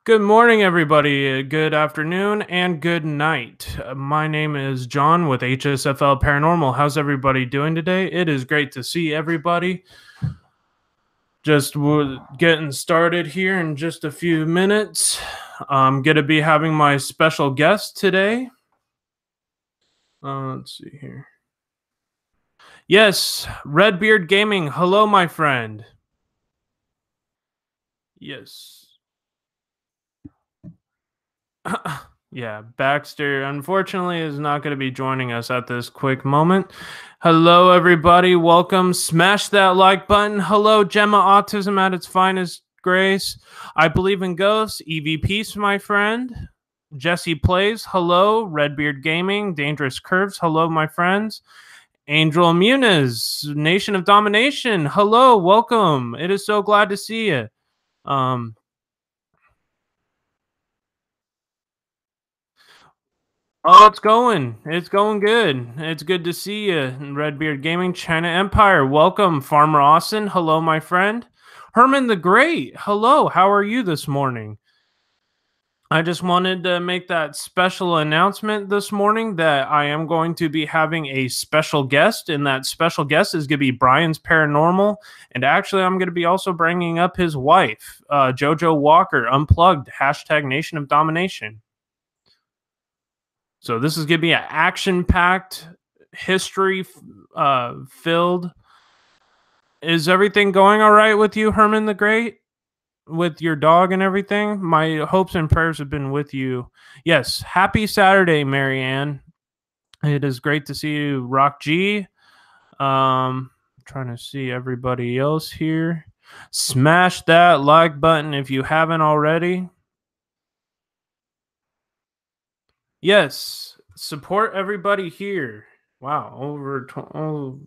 Good morning, everybody. Good afternoon and good night. My name is John with HSFL Paranormal. How's everybody doing today? It is great to see everybody. Getting started here in just a few minutes. I'm going to be having my special guest today. Let's see here. Yes, Redbeard Gaming. Hello, my friend. Yes. Yeah, Baxter unfortunately is not going to be joining us at this quick moment. Hello, everybody. Welcome. Smash that like button. Hello, Gemma Autism at its finest grace. I believe in ghosts. EVPs, my friend. Jesse Plays. Hello. Redbeard Gaming. Dangerous Curves. Hello, my friends. Angel Muniz. Nation of Domination. Hello. Welcome. It is so glad to see you. Oh, it's going. It's going good. It's good to see you, Redbeard Gaming, China Empire. Welcome, Farmer Austin. Hello, my friend. Herman the Great. Hello. How are you this morning? I just wanted to make that special announcement this morning that I am going to be having a special guest, and that special guest is going to be Brian's Paranormal. And actually, I'm going to be also bringing up his wife, JoJo Walker, Unplugged, hashtag Nation of Domination. So this is going to be an action-packed, history-filled. Is everything going all right with you, Herman the Great? With your dog and everything? My hopes and prayers have been with you. Yes, happy Saturday, Marianne. It is great to see you, Rock G. Trying to see everybody else here. Smash that like button if you haven't already. Yes, support everybody here. Wow,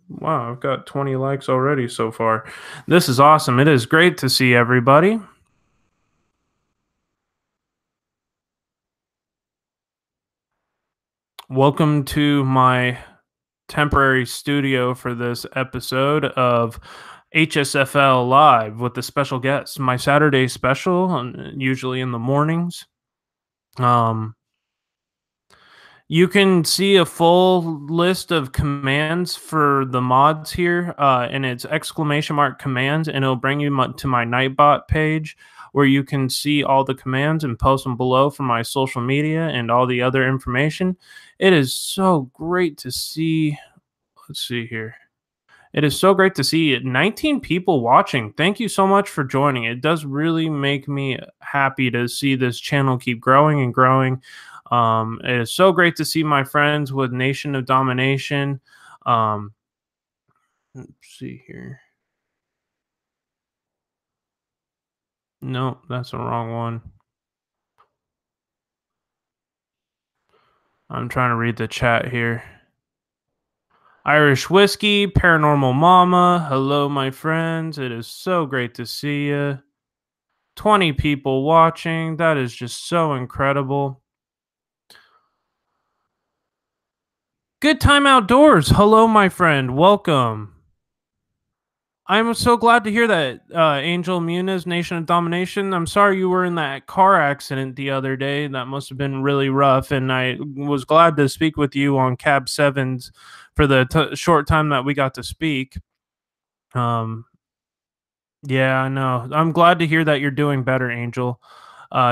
wow, I've got 20 likes already so far. This is awesome. It is great to see everybody. Welcome to my temporary studio for this episode of HSFL Live with the special guests. My Saturday special, usually in the mornings. You can see a full list of commands for the mods here, and it's !commands, and it'll bring you to my Nightbot page where you can see all the commands and post them below for my social media and all the other information. It is so great to see. Let's see here. It is so great to see 19 people watching. Thank you so much for joining. It does really make me happy to see this channel keep growing and growing. It is so great to see my friends with Nation of Domination. Let's see here. No, that's the wrong one. I'm trying to read the chat here. Irish Whiskey, Paranormal Mama. Hello, my friends. It is so great to see you. 20 people watching. That is just so incredible. Good Time Outdoors. Hello, my friend. Welcome. I'm so glad to hear that, Angel Muniz, Nation of Domination. I'm sorry you were in that car accident the other day. That must have been really rough. And I was glad to speak with you on Cab 7s for the short time that we got to speak. Yeah, I know. I'm glad to hear that you're doing better, Angel.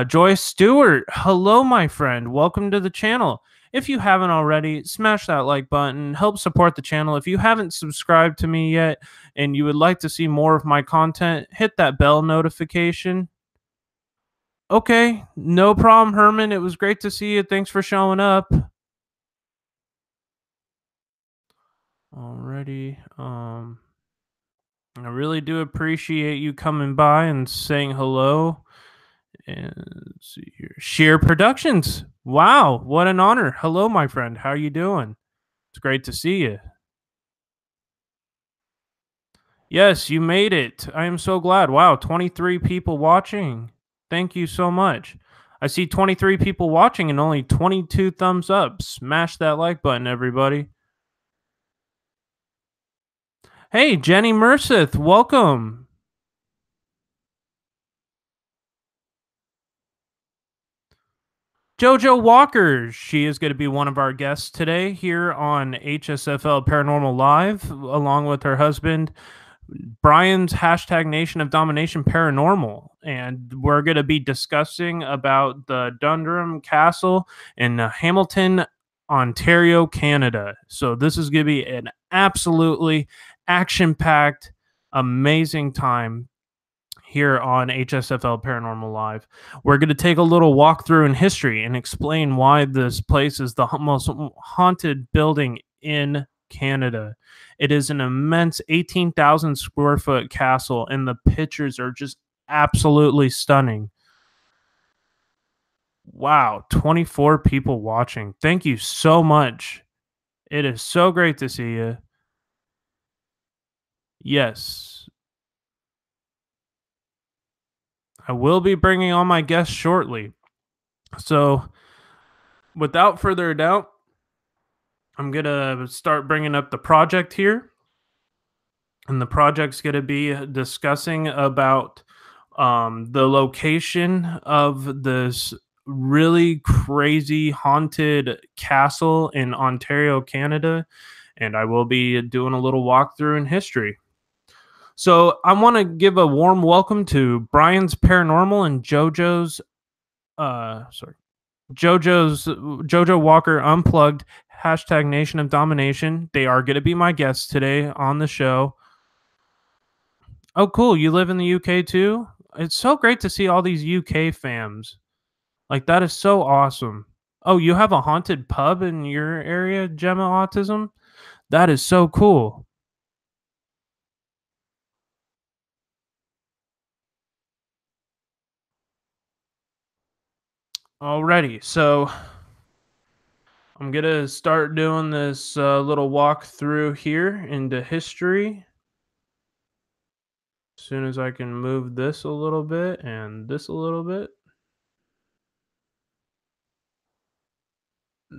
Joyce Stewart, hello, my friend. Welcome to the channel. If you haven't already, smash that like button. Help support the channel. If you haven't subscribed to me yet and you would like to see more of my content, hit that bell notification. Okay, no problem, Herman. It was great to see you. Thanks for showing up. Alrighty. I really do appreciate you coming by and saying hello. And let's see here. Sheer Productions. Wow, what an honor. Hello, my friend. How are you doing? It's great to see you. Yes, you made it. I am so glad. Wow, 23 people watching. Thank you so much. I see 23 people watching and only 22 thumbs up. Smash that like button, everybody. Hey, Jenny Merseth, welcome. JoJo Walker. She is going to be one of our guests today here on HSFL Paranormal Live, along with her husband, Brian's hashtag Nation of Domination Paranormal. And we're going to be discussing about the Dundrum Castle in Hamilton, Ontario, Canada. So this is going to be an absolutely action-packed, amazing time here on HSFL Paranormal Live. We're going to take a little walk through in history and explain why this place is the most haunted building in Canada. It is an immense 18,000 square foot castle, and the pictures are just absolutely stunning. Wow, 24 people watching. Thank you so much. It is so great to see you. Yes. I will be bringing on my guests shortly. So, without further ado, I'm going to start bringing up the project here. And the project's going to be discussing about the location of this really crazy haunted castle in Ontario, Canada. And I will be doing a little walkthrough in history. So I want to give a warm welcome to Brian's Paranormal and JoJo's JoJo Walker Unplugged hashtag Nation of Domination. They are going to be my guests today on the show. Oh, cool. You live in the UK too? It's so great to see all these UK fams. Like, that is so awesome. Oh, you have a haunted pub in your area, Gemma Autism? That is so cool. Alrighty, so I'm going to start doing this little walk through here into history. As soon as I can move this a little bit and this a little bit.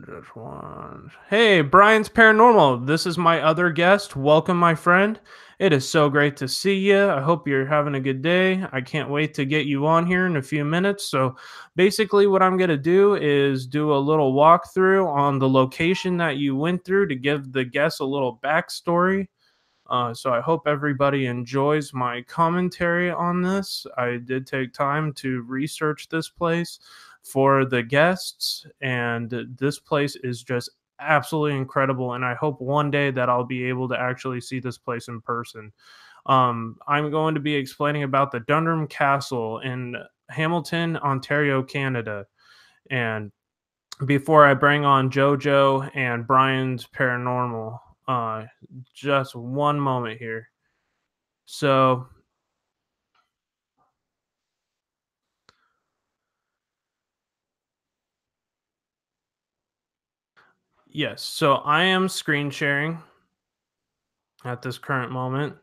Just one. Hey, Brian's Paranormal. This is my other guest. Welcome, my friend. It is so great to see you. I hope you're having a good day. I can't wait to get you on here in a few minutes. So basically what I'm going to do is do a little walkthrough on the location that you went through to give the guests a little backstory. So I hope everybody enjoys my commentary on this. I did take time to research this place for the guests, and this place is just absolutely incredible, and I hope one day that I'll be able to actually see this place in person. I'm going to be explaining about the Dundrum Castle in Hamilton, Ontario, Canada. And before I bring on JoJo and Brian's Paranormal, just one moment here. So yes, so I am screen sharing at this current moment.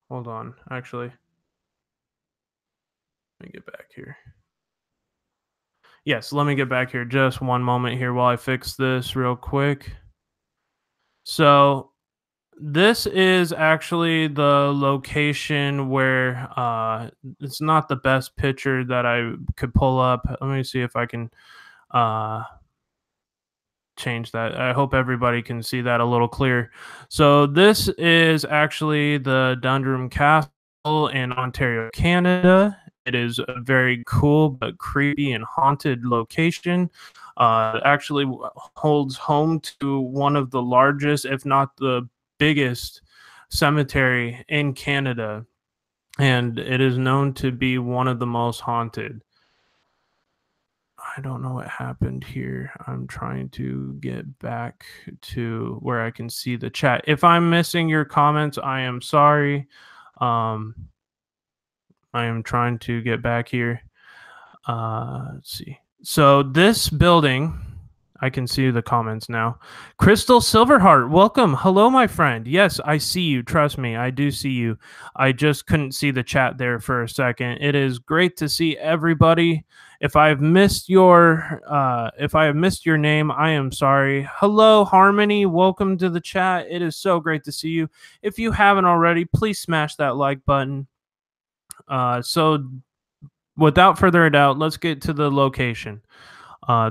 Hold on, actually. Let me get back here. Yes, let me get back here just one moment here while I fix this real quick. So this is actually the location where it's not the best picture that I could pull up. Let me see if I can change that. I hope everybody can see that a little clear. So this is actually the Dundrum Castle in Ontario, Canada. It is a very cool but creepy and haunted location. Actually holds home to one of the largest, if not the biggest, cemetery in Canada, and it is known to be one of the most haunted. I don't know what happened here. I'm trying to get back to where I can see the chat. If I'm missing your comments, I am sorry. I am trying to get back here. Let's see. So this building, I can see the comments now. Crystal Silverheart, welcome. Hello, my friend. Yes, I see you. Trust me, I do see you. I just couldn't see the chat there for a second. It is great to see everybody, If I've missed your name, I am sorry. Hello, Harmony. Welcome to the chat. It is so great to see you. If you haven't already, please smash that like button. So without further ado, let's get to the location.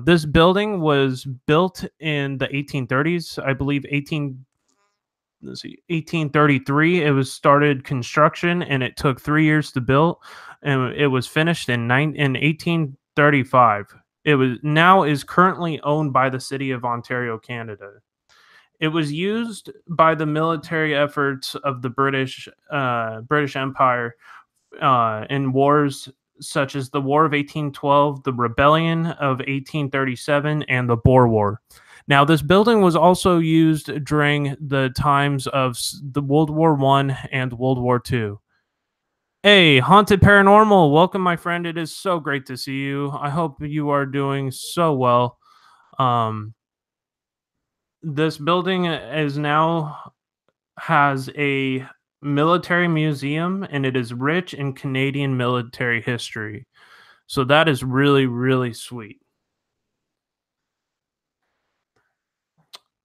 This building was built in the 1830s, I believe 1833. It was started construction, and it took 3 years to build, and it was finished in 1835. It was now is currently owned by the city of Ontario, Canada. It was used by the military efforts of the British Empire in wars such as the War of 1812, the Rebellion of 1837, and the Boer War. Now, this building was also used during the times of the World War I and World War II. Hey, Haunted Paranormal, welcome, my friend. It is so great to see you. I hope you are doing so well. This building has a military museum, and it is rich in Canadian military history. So that is really, really sweet.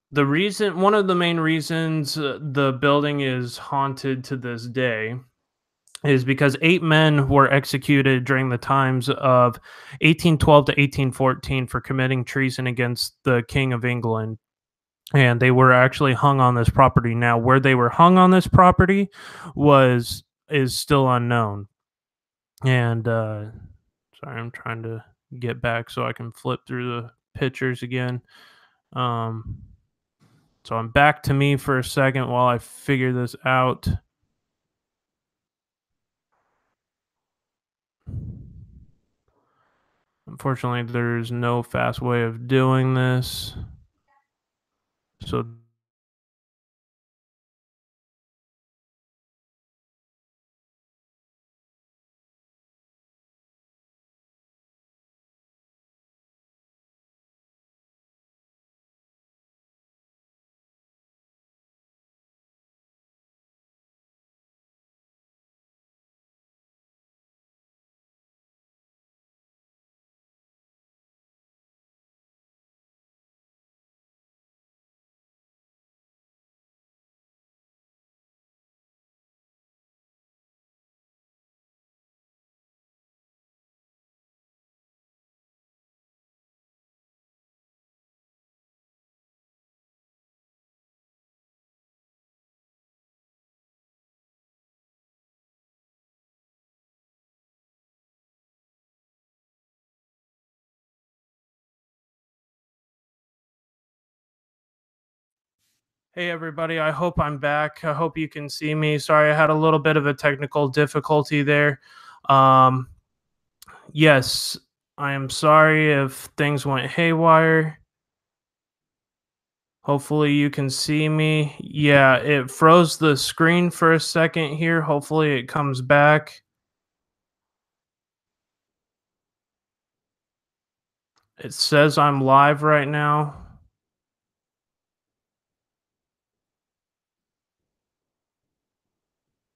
One of the main reasons the building is haunted to this day is because 8 men were executed during the times of 1812 to 1814 for committing treason against the King of England. And they were actually hung on this property. Now, where they were hung on this property is still unknown. And sorry, I'm trying to get back so I can flip through the pictures again. So I'm back to me for a second while I figure this out. Unfortunately, there's no fast way of doing this. So hey, everybody, I hope I'm back. I hope you can see me. Sorry, I had a little bit of a technical difficulty there. Yes, I am sorry if things went haywire. Hopefully you can see me. Yeah, it froze the screen for a second here. Hopefully it comes back. It says I'm live right now.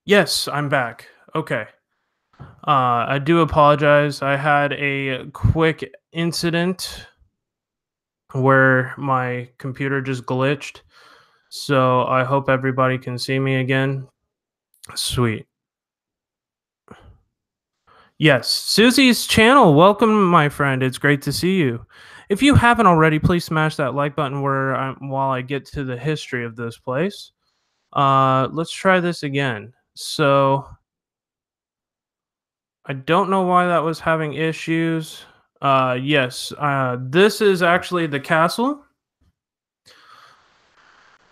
Yes, I'm back. Okay. I do apologize. I had a quick incident where my computer just glitched. So I hope everybody can see me again. Sweet. Yes, Susie's channel. Welcome, my friend. It's great to see you. If you haven't already, please smash that like button while I get to the history of this place. Let's try this again. So I don't know why that was having issues. Yes, this is actually the castle.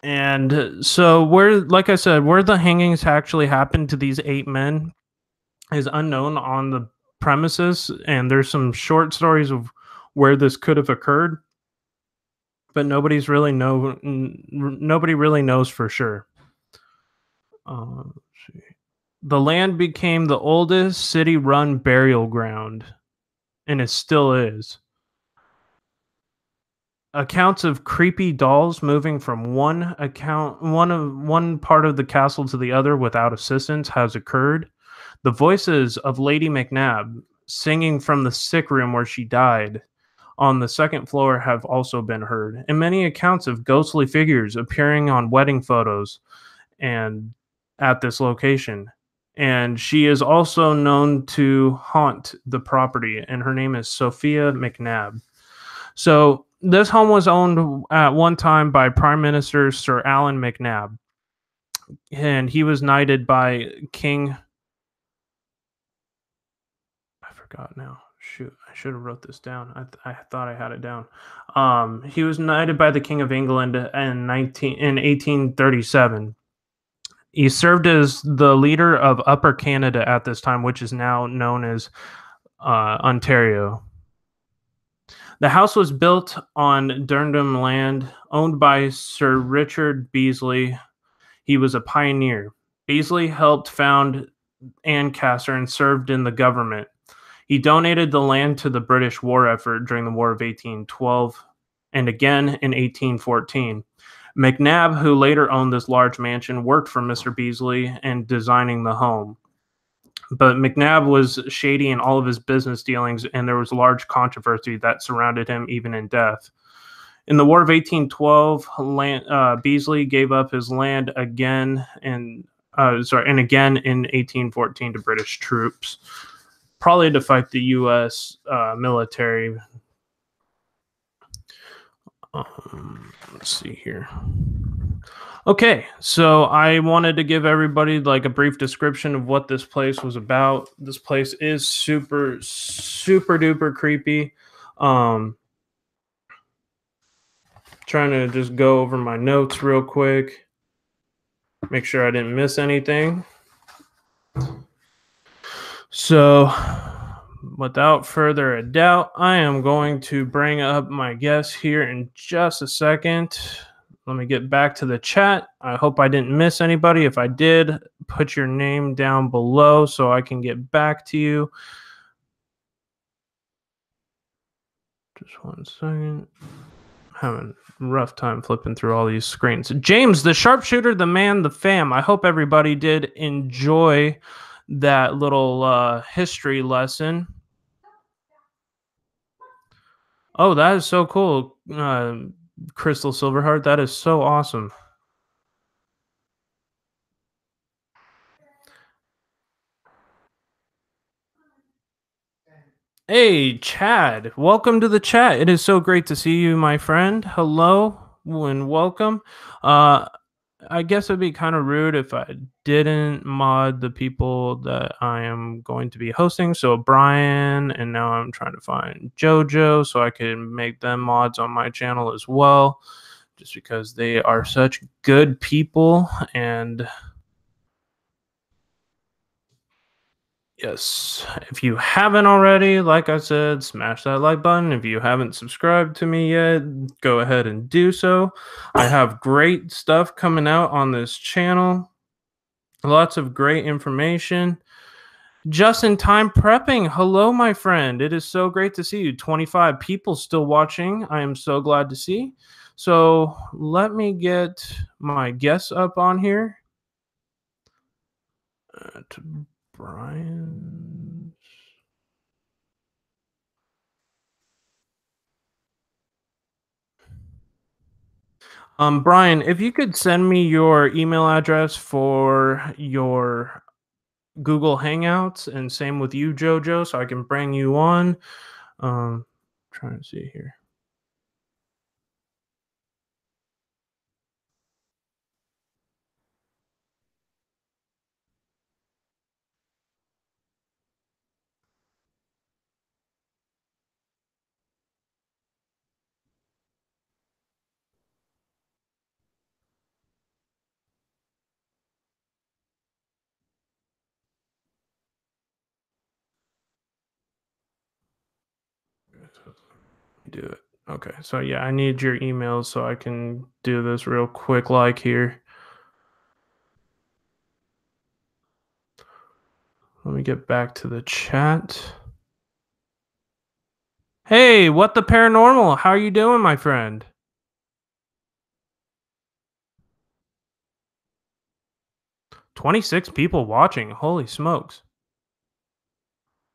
And so like I said, where the hangings actually happened to these 8 men is unknown on the premises, and there's some short stories of where this could have occurred, but nobody really knows for sure. Let's see. The land became the oldest city-run burial ground, and it still is. Accounts of creepy dolls moving from one part of the castle to the other without assistance has occurred. The voices of Lady McNabb singing from the sick room where she died on the second floor have also been heard, and many accounts of ghostly figures appearing on wedding photos and at this location. And she is also known to haunt the property, and her name is Sophia McNabb. So this home was owned at one time by Prime Minister Sir Alan McNabb, and he was knighted by King. I forgot now. Shoot, I should have wrote this down. I thought I had it down. He was knighted by the King of England in 1837. He served as the leader of Upper Canada at this time, which is now known as Ontario. The house was built on Dundrum land owned by Sir Richard Beasley. He was a pioneer. Beasley helped found Ancaster and served in the government. He donated the land to the British war effort during the War of 1812 and again in 1814. McNabb, who later owned this large mansion, worked for Mr. Beasley in designing the home. But McNabb was shady in all of his business dealings, and there was large controversy that surrounded him even in death. In the War of 1812, Beasley gave up his land again and again in 1814 to British troops, probably to fight the U.S. Military. Let's see here. Okay, so I wanted to give everybody like a brief description of what this place was about. This place is super duper creepy. Trying to just go over my notes real quick, make sure I didn't miss anything. So, without further ado, I am going to bring up my guest here in just a second. Let me get back to the chat. I hope I didn't miss anybody. If I did, put your name down below so I can get back to you. Just 1 second. Having a rough time flipping through all these screens. James, the sharpshooter, the man, the fam. I hope everybody did enjoy that little history lesson. Oh, that is so cool. Crystal Silverheart, that is so awesome. Hey, Chad, welcome to the chat. It is so great to see you, my friend. Hello and welcome. I guess it'd be kind of rude if I didn't mod the people that I am going to be hosting. So Brian, and now I'm trying to find JoJo so I can make them mods on my channel as well, just because they are such good people. And yes, if you haven't already, like I said, smash that like button. If you haven't subscribed to me yet, go ahead and do so. I have great stuff coming out on this channel. Lots of great information. Just in time prepping. Hello, my friend. It is so great to see you. 25 people still watching. I am so glad to see. So let me get my guests up on here. Brian. Brian, if you could send me your email address for your Google Hangouts, and same with you, JoJo, so I can bring you on. Trying to see here. Do it. Okay, so yeah, I need your email so I can do this real quick like here. Let me get back to the chat. Hey, what the paranormal? How are you doing, my friend? $26 people watching. Holy smokes.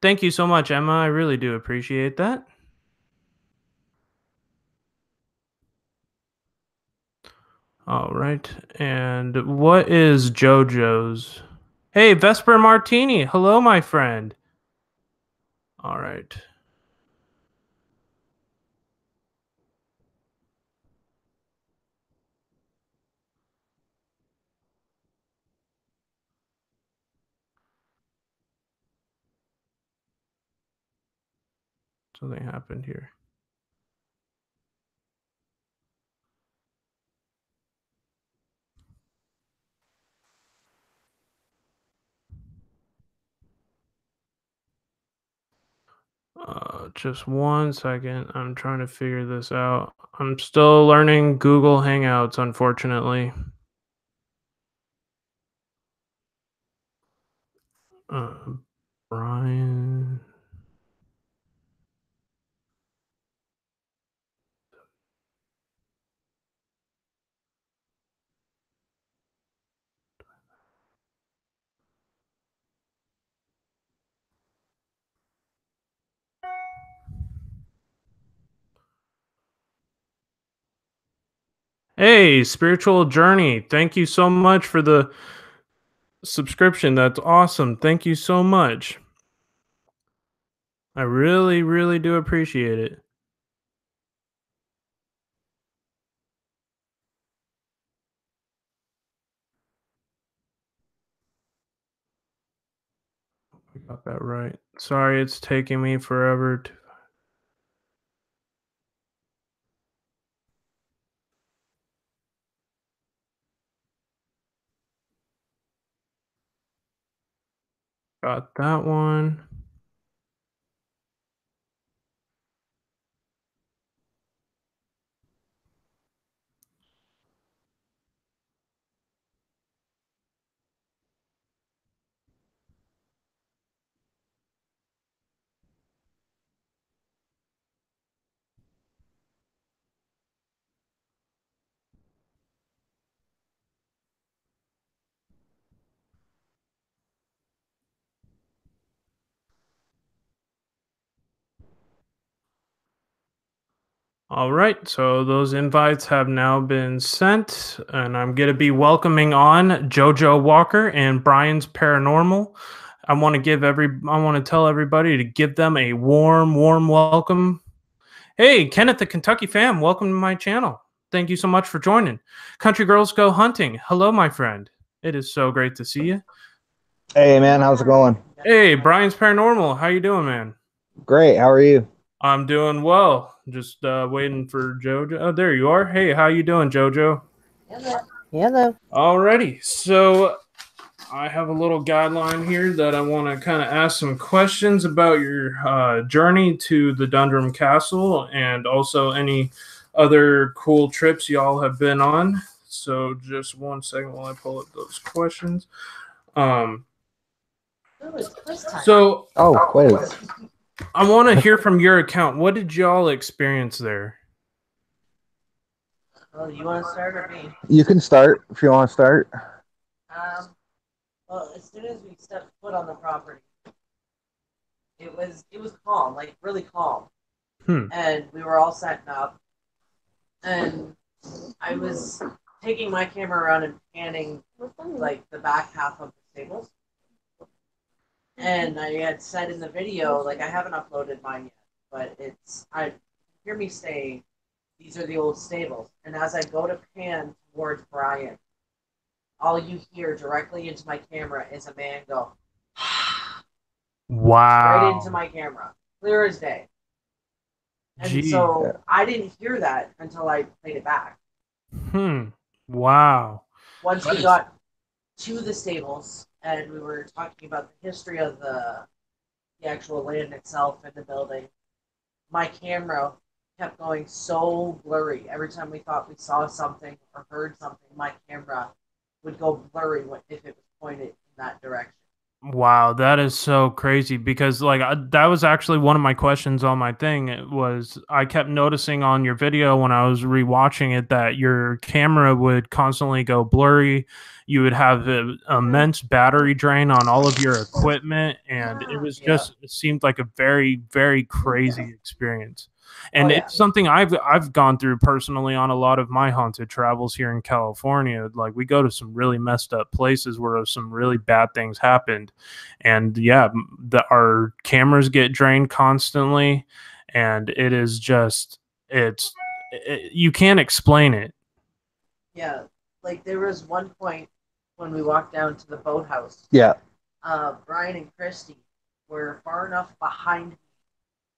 Thank you so much, Emma. I really do appreciate that. All right. And what is JoJo's? Hey, Vesper Martini. Hello, my friend. All right. Something happened here. Just 1 second. I'm trying to figure this out. I'm still learning Google Hangouts, unfortunately. Uh, Brian. Hey, Spiritual Journey. Thank you so much for the subscription. That's awesome. Thank you so much. I really, really do appreciate it. I got that right. Sorry, it's taking me forever to. Got that one. All right, so those invites have now been sent, and I'm going to be welcoming on JoJo Walker and Brian's Paranormal. I want to tell everybody to give them a warm, warm welcome. Hey, Kenneth, the Kentucky fam, welcome to my channel. Thank you so much for joining. Country Girls Go Hunting. Hello, my friend. It is so great to see you. Hey man, how's it going? Hey, Brian's Paranormal. How you doing, man? Great. How are you? I'm doing well. Just waiting for JoJo. Oh, there you are. Hey, how you doing, JoJo? Hello. Alrighty. So I have a little guideline here that I want to kind of ask some questions about your journey to the Dundrum Castle and also any other cool trips y'all have been on. So just 1 second while I pull up those questions. Um, so Oh, quiz. I want to hear from your account. What did y'all experience there? Well, you want to start or me? You can start if you want to start. Well, as soon as we stepped foot on the property, it was calm, like really calm, and we were all setting up, and I was taking my camera around and panning like the back half of the stables, and I had said in the video, like I haven't uploaded mine yet, but I hear me say these are the old stables, and as I go to pan towards Brian, all you hear directly into my camera is a man go Wow. right into my camera, clear as day. And Gee. so I didn't hear that until I played it back. Wow. Once we got to the stables and we were talking about the history of the actual land itself and the building, my camera kept going so blurry. Every time we thought we saw something or heard something, my camera would go blurry if it was pointed in that direction. Wow, that is so crazy because like that was actually one of my questions on my thing. It was I kept noticing on your video when I was rewatching it that your camera would constantly go blurry. You would have an immense battery drain on all of your equipment, and it was Yeah. just it seemed like a very, very crazy experience. And Oh, yeah. it's something I've gone through personally on a lot of my haunted travels here in California. Like we go to some really messed up places where some really bad things happened, and yeah, our cameras get drained constantly, and it is just you can't explain it. Yeah. Like there was one point when we walked down to the boathouse. Yeah. Brian and Christy were far enough behind me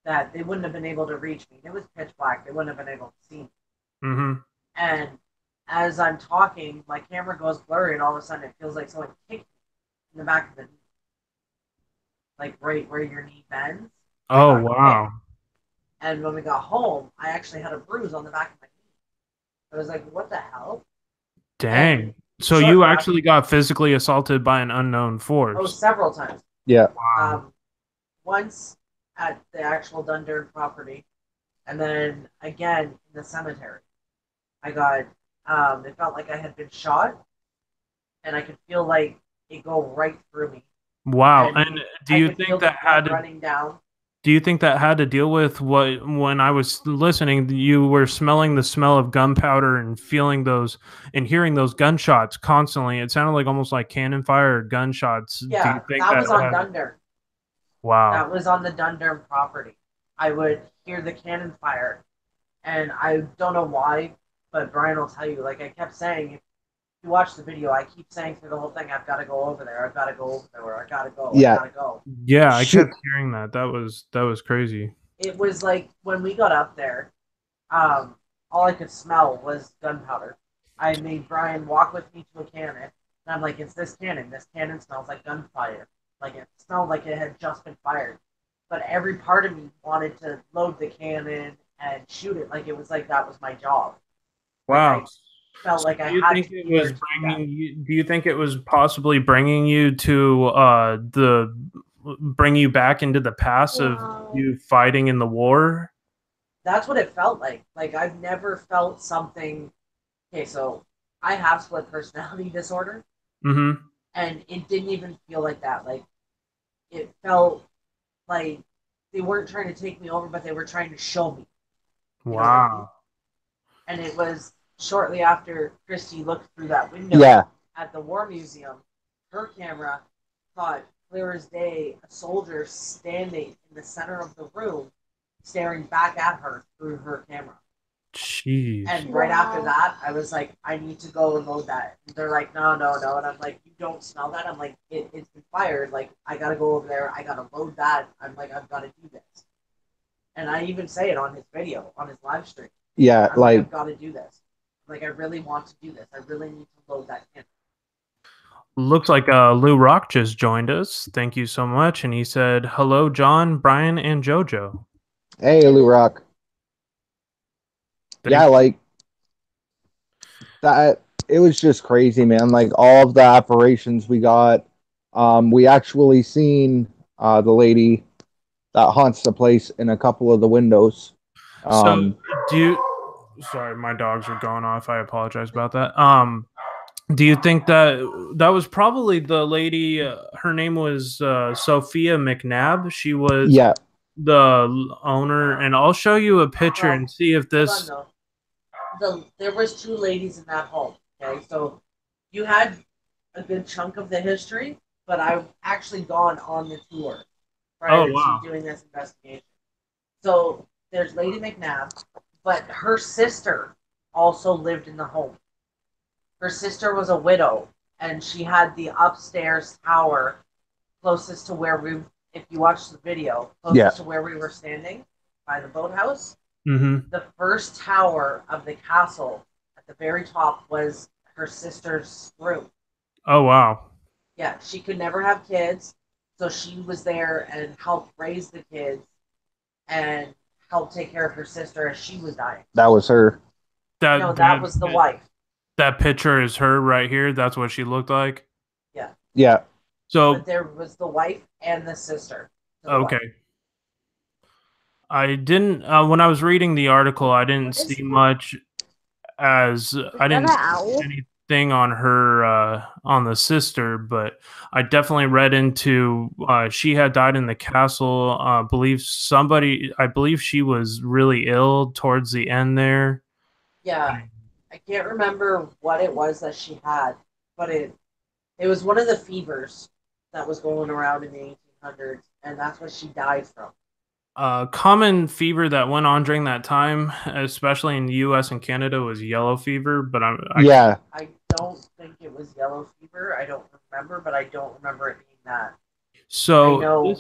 that they wouldn't have been able to reach me. It was pitch black. They wouldn't have been able to see me. Mm-hmm. And as I'm talking, my camera goes blurry, and all of a sudden it feels like someone kicked me in the back of the knee, like right where your knee bends. Oh wow! Kicked. And when we got home, I actually had a bruise on the back of my knee. I was like, "What the hell?" Dang! And so you actually got physically assaulted by an unknown force? Oh, several times. Yeah. Wow. Once at the actual Dundrum property, and then again in the cemetery. I got, it felt like I had been shot, and I could feel like it go right through me. Wow. And do you think that had running down? Do you think that had to deal with what when I was listening, you were smelling the smell of gunpowder and feeling those and hearing those gunshots constantly? It sounded like almost like cannon fire or gunshots. Yeah, do you think that was on Dundrum. Wow. That was on the Dundrum property. I would hear the cannon fire, and I don't know why, but Brian will tell you. Like I kept saying, if you watch the video, I keep saying through the whole thing, I've got to go over there. I've got to go over there. Or I got to go. Yeah. I got to go. Yeah, I kept hearing that. That was crazy. It was like when we got up there, all I could smell was gunpowder. I made Brian walk with me to a cannon, and I'm like, "It's this cannon. This cannon smells like gunfire. Like it smelled like it had just been fired." But every part of me wanted to load the cannon and shoot it. Like it was like that was my job. Wow. Like I felt like I do you had think to it be was there to do bringing that. you? Do you think it was possibly bringing you to bring you back into the past of you fighting in the war? That's what it felt like. Like I've never felt something. Okay, so I have split personality disorder, Mm-hmm. and it didn't even feel like that. Like it felt like they weren't trying to take me over, but they were trying to show me. You know what I mean? Wow. And it was shortly after Christy looked through that window at the War Museum. Her camera caught clear as day a soldier standing in the center of the room, staring back at her through her camera. Jeez. And right after that, I was like, I need to go and load that. And they're like, no, no, no. And I'm like, you don't smell that? I'm like, it's been fired. Like, I got to go over there. I got to load that. I'm like, I've got to do this. And I even say it on his video, on his live stream. Yeah, like I've got to do this. Like, I really want to do this. I really need to load that in. Looks like Lou Rock just joined us. Thank you so much. And he said, hello, John, Brian, and JoJo. hey, Lou Rock. Yeah, like that. It was just crazy, man. Like all of the operations we got. We actually seen the lady that haunts the place in a couple of the windows. So do you? Sorry, my dogs are going off. I apologize about that. Do you think that was probably the lady? Her name was Sophia McNabb. She was the owner, and I'll show you a picture and see if this. There was two ladies in that home. Okay, so you had a good chunk of the history, but I've actually gone on the tour prior to doing this investigation. So there's Lady McNabb, but her sister also lived in the home. Her sister was a widow, and she had the upstairs tower closest to where if you watch the video, closest to where we were standing by the boathouse. Mm-hmm. The first tower of the castle at the very top was her sister's room. Oh, wow. Yeah, she could never have kids, so she was there and helped raise the kids and helped take care of her sister as she was dying. That was her. That was the wife. That picture is her right here. That's what she looked like? Yeah. Yeah. So but there was the wife and the sister. okay. I didn't when I was reading the article, I didn't see much as I didn't see anything on her on the sister, but I definitely read into she had died in the castle. I believe she was really ill towards the end there. Yeah, I can't remember what it was that she had, but it was one of the fevers that was going around in the 1800s, and that's what she died from. Common fever that went on during that time, especially in the U.S. and Canada, was yellow fever. But Yeah. I don't think it was yellow fever. I don't remember, but I don't remember it being that. So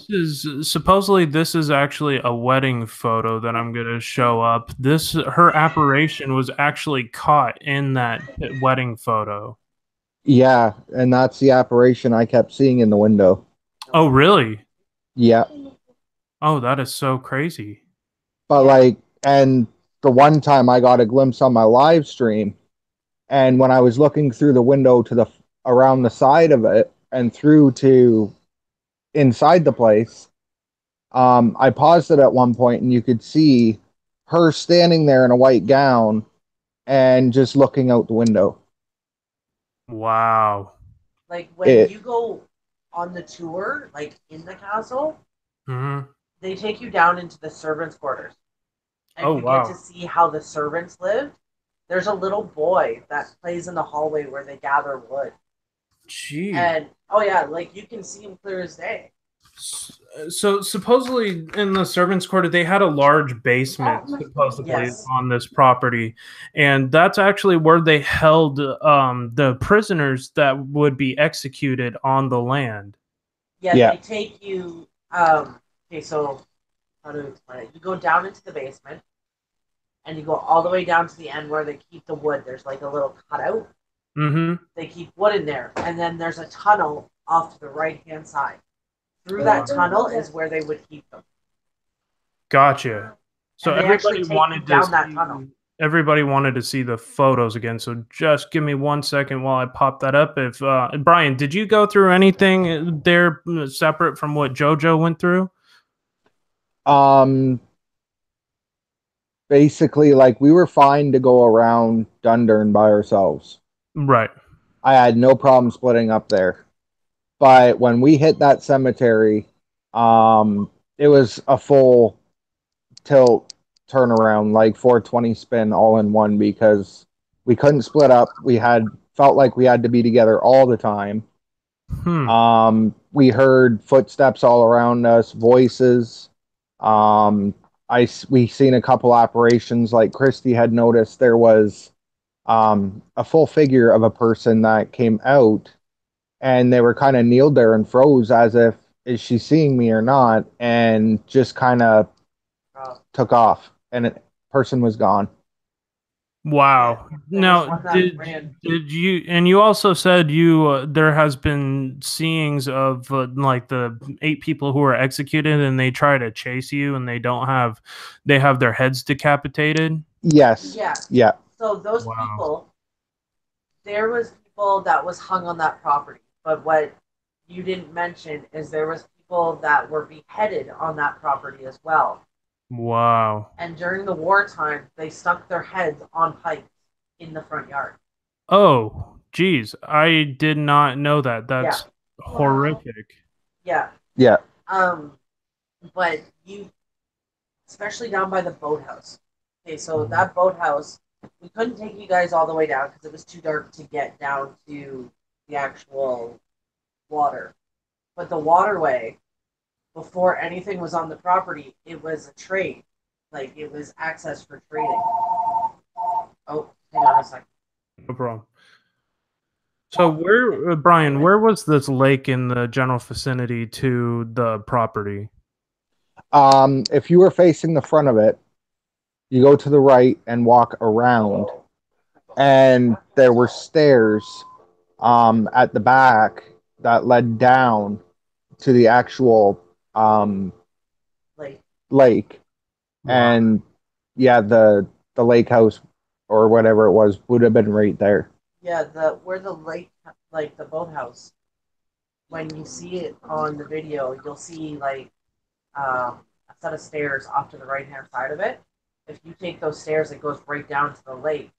this is actually a wedding photo that I'm gonna show up. Her apparition was actually caught in that wedding photo. Yeah, and that's the apparition I kept seeing in the window. Oh, really? Yeah. Oh, that is so crazy. But like, and the one time I got a glimpse on my live stream, and when I was looking through the window to the around the side of it and through to inside the place, I paused it at one point, and you could see her standing there in a white gown and just looking out the window. Wow. Like when you go on the tour, like in the castle, they take you down into the servants' quarters, and you get to see how the servants lived. There's a little boy that plays in the hallway where they gather wood. Jeez. And oh yeah, like you can see him clear as day. So supposedly in the servants' quarter, they had a large basement supposedly on this property, and that's actually where they held the prisoners that would be executed on the land. Yeah. They take you. Okay, so how to explain it? You go down into the basement, and you go all the way down to the end where they keep the wood. There's like a little cutout. Mm-hmm. They keep wood in there, and then there's a tunnel off to the right-hand side. Through that tunnel is where they would keep them. Gotcha. So everybody wanted down that tunnel. Everybody wanted to see the photos again. So just give me 1 second while I pop that up. If Brian, did you go through anything there separate from what JoJo went through? Basically, like, we were fine to go around Dundrum by ourselves. Right. I had no problem splitting up there. But when we hit that cemetery, it was a full tilt turnaround, like 420 spin all in one, because we couldn't split up. We felt like we had to be together all the time. We heard footsteps all around us, voices. We seen a couple operations, like Christy had noticed there was a full figure of a person that came out, and they were kind of kneeled there and froze as if, is she seeing me or not, and just kind of took off, and a person was gone. Wow. Now, did you, and you also said there has been seeings of like the 8 people who were executed, and they try to chase you, and they have their heads decapitated? Yes. Yeah. So those people, there was people that was hung on that property, but what you didn't mention is there was people that were beheaded on that property as well. Wow. And during the wartime, they stuck their heads on pikes in the front yard. Oh, geez. I did not know that. That's horrific. Yeah. Yeah. But especially down by the boathouse. Okay, so that boathouse, we couldn't take you guys all the way down because it was too dark to get down to the actual water. But the waterway, before anything was on the property, it was a trade. Like, it was access for trading. Oh, hang on a second. No problem. So Brian, where was this lake in the general vicinity to the property? If you were facing the front of it, you go to the right and walk around, and there were stairs at the back that led down to the actual lake. Wow. And yeah, the lake house or whatever it was would have been right there. Yeah, where the lake, like the boathouse when you see it on the video, you'll see like a set of stairs off to the right hand side of it. If you take those stairs, it goes right down to the lake.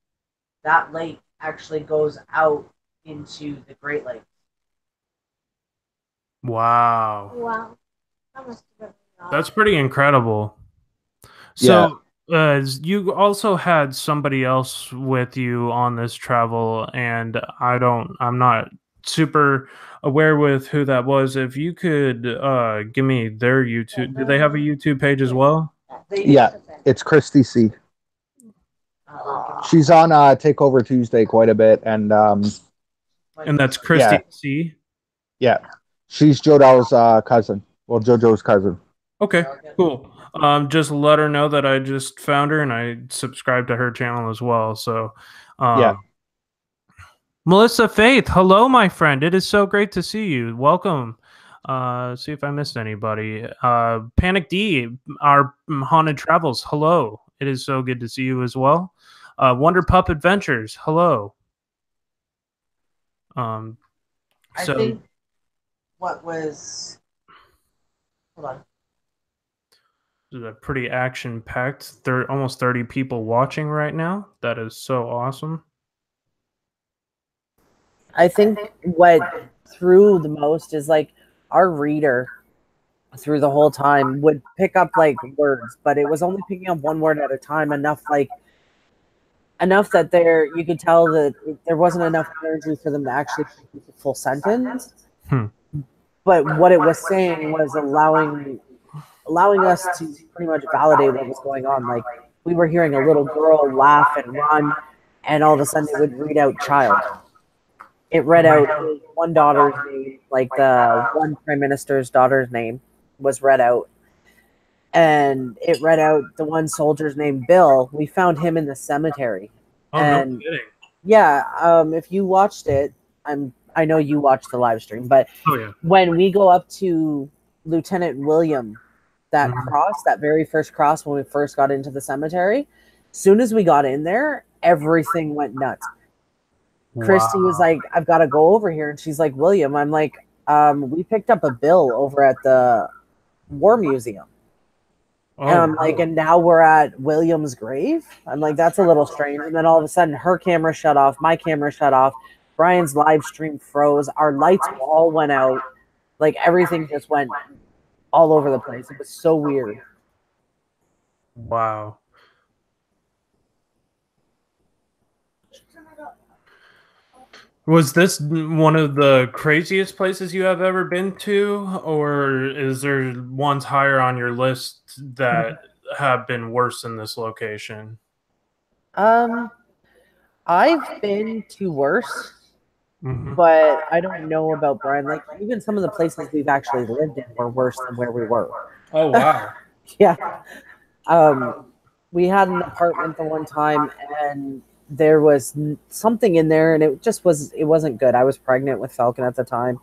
That lake actually goes out into the Great Lakes. Wow. Wow. That must have been That's pretty incredible. So, you also had somebody else with you on this travel, and I'm not super aware with who that was. If you could give me their YouTube, do they have a YouTube page as well? Yeah, it's Christy C. She's on Takeover Tuesday quite a bit, and that's Christy C. Yeah, she's JoJo's cousin. Well, JoJo's cousin. Okay, cool. Just let her know that I just found her and I subscribed to her channel as well. So, yeah. Melissa Faith, hello, my friend. It is so great to see you. Welcome. See if I missed anybody. Panic D, our Haunted Travels, hello. It is so good to see you as well. Wonder Pup Adventures, hello. I think what was... Hold on. This is a pretty action-packed, almost 30 people watching right now. That is so awesome. I think what threw the most is like our reader through the whole time would pick up like words, but it was only picking up one word at a time, enough that you could tell that there wasn't enough energy for them to actually complete the full sentence. But what it was saying was allowing us to pretty much validate what was going on. Like, we were hearing a little girl laugh and run, and all of a sudden it would read out child. It read out one daughter's name, like the one prime minister's daughter's name was read out. And it read out the one soldier's name, Bill. We found him in the cemetery. Oh, no kidding. Yeah, if you watched it, I know you watched the live stream, but when we go up to Lieutenant William, that very first cross when we first got into the cemetery, soon as we got in there, everything went nuts. Wow. Christy was like, I've got to go over here. And she's like, William, I'm like, we picked up a bill over at the War Museum. And I'm like, and now we're at William's grave? I'm like, that's a little strange. And then all of a sudden, her camera shut off, my camera shut off, Brian's live stream froze, our lights all went out. Like, everything just went all over the place. It was so weird. Wow. Was this one of the craziest places you have ever been to, or is there ones higher on your list that have been worse than this location? I've been to worse, but I don't know about Brian. Like, even some of the places we've actually lived in were worse than where we were. Oh, wow. Yeah. We had an apartment the one time, and there was something in there, and it wasn't good. I was pregnant with Falcon at the time.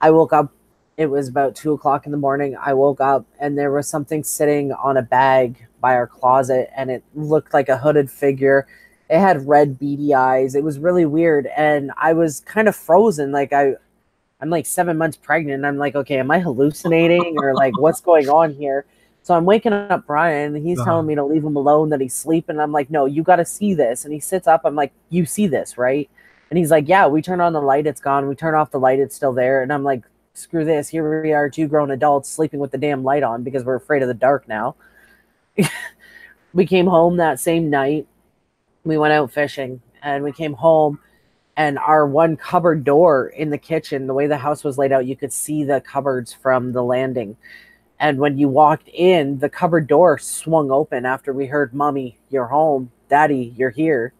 I woke up, it was about 2 o'clock in the morning. I woke up and there was something sitting on a bag by our closet, and it looked like a hooded figure. It had red beady eyes. It was really weird. And I was kind of frozen. Like, I'm like 7 months pregnant, and I'm like, okay, am I hallucinating or like what's going on here? So I'm waking up Brian, and he's telling me to leave him alone, that he's sleeping. I'm like, no, you got to see this. And he sits up. I'm like, you see this, right? And he's like, yeah, we turn on the light, it's gone. We turn off the light, it's still there. And I'm like, screw this. Here we are, 2 grown adults sleeping with the damn light on because we're afraid of the dark now. We came home that same night. We went out fishing, and we came home, and our one cupboard door in the kitchen, the way the house was laid out, you could see the cupboards from the landing. And when you walked in, the cupboard door swung open after we heard, Mommy, you're home. Daddy, you're here.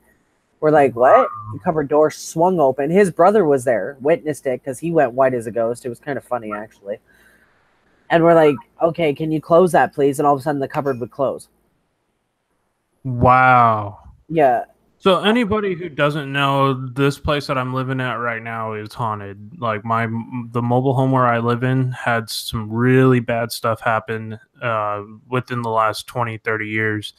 We're like, what? The cupboard door swung open. His brother was there, witnessed it, because he went white as a ghost. It was kind of funny, actually. And we're like, okay, can you close that, please? And all of a sudden, the cupboard would close. Wow. Yeah. So anybody who doesn't know, this place that I'm living at right now is haunted. Like, the mobile home where I live in had some really bad stuff happen within the last 20, 30 years.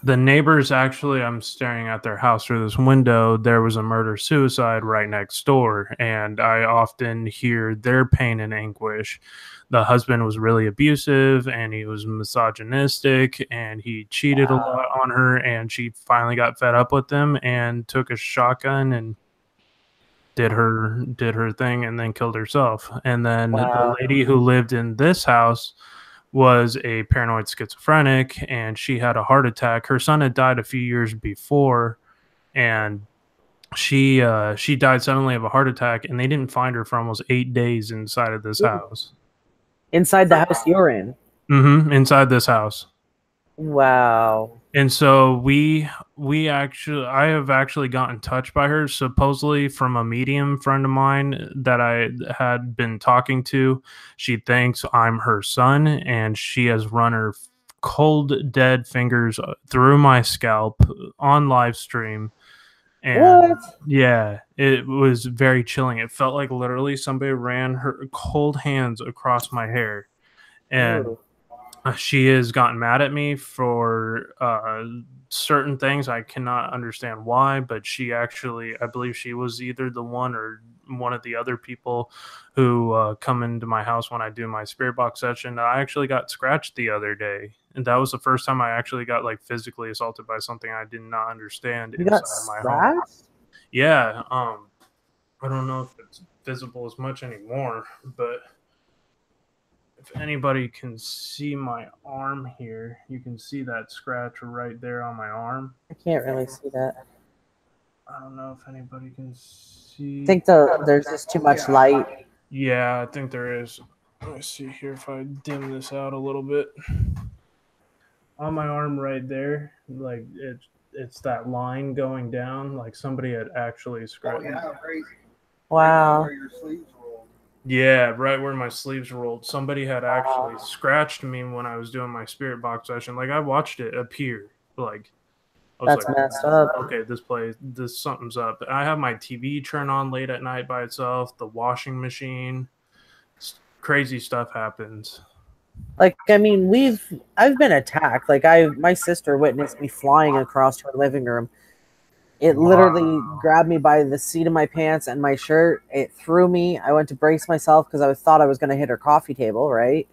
The neighbors, actually, I'm staring at their house through this window. There was a murder-suicide right next door, and I often hear their pain and anguish. The husband was really abusive, and he was misogynistic, and he cheated a lot on her, and she finally got fed up with him and took a shotgun and did her thing and then killed herself. And then the lady who lived in this house was a paranoid schizophrenic, and she had a heart attack. Her son had died a few years before, and she died suddenly of a heart attack, and they didn't find her for almost 8 days inside of this house. Inside the house you're in? Mm-hmm. Inside this house. Wow. And so I have actually gotten touched by her, supposedly from a medium friend of mine that I had been talking to. She thinks I'm her son, and she has run her cold, dead fingers through my scalp on live stream. And yeah, it was very chilling. It felt like literally somebody ran her cold hands across my hair. And she has gotten mad at me for certain things. I cannot understand why, but she actually, I believe she was either the one or one of the other people who come into my house when I do my spirit box session. I actually got scratched the other day, and that was the first time I actually got like physically assaulted by something I did not understand inside of my home. Yeah, I don't know if it's visible as much anymore, but if anybody can see my arm here, you can see that scratch right there on my arm. I can't really see that. I don't know if anybody can see. I think there's just too much light. Yeah, I think there is. Let me see here if I dim this out a little bit. On my arm right there, like it's that line going down, like somebody had actually scratched. Oh, yeah, crazy. Wow. Where your sleeves rolled. Yeah, right where my sleeves rolled. Somebody had actually scratched me when I was doing my spirit box session. Like, I watched it appear. Like, I was That's messed up. Okay, something's up. I have my TV turn on late at night by itself, the washing machine. Crazy stuff happens. Like, I mean, I've been attacked. Like, my sister witnessed me flying across her living room. It literally grabbed me by the seat of my pants and my shirt. It threw me. I went to brace myself because I thought I was going to hit her coffee table, right?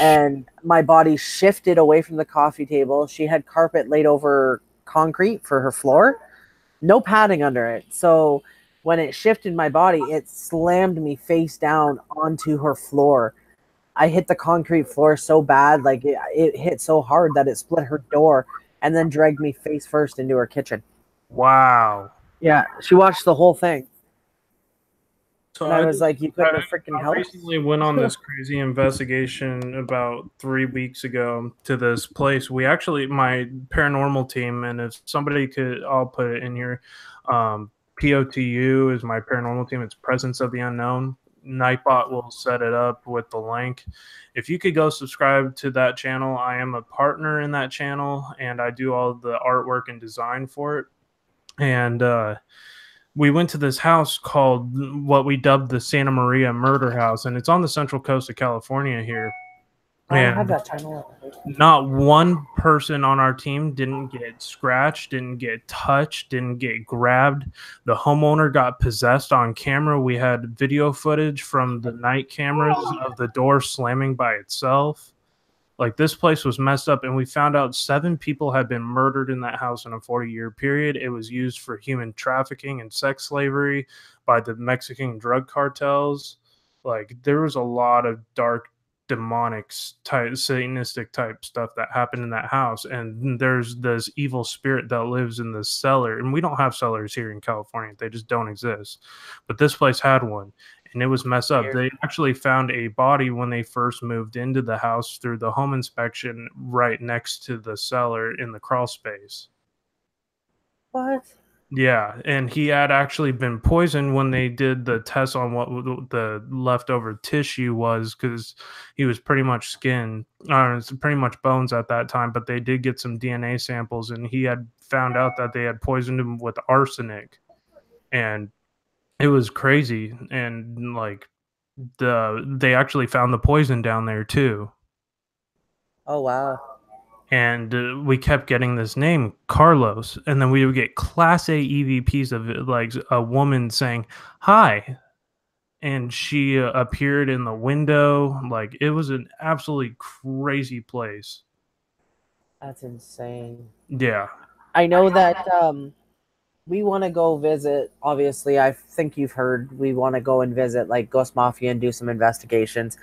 And my body shifted away from the coffee table. She had carpet laid over concrete for her floor. No padding under it. So when it shifted my body, it slammed me face down onto her floor. I hit the concrete floor so bad, like it hit so hard that it split her door and then dragged me face first into her kitchen. Wow. Yeah, she watched the whole thing. So and I was like, you couldn't have freaking helped. I recently went on this crazy investigation about 3 weeks ago to this place. My paranormal team, and if somebody could, I'll put it in here. POTU is my paranormal team. It's Presence of the Unknown. Nightbot will set it up with the link. If you could go subscribe to that channel, I am a partner in that channel, and I do all the artwork and design for it. And we went to this house called what we dubbed the Santa Maria Murder House, and it's on the central coast of California here. I have that channel. Not one person on our team didn't get scratched, didn't get touched, didn't get grabbed. The homeowner got possessed on camera. We had video footage from the night cameras of the door slamming by itself. Like, this place was messed up, and we found out 7 people had been murdered in that house in a 40-year period. It was used for human trafficking and sex slavery by the Mexican drug cartels. Like, there was a lot of dark, demonic type, satanistic type stuff that happened in that house. And there's this evil spirit that lives in the cellar. And we don't have cellars here in California. They just don't exist. But this place had one. And it was messed up. They actually found a body when they first moved into the house through the home inspection right next to the cellar in the crawl space. What? Yeah, and he had actually been poisoned when they did the test on what the leftover tissue was, because he was pretty much skin, it's pretty much bones at that time, but they did get some DNA samples, and he had found out that they had poisoned him with arsenic. And it was crazy, and like they actually found the poison down there too. Oh wow. And we kept getting this name, Carlos. And then we would get Class A EVPs of it, like a woman saying, "Hi." And she appeared in the window. Like, it was an absolutely crazy place. That's insane. Yeah. I know that we want to go visit. Obviously, I think you've heard we want to go and visit like Ghost Mafia and do some investigations.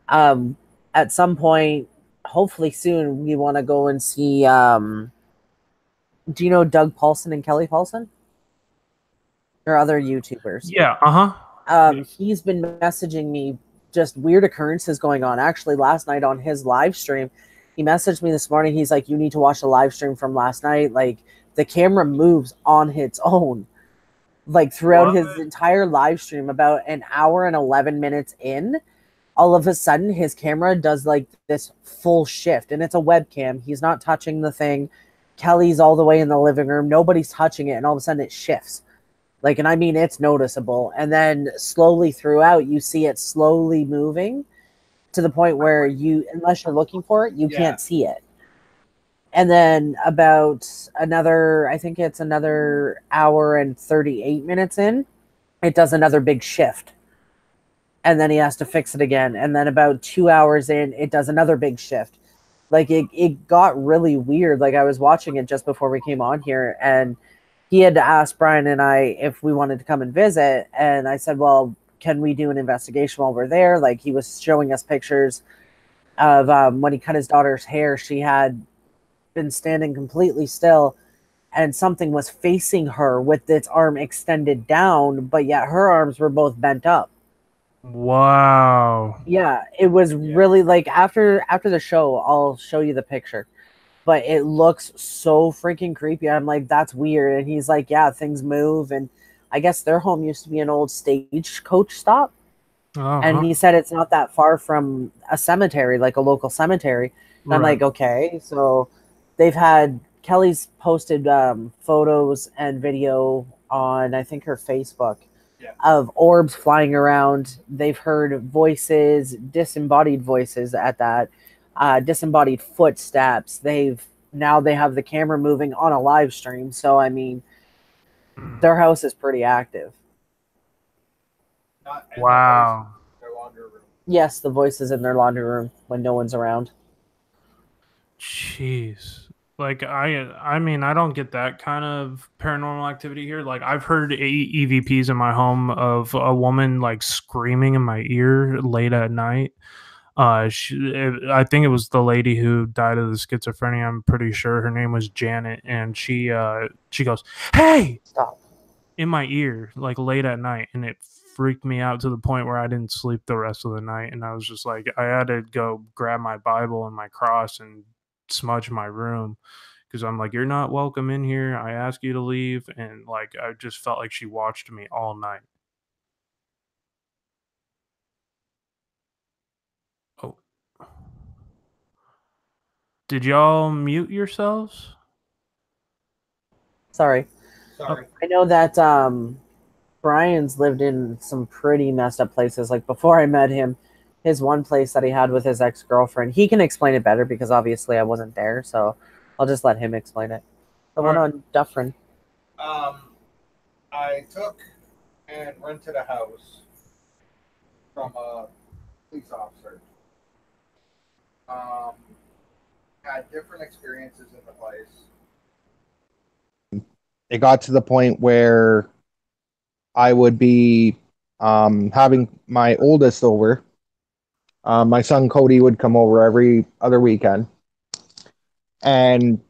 At some point, hopefully soon, we want to go and see. Do you know Doug Paulson and Kelly Paulson? Or other YouTubers? Yeah. He's been messaging me just weird occurrences going on. Actually, last night on his live stream, he messaged me this morning. He's like, "You need to watch the live stream from last night. Like, the camera moves on its own, like throughout his entire live stream. About an hour and 11 minutes in, all of a sudden his camera does like this full shift, and it's a webcam. He's not touching the thing. Kelly's all the way in the living room. Nobody's touching it, and all of a sudden it shifts. Like, and I mean, it's noticeable. And then slowly throughout, you see it slowly moving to the point where you, unless you're looking for it, you can't see it. And then about another, I think it's another hour and 38 minutes in, it does another big shift. And then he has to fix it again. And then about 2 hours in, it does another big shift. Like, it got really weird. Like, I was watching it just before we came on here, and he had asked Brian and I if we wanted to come and visit. And I said, well, can we do an investigation while we're there? Like, he was showing us pictures of when he cut his daughter's hair. She had been standing completely still, and something was facing her with its arm extended down, but yet her arms were both bent up. Wow. Yeah, it was really like after the show, I'll show you the picture. But it looks so freaking creepy. I'm like, that's weird. And he's like, yeah, things move. And I guess their home used to be an old stagecoach stop. And he said it's not that far from a cemetery, like a local cemetery. And I'm like, okay. So they've had, Kelly's posted photos and video on, I think, her Facebook of orbs flying around. They've heard voices, disembodied voices at that. Disembodied footsteps. They have the camera moving on a live stream. So I mean, their house is pretty active. Wow. Yes, the voice is in their laundry room when no one's around. Jeez. Like, I mean, I don't get that kind of paranormal activity here. Like, I've heard EVPs in my home of a woman like screaming in my ear late at night. I think it was the lady who died of the schizophrenia. I'm pretty sure her name was Janet, and she goes, "Hey, stop!" in my ear, like late at night, and it freaked me out to the point where I didn't sleep the rest of the night. And I was just like, I had to go grab my Bible and my cross and smudge my room, because I'm like, you're not welcome in here. I asked you to leave, and like I just felt like she watched me all night. Oh. Did y'all mute yourselves? Sorry. I know that Brian's lived in some pretty messed up places. Like, before I met him, his one place that he had with his ex-girlfriend, he can explain it better because obviously I wasn't there, so I'll just let him explain it. The one on Dufferin. I took and rented a house from a police officer. Had different experiences in the place. It got to the point where I would be having my oldest over. My son Cody would come over every other weekend. And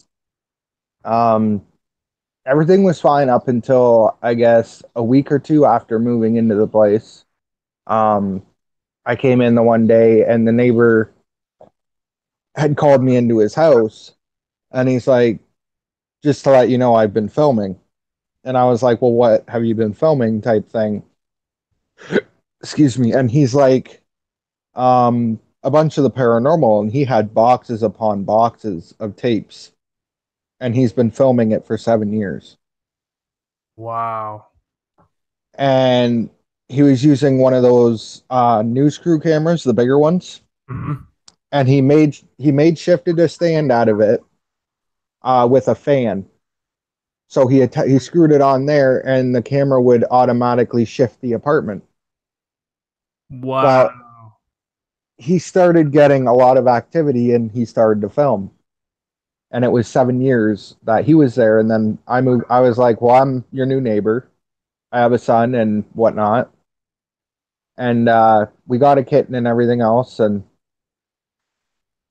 everything was fine up until, I guess, a week or two after moving into the place. I came in the one day, and the neighbor had called me into his house, and he's like, just to let you know, I've been filming. And I was like, well, what have you been filming, type thing? Excuse me. And he's like, a bunch of the paranormal, and he had boxes upon boxes of tapes, and he's been filming it for 7 years. Wow. And he was using one of those news crew cameras, the bigger ones. Mm-hmm. and he shifted a stand out of it with a fan. So he screwed it on there, and the camera would automatically shift the apartment. Wow. Well, he started getting a lot of activity, and he started to film. And it was 7 years that he was there, and then I moved. I was like, "Well, I'm your new neighbor. I have a son and whatnot." And we got a kitten and everything else. And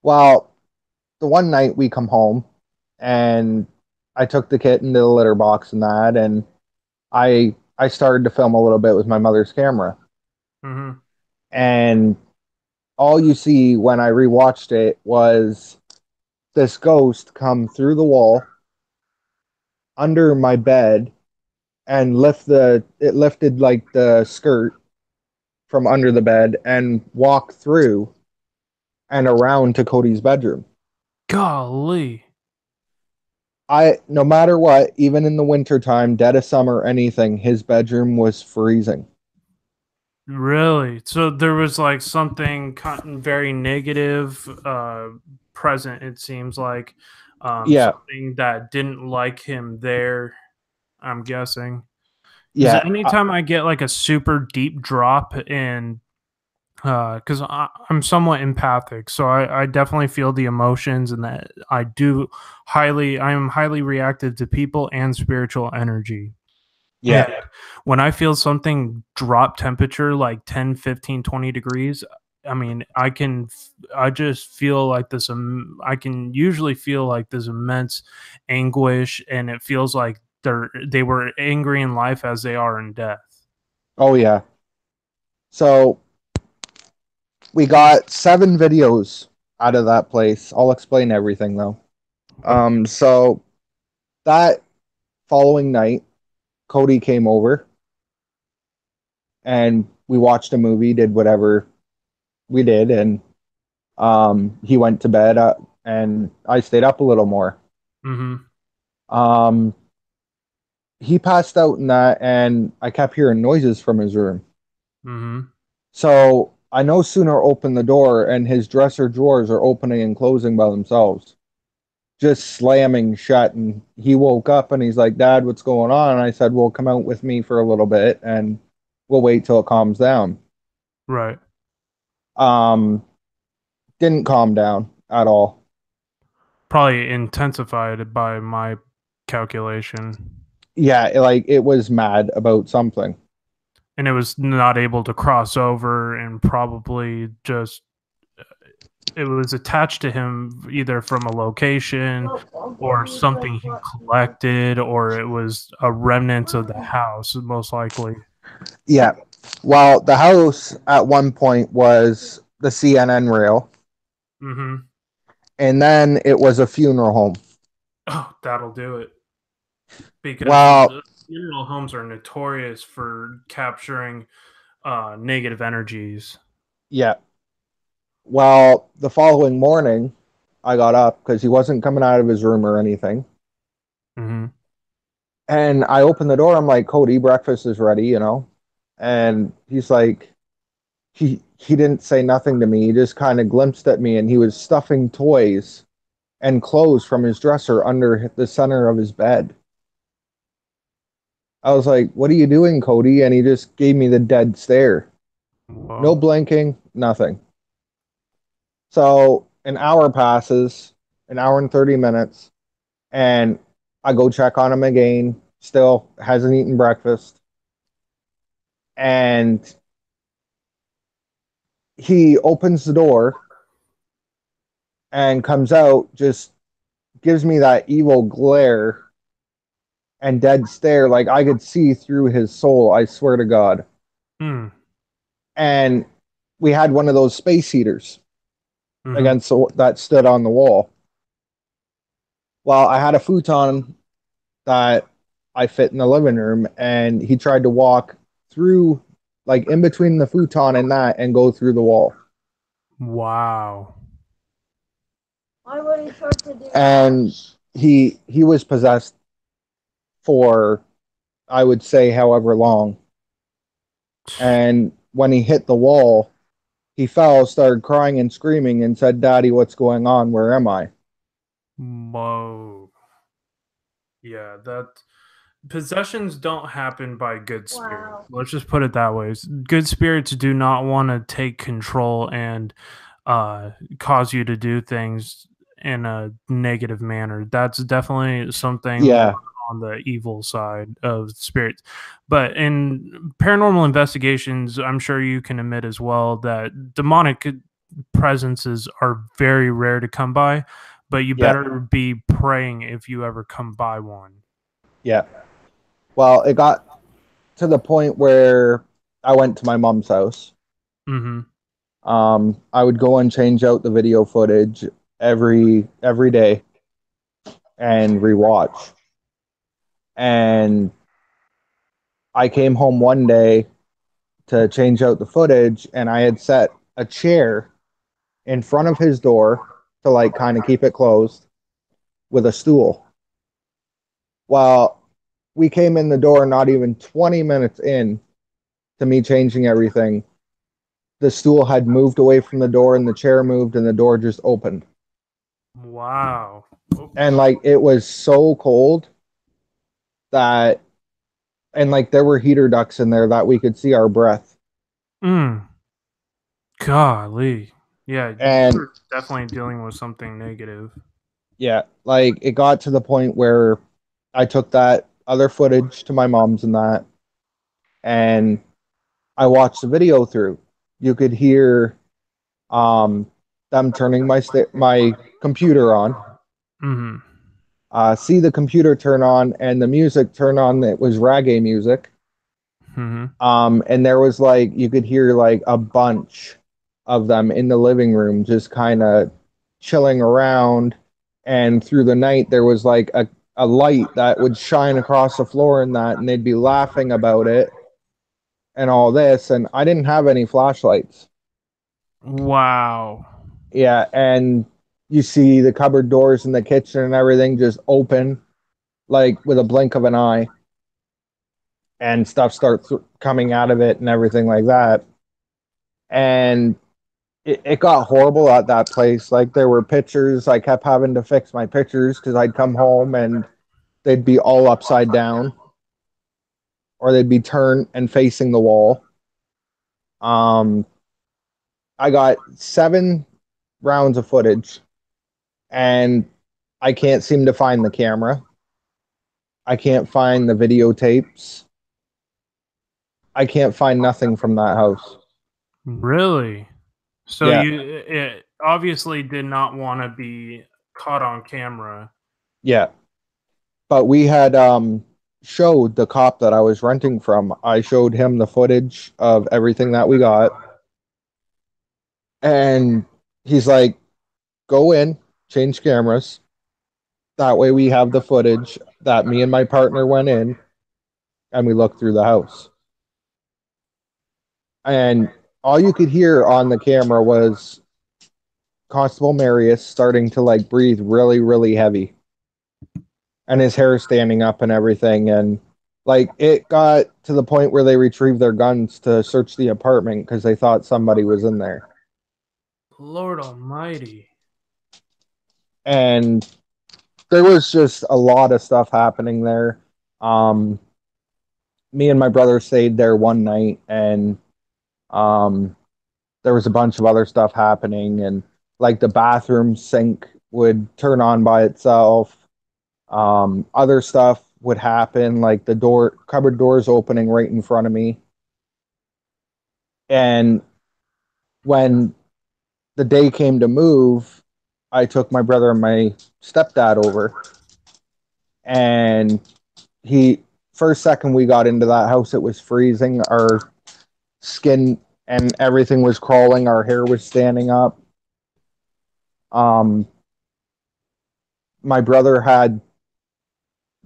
well, the one night we come home, and I took the kitten to the litter box and that, and I started to film a little bit with my mother's camera. Mm-hmm. And all you see when I rewatched it was this ghost come through the wall under my bed and it lifted like the skirt from under the bed and walked through and around to Cody's bedroom. Golly. No matter what, even in the wintertime, dead of summer, anything, his bedroom was freezing. Really? So there was like something very negative present, it seems like. Yeah. Something that didn't like him there, I'm guessing. Yeah. Anytime I get like a super deep drop in, because I'm somewhat empathic, so I definitely feel the emotions, and that I am highly reactive to people and spiritual energy. Yeah. And when I feel something drop temperature like 10, 15, 20 degrees, I mean, I just feel like this, I can usually feel like this immense anguish, and it feels like they were angry in life as they are in death. Oh, yeah. So we got 7 videos out of that place. I'll explain everything though. So that following night, Cody came over and we watched a movie, did whatever we did, and he went to bed and I stayed up a little more. Mm-hmm. He passed out in that, and I kept hearing noises from his room. Mm-hmm. So I no sooner opened the door, and his dresser drawers are opening and closing by themselves, just slamming shut. And he woke up and he's like, "Dad, what's going on?" And I said, "Well, come out with me for a little bit, and we'll wait till it calms down." Right. Didn't calm down at all. Probably intensified by my calculation. Yeah, it was mad about something. And it was not able to cross over, and probably just it was attached to him either from a location or something he collected, or it was a remnant of the house, most likely. Yeah. Well, the house at one point was the CNN rail. Mm-hmm. And then it was a funeral home. Oh, that'll do it. Because funeral homes are notorious for capturing negative energies. Yeah. Well, the following morning, I got up because he wasn't coming out of his room or anything. Mm-hmm. And I opened the door. I'm like, "Cody, breakfast is ready, you know?" And he's like, he didn't say nothing to me. He just kind of glimpsed at me, and he was stuffing toys and clothes from his dresser under the center of his bed. I was like, "What are you doing, Cody?" And he just gave me the dead stare. Whoa. No blinking, nothing. So an hour passes, an hour and 30 minutes, and I go check on him again. Still hasn't eaten breakfast. And he opens the door and comes out, just gives me that evil glare and dead stare. Like I could see through his soul, I swear to God. Mm. And we had one of those space heaters Mm-hmm. that stood on the wall. Well, I had a futon that I fit in the living room, and he tried to walk through, like in between the futon and that, and go through the wall. Wow. Why would he try to do that? And he was possessed for, I would say, however long. And when he hit the wall, he fell, started crying and screaming, and said, "Daddy, what's going on? Where am I?" Whoa. Yeah, that possessions don't happen by good spirits. Wow. Let's just put it that way. Good spirits do not want to take control and cause you to do things in a negative manner. That's definitely something Yeah. on the evil side of spirits. But in paranormal investigations, I'm sure you can admit as well that demonic presences are very rare to come by, but you Yeah. better be praying if you ever come by one. Yeah. Well, it got to the point where I went to my mom's house. Mm-hmm. I would go and change out the video footage every day and rewatch. And I came home one day to change out the footage, and I had set a chair in front of his door to like kind of keep it closed with a stool. Well, we came in the door not even 20 minutes in to me changing everything. The stool had moved away from the door, and the chair moved, and the door just opened. Wow. And like it was so cold that, and like there were heater ducts in there that we could see our breath. Golly. Yeah, And you're definitely dealing with something negative. yeah, like it got to the point where I took that other footage to my mom's and that, and I watched the video through. You could hear them turning my computer on. Mm-hmm. See the computer turn on and the music turn on. It was reggae music. Mm-hmm. And there was like you could hear like a bunch of them in the living room just kind of chilling around. And through the night there was like a light that would shine across the floor and that, and they'd be laughing about it and all this. And I didn't have any flashlights. Wow. Yeah, and you see the cupboard doors in the kitchen and everything just open like with a blink of an eye, and stuff starts coming out of it and everything like that. And it got horrible at that place. Like there were pictures, I kept having to fix my pictures because I'd come home and they'd be all upside down or they'd be turned and facing the wall. I got 7 rounds of footage and I can't seem to find the camera. I can't find the videotapes. I can't find nothing from that house. Really? So Yeah. it obviously did not want to be caught on camera. Yeah. But we had showed the cop that I was renting from. I showed him the footage of everything that we got. And he's like, "Go in, change cameras. That way we have the footage that me and my partner went in and we looked through the house." And all you could hear on the camera was Constable Marius starting to like breathe really, really heavy. And his hair standing up and everything. And like it got to the point where they retrieved their guns to search the apartment because they thought somebody was in there. Lord Almighty. And there was just a lot of stuff happening there. Me and my brother stayed there one night, and there was a bunch of other stuff happening, and like the bathroom sink would turn on by itself. Other stuff would happen, like the cupboard doors opening right in front of me. And when the day came to move, I took my brother and my stepdad over, and first second we got into that house, it was freezing. Our skin and everything was crawling. Our hair was standing up. My brother had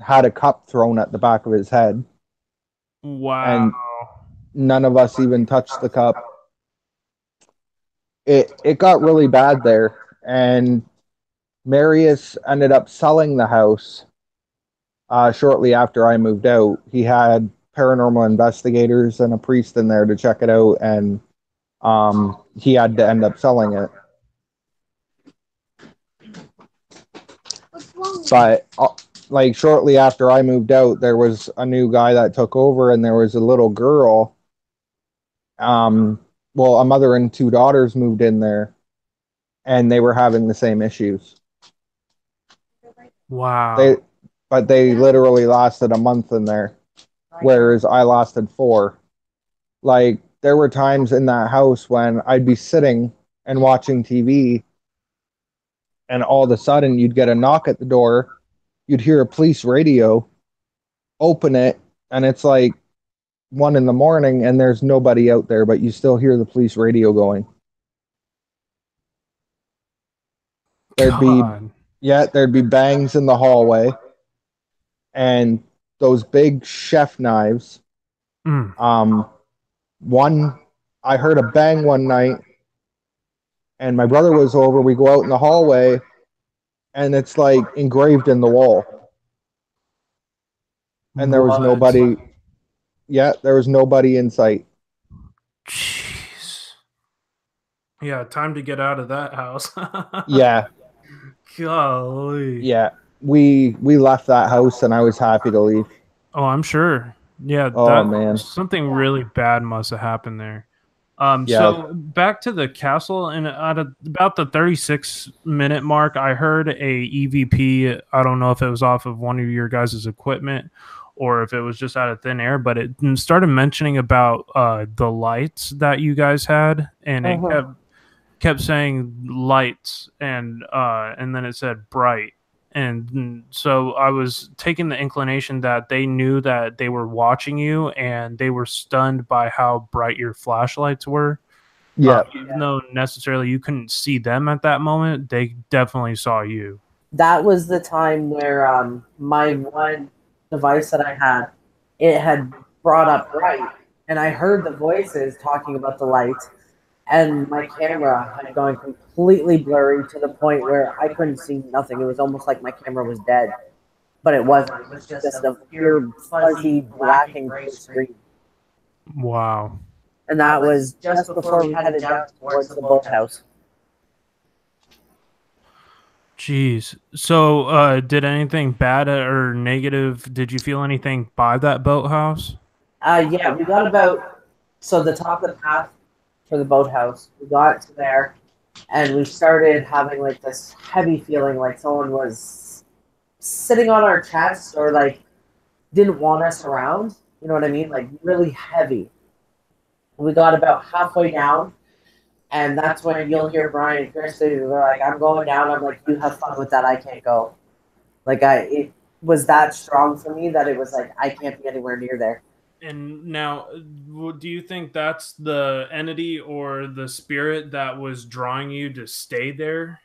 a cup thrown at the back of his head. Wow. And none of us even touched the cup. It got really bad there, and Marius ended up selling the house shortly after I moved out. He had paranormal investigators and a priest in there to check it out, and he had to end up selling it. But like shortly after I moved out, there was a new guy that took over, and there was a little girl. Well, a mother and 2 daughters moved in there, and they were having the same issues. Wow. But they literally lasted a month in there, whereas I lasted 4. Like, there were times in that house when I'd be sitting and watching TV, and all of a sudden you'd get a knock at the door, you'd hear a police radio, open it, and it's like 1 in the morning, and there's nobody out there, but you still hear the police radio going. There'd be bangs in the hallway, and those big chef knives. I heard a bang one night, and my brother was over. We go out in the hallway, and it's like engraved in the wall. And there was nobody. Yeah, there was nobody in sight. Jeez. Yeah, time to get out of that house. Yeah. Golly. Yeah, we left that house, and I was happy to leave. Oh, I'm sure. Yeah. Oh, man. Something really bad must have happened there. Yeah. So back to the castle, and at about the 36-minute mark, I heard a EVP. I don't know if it was off of one of your guys' equipment or if it was just out of thin air, but it started mentioning about the lights that you guys had, and it kept saying lights, and then it said bright. And so I was taking the inclination that they knew that they were watching you, and they were stunned by how bright your flashlights were. Yeah. Even though necessarily you couldn't see them at that moment, they definitely saw you. That was the time where my one device that I had, it had brought up bright, and I heard the voices talking about the lights, and my camera had gone completely blurry to the point where I couldn't see nothing. It was almost like my camera was dead, but it wasn't. It was just a pure fuzzy black and gray screen. Wow. And that was just before we headed down towards the boathouse. Jeez. So did anything bad or negative, did you feel anything by that boathouse? Yeah, we got the top of the path for the boathouse. We got to there, and we started having like this heavy feeling, like someone was sitting on our chest, or like didn't want us around. You know what I mean? Like really heavy. We got about halfway down, and that's when you'll hear Brian and Chris. They're like, "I'm going down." I'm like, "You have fun with that. I can't go." Like it was that strong for me that it was like I can't be anywhere near there. And now, do you think that's the entity or the spirit that was drawing you to stay there?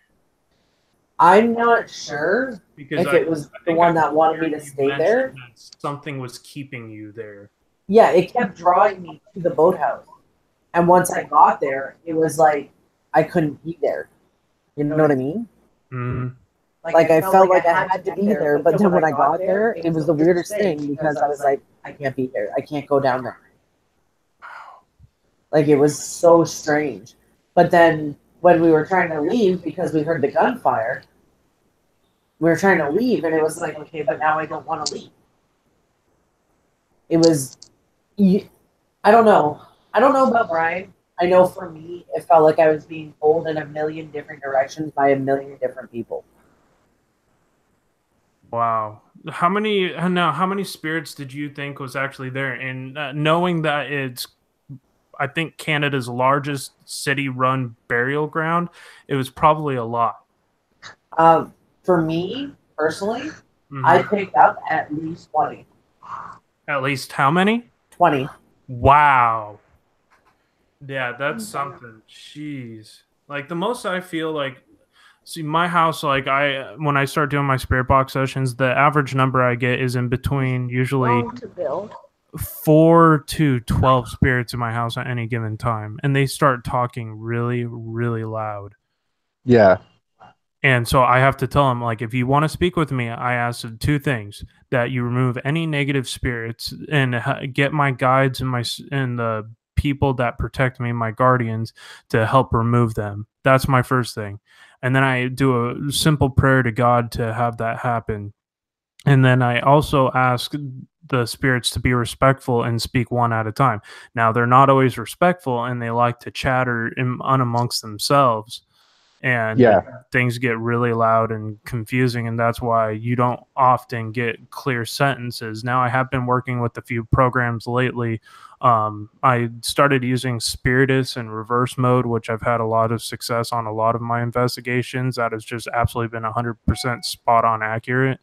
I'm not sure because if it was the one that wanted me to stay there. Something was keeping you there. Yeah, it kept drawing me to the boathouse. And once I got there, it was like I couldn't be there. You know what I mean? Mm-hmm. Like I felt like I had to be there, but then when I got there, it was the weirdest thing because I was like, I can't be there. I can't go down there. Like it was so strange. But then when we were trying to leave because we heard the gunfire, we were trying to leave, and it was like, okay, but now I don't want to leave. It was, I don't know. I don't know about Brian. I know for me, it felt like I was being pulled in a million different directions by a million different people. Wow. How many spirits did you think was actually there? And knowing that it's, I think, Canada's largest city-run burial ground, it was probably a lot. For me, personally, I picked up at least 20. At least how many? 20. Wow. Yeah, that's something. Jeez. Like, the most I feel like, see, my house, like, when I start doing my spirit box sessions, the average number I get is in between usually 4 to 12 spirits in my house at any given time. And they start talking really, really loud. Yeah. And so I have to tell them, like, if you want to speak with me, I ask 2 things: that you remove any negative spirits and get my guides and the people that protect me, my guardians, to help remove them. That's my first thing. And then I do a simple prayer to God to have that happen. And then I also ask the spirits to be respectful and speak one at a time. Now, they're not always respectful, and they like to chatter amongst themselves. And things get really loud and confusing, and that's why you don't often get clear sentences. Now, I have been working with a few programs lately. I started using Spiritus and reverse mode, which I've had a lot of success on a lot of my investigations. That has just absolutely been 100% spot on accurate.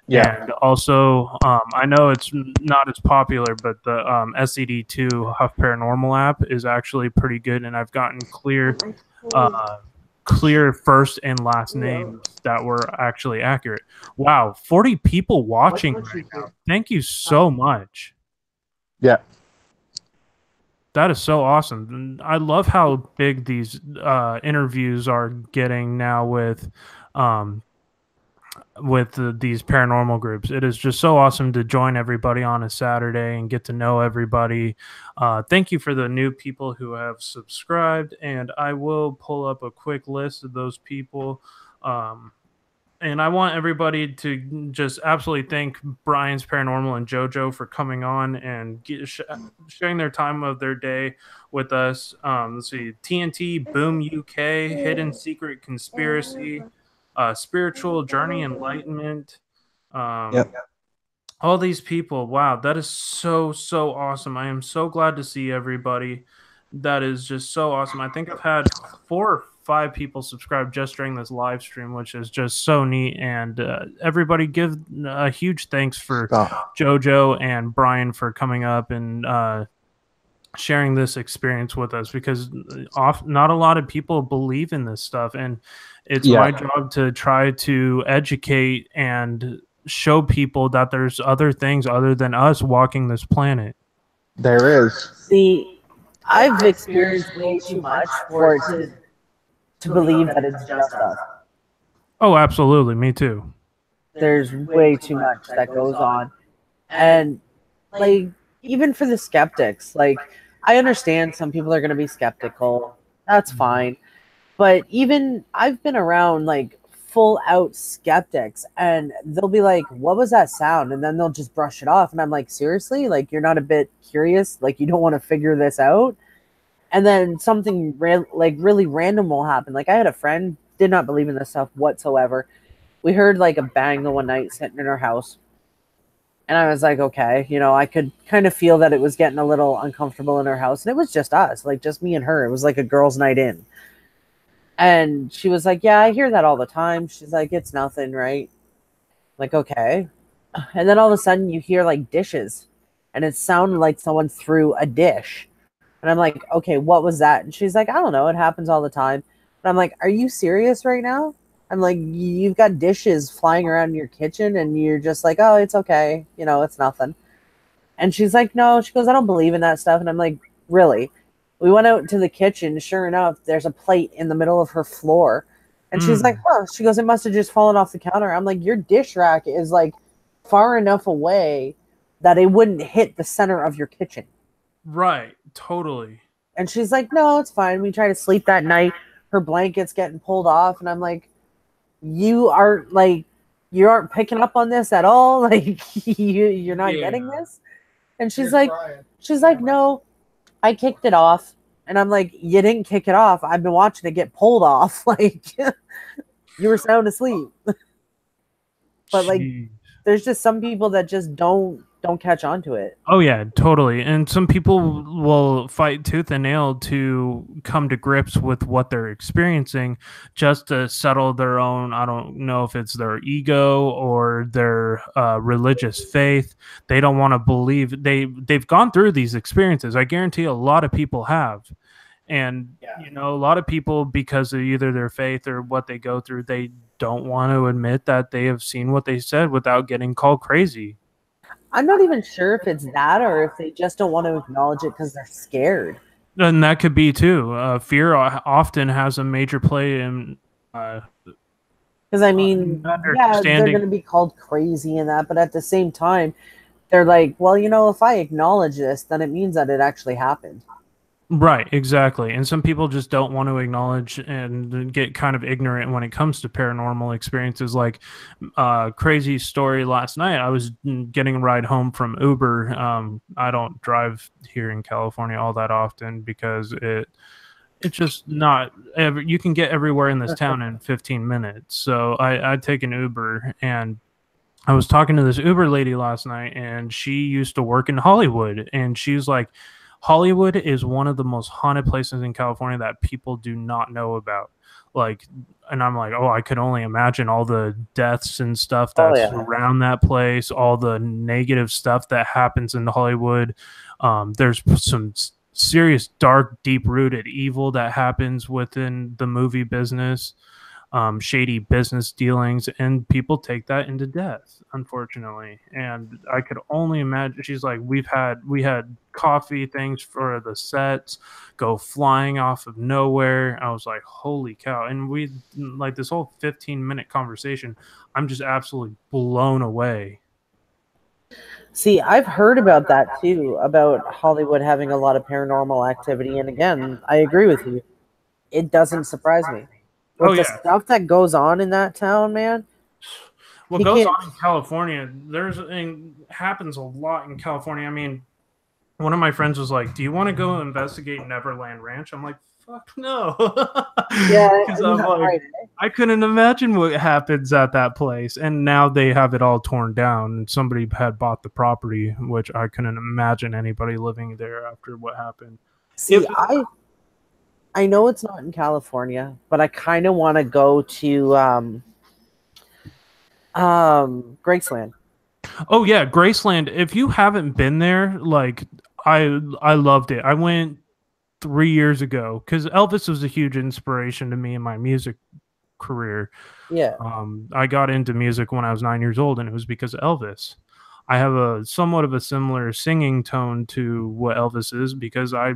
Yeah. And also, I know it's not as popular, but the SCD2 Huff Paranormal app is actually pretty good, and I've gotten clear first and last names that were actually accurate. Wow, 40 people watching right now. Thank you so much. Yeah. That is so awesome. I love how big these interviews are getting now with these paranormal groups. It is just so awesome to join everybody on a Saturday and get to know everybody. Thank you for the new people who have subscribed, and I will pull up a quick list of those people. And I want everybody to just absolutely thank Brian's Paranormal and JoJo for coming on and sharing their time of their day with us. Let's see, TNT, Boom UK, Hidden Secret Conspiracy, Spiritual Journey Enlightenment. All these people. Wow, that is so awesome. I am so glad to see everybody. That is just so awesome. I think I've had 4 or 5 people subscribe just during this live stream, which is just so neat. And everybody give a huge thanks for JoJo and Brian for coming up and sharing this experience with us, because not a lot of people believe in this stuff, and it's my job to try to educate and show people that there's other things other than us walking this planet. There is. See, I've experienced way too much for it to believe that it's just us. Oh, absolutely. Me too. There's way too much that goes on. And, like, even for the skeptics, like, I understand some people are going to be skeptical. That's fine. But even I've been around, like, full out skeptics, and they'll be like, what was that sound? And then they'll just brush it off. And I'm like, seriously? Like, you're not a bit curious? Like, you don't want to figure this out? And then something really random will happen. Like, I had a friend, did not believe in this stuff whatsoever. We heard like a bang the one night sitting in her house. And I was like, okay, you know, I could kind of feel that it was getting a little uncomfortable in her house. And it was just us, like just me and her. It was like a girls' night in. And she was like, yeah, I hear that all the time. She's like, it's nothing, right? Like, okay. And then all of a sudden you hear like dishes. And it sounded like someone threw a dish. And I'm like, okay, what was that? And she's like, I don't know. It happens all the time. And I'm like, are you serious right now? I'm like, you've got dishes flying around in your kitchen and you're just like, oh, it's okay. You know, it's nothing. And she's like, no. She goes, I don't believe in that stuff. And I'm like, really? We went out to the kitchen. Sure enough, there's a plate in the middle of her floor. And she's like, oh, she goes, it must have just fallen off the counter. I'm like, your dish rack is like far enough away that it wouldn't hit the center of your kitchen. Right. Totally. And she's like, no, it's fine. We try to sleep that night. Her blanket's getting pulled off. And I'm like, you aren't picking up on this at all. Like you're not getting this. And she's like, no, I kicked it off. And I'm like, you didn't kick it off. I've been watching it get pulled off. Like you were sound asleep. But like, there's just some people that just don't catch on to it. Oh yeah, totally. And some people will fight tooth and nail to come to grips with what they're experiencing just to settle their own, I don't know if it's their ego or their religious faith. They don't want to believe. They've gone through these experiences. I guarantee a lot of people have. And, you know, a lot of people, because of either their faith or what they go through, they don't want to admit that they have seen what they said without getting called crazy. I'm not even sure if it's that or if they just don't want to acknowledge it because they're scared. And that could be too. Fear often has a major play in. Because I mean, yeah, they're going to be called crazy and that, but at the same time, they're like, well, you know, if I acknowledge this, then it means that it actually happened. Right, exactly. And some people just don't want to acknowledge and get kind of ignorant when it comes to paranormal experiences. Like, crazy story last night. I was getting a ride home from Uber. I don't drive here in California all that often because it's just not you can get everywhere in this town in 15 minutes. So I take an Uber, and I was talking to this Uber lady last night, and she used to work in Hollywood, and she was like, Hollywood is one of the most haunted places in California that people do not know about. Like, and I'm like, oh, I could only imagine all the deaths and stuff that's around that place, all the negative stuff that happens in Hollywood. There's some serious, dark, deep-rooted evil that happens within the movie business. Shady business dealings, and people take that into death, unfortunately. And I could only imagine. She's like, we had coffee things for the sets go flying off of nowhere. I was like, holy cow. And we like this whole 15-minute conversation, I'm just absolutely blown away. See, I've heard about that too, about Hollywood having a lot of paranormal activity, and again, I agree with you. It doesn't surprise me. With the stuff that goes on in that town, man. What goes on in California, happens a lot in California. I mean, one of my friends was like, do you want to go investigate Neverland Ranch? I'm like, fuck no. Yeah, because I'm like, I couldn't imagine what happens at that place. And now they have it all torn down, and somebody had bought the property, which I couldn't imagine anybody living there after what happened. See, I know it's not in California, but I kind of want to go to Graceland. Oh yeah, Graceland. If you haven't been there, like I loved it. I went 3 years ago because Elvis was a huge inspiration to me in my music career. Yeah. I got into music when I was 9 years old, and it was because of Elvis. I have a somewhat of a similar singing tone to what Elvis is because I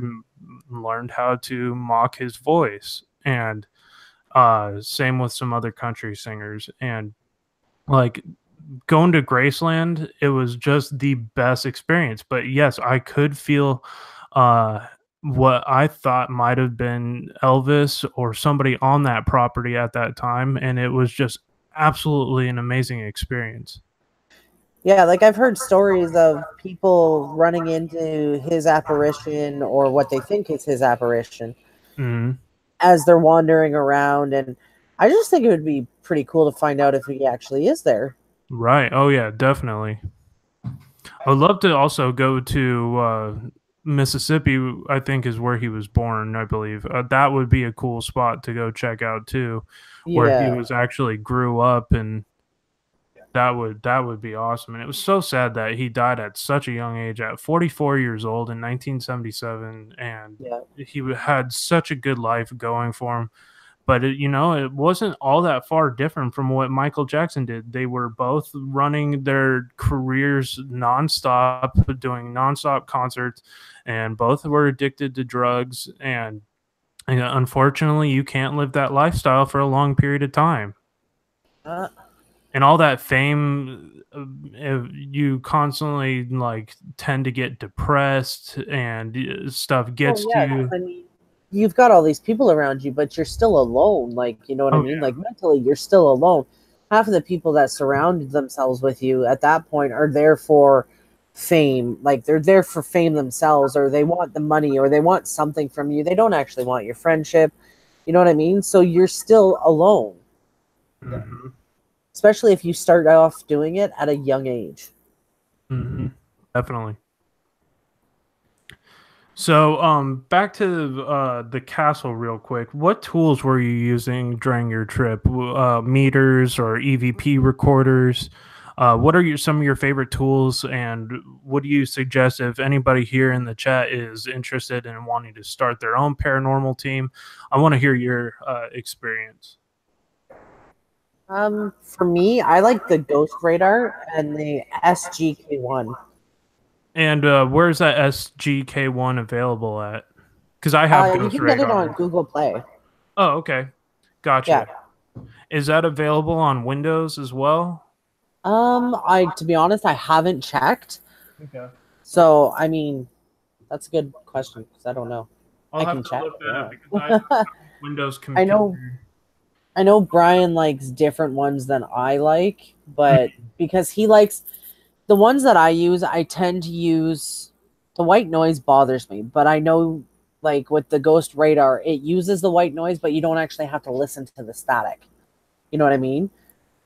learned how to mock his voice, and same with some other country singers. And like going to Graceland, it was just the best experience. But yes, I could feel what I thought might have been Elvis or somebody on that property at that time, and it was just absolutely an amazing experience. Yeah, like I've heard stories of people running into his apparition or what they think is his apparition as they're wandering around, and I just think it would be pretty cool to find out if he actually is there. Right. Oh yeah, definitely. I would love to also go to Mississippi. I think is where he was born, I believe. That would be a cool spot to go check out too, where he was actually grew up, and that would be awesome. And it was so sad that he died at such a young age, at 44 years old in 1977, and he had such a good life going for him. But it wasn't all that far different from what Michael Jackson did. They were both running their careers nonstop, doing nonstop concerts, and both were addicted to drugs. And unfortunately, you can't live that lifestyle for a long period of time. And all that fame, you constantly tend to get depressed, and stuff gets to you. I mean, you've got all these people around you, but you're still alone. Like, you know what I mean? Like mentally, you're still alone. Half of the people that surround themselves with you at that point are there for fame. Like they're there for fame themselves, or they want the money, or they want something from you. They don't actually want your friendship. You know what I mean? So you're still alone. Mm-hmm. Especially if you start off doing it at a young age. Mm-hmm. Definitely. So, back to the castle real quick. What tools were you using during your trip? Meters or EVP recorders? What are some of your favorite tools, and what do you suggest if anybody here in the chat is interested in wanting to start their own paranormal team? I want to hear your experience. For me, I like the Ghost Radar and the SGK1. And where's that SGK1 available at? Because I have Ghost You can Radar. get it on Google Play. Oh, okay. Gotcha. Yeah. Is that available on Windows as well? To be honest, I haven't checked. Okay. So, I mean, that's a good question because I don't know. I'll have can to check. look that Yeah. up because I have a Windows computer. I know Brian likes different ones than I like, but because he likes the ones that I use, I tend to use the white noise bothers me, but I know like with the Ghost Radar, it uses the white noise, but you don't actually have to listen to the static. You know what I mean?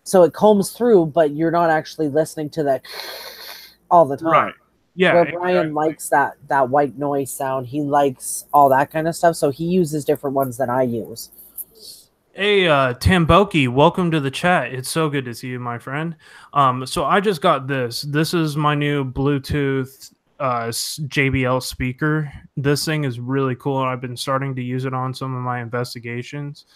So it combs through, but you're not actually listening to that all the time. Right. Yeah. Where Brian likes that white noise sound. He likes all that kind of stuff, so he uses different ones than I use. Hey, Tamboki, welcome to the chat. It's so good to see you, my friend. So I just got this. This is my new Bluetooth JBL speaker. This thing is really cool, and I've been starting to use it on some of my investigations.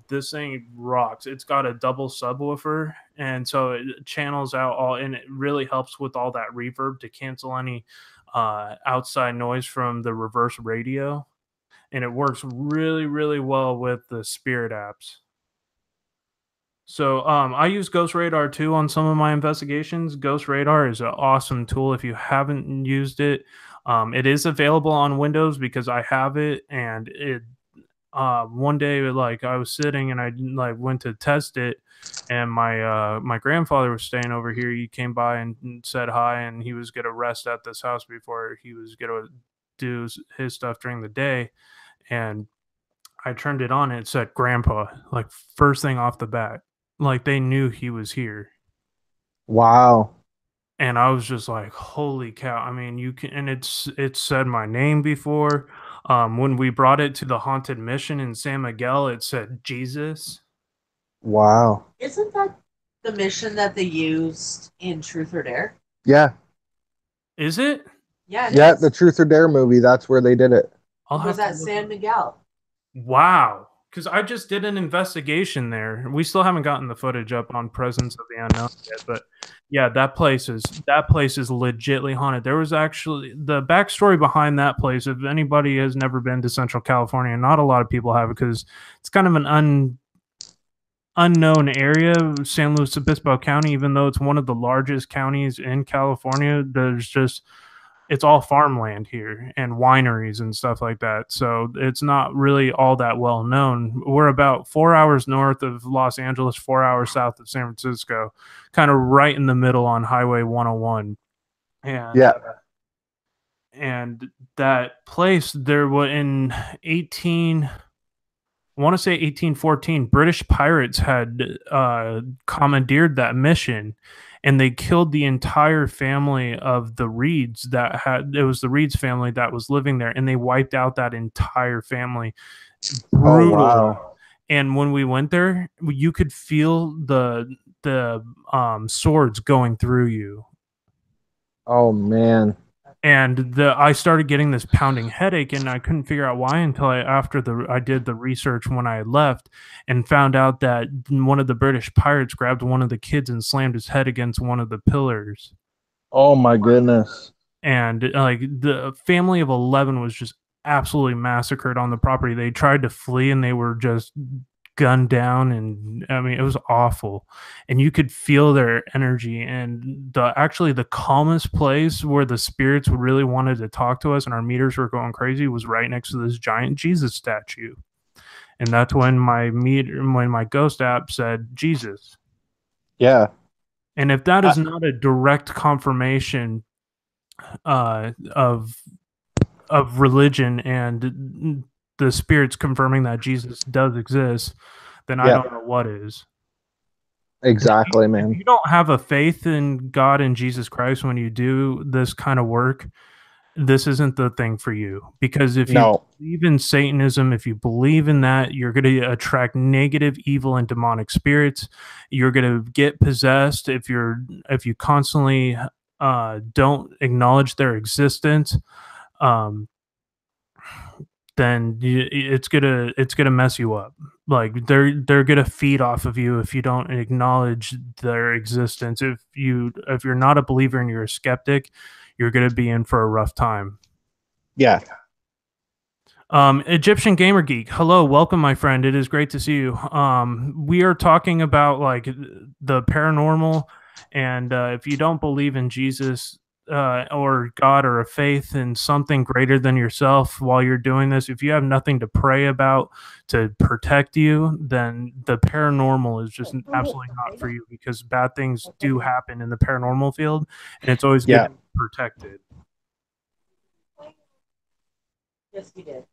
This thing rocks. It's got a double subwoofer, and so it channels out all, and it really helps with all that reverb to cancel any outside noise from the reverse radio. And it works really, really well with the Spirit apps. So I use Ghost Radar too on some of my investigations. Ghost Radar is an awesome tool if you haven't used it. It is available on Windows because I have it, and it one day like I was sitting and I like went to test it, and my grandfather was staying over here. He came by and said hi, and he was gonna rest at this house before he was gonna do his stuff during the day. And I turned it on and it said Grandpa, like first thing off the bat. Like they knew he was here. Wow. And I was just like, holy cow. I mean, you can, and it said my name before. When we brought it to the haunted mission in San Miguel, it said Jesus. Wow. Isn't that the mission that they used in Truth or Dare? Yeah. Is it? Yeah, yeah, the Truth or Dare movie, that's where they did it. It was at San Miguel. Wow. Because I just did an investigation there. We still haven't gotten the footage up on Presence of the Unknown yet, but yeah, that place is legitly haunted. There was actually the backstory behind that place. If anybody has never been to Central California, not a lot of people have, because it's kind of an unknown area, San Luis Obispo County. Even though it's one of the largest counties in California, it's all farmland here and wineries and stuff like that. So it's not really all that well known. We're about 4 hours north of Los Angeles, 4 hours south of San Francisco, kind of right in the middle on Highway 101. And yeah. And that place, there was in 1814, British pirates had commandeered that mission, and they killed the entire family of the Reeds it was the Reeds family that was living there, and they wiped out that entire family. Brutal. Oh, wow. And when we went there, you could feel the swords going through you. Oh, man. And I started getting this pounding headache, and I couldn't figure out why until I did the research when I left, and found out that one of the British pirates grabbed one of the kids and slammed his head against one of the pillars. Oh my goodness. And like the family of 11 was just absolutely massacred on the property. They tried to flee and they were just gunned down, and I mean it was awful, and you could feel their energy. And the calmest place where the spirits really wanted to talk to us and our meters were going crazy was right next to this giant Jesus statue. And that's when my ghost app said Jesus. Yeah. And if that is not a direct confirmation of religion and the spirits confirming that Jesus does exist, then I don't know what is. Exactly, man. If you don't have a faith in God and Jesus Christ when you do this kind of work, this isn't the thing for you. Because if you believe in Satanism, if you believe in that, you're going to attract negative, evil, and demonic spirits. You're going to get possessed if you constantly don't acknowledge their existence. Then it's gonna mess you up. Like they're gonna feed off of you if you don't acknowledge their existence. If you're not a believer and you're a skeptic, you're gonna be in for a rough time. Yeah. Egyptian Gamer Geek, hello, welcome, my friend. It is great to see you. We are talking about like the paranormal, and if you don't believe in Jesus, or God or a faith in something greater than yourself while you're doing this, if you have nothing to pray about to protect you, then the paranormal is just absolutely not for you, because bad things do happen in the paranormal field, and it's always good to be protected. Yes, he did.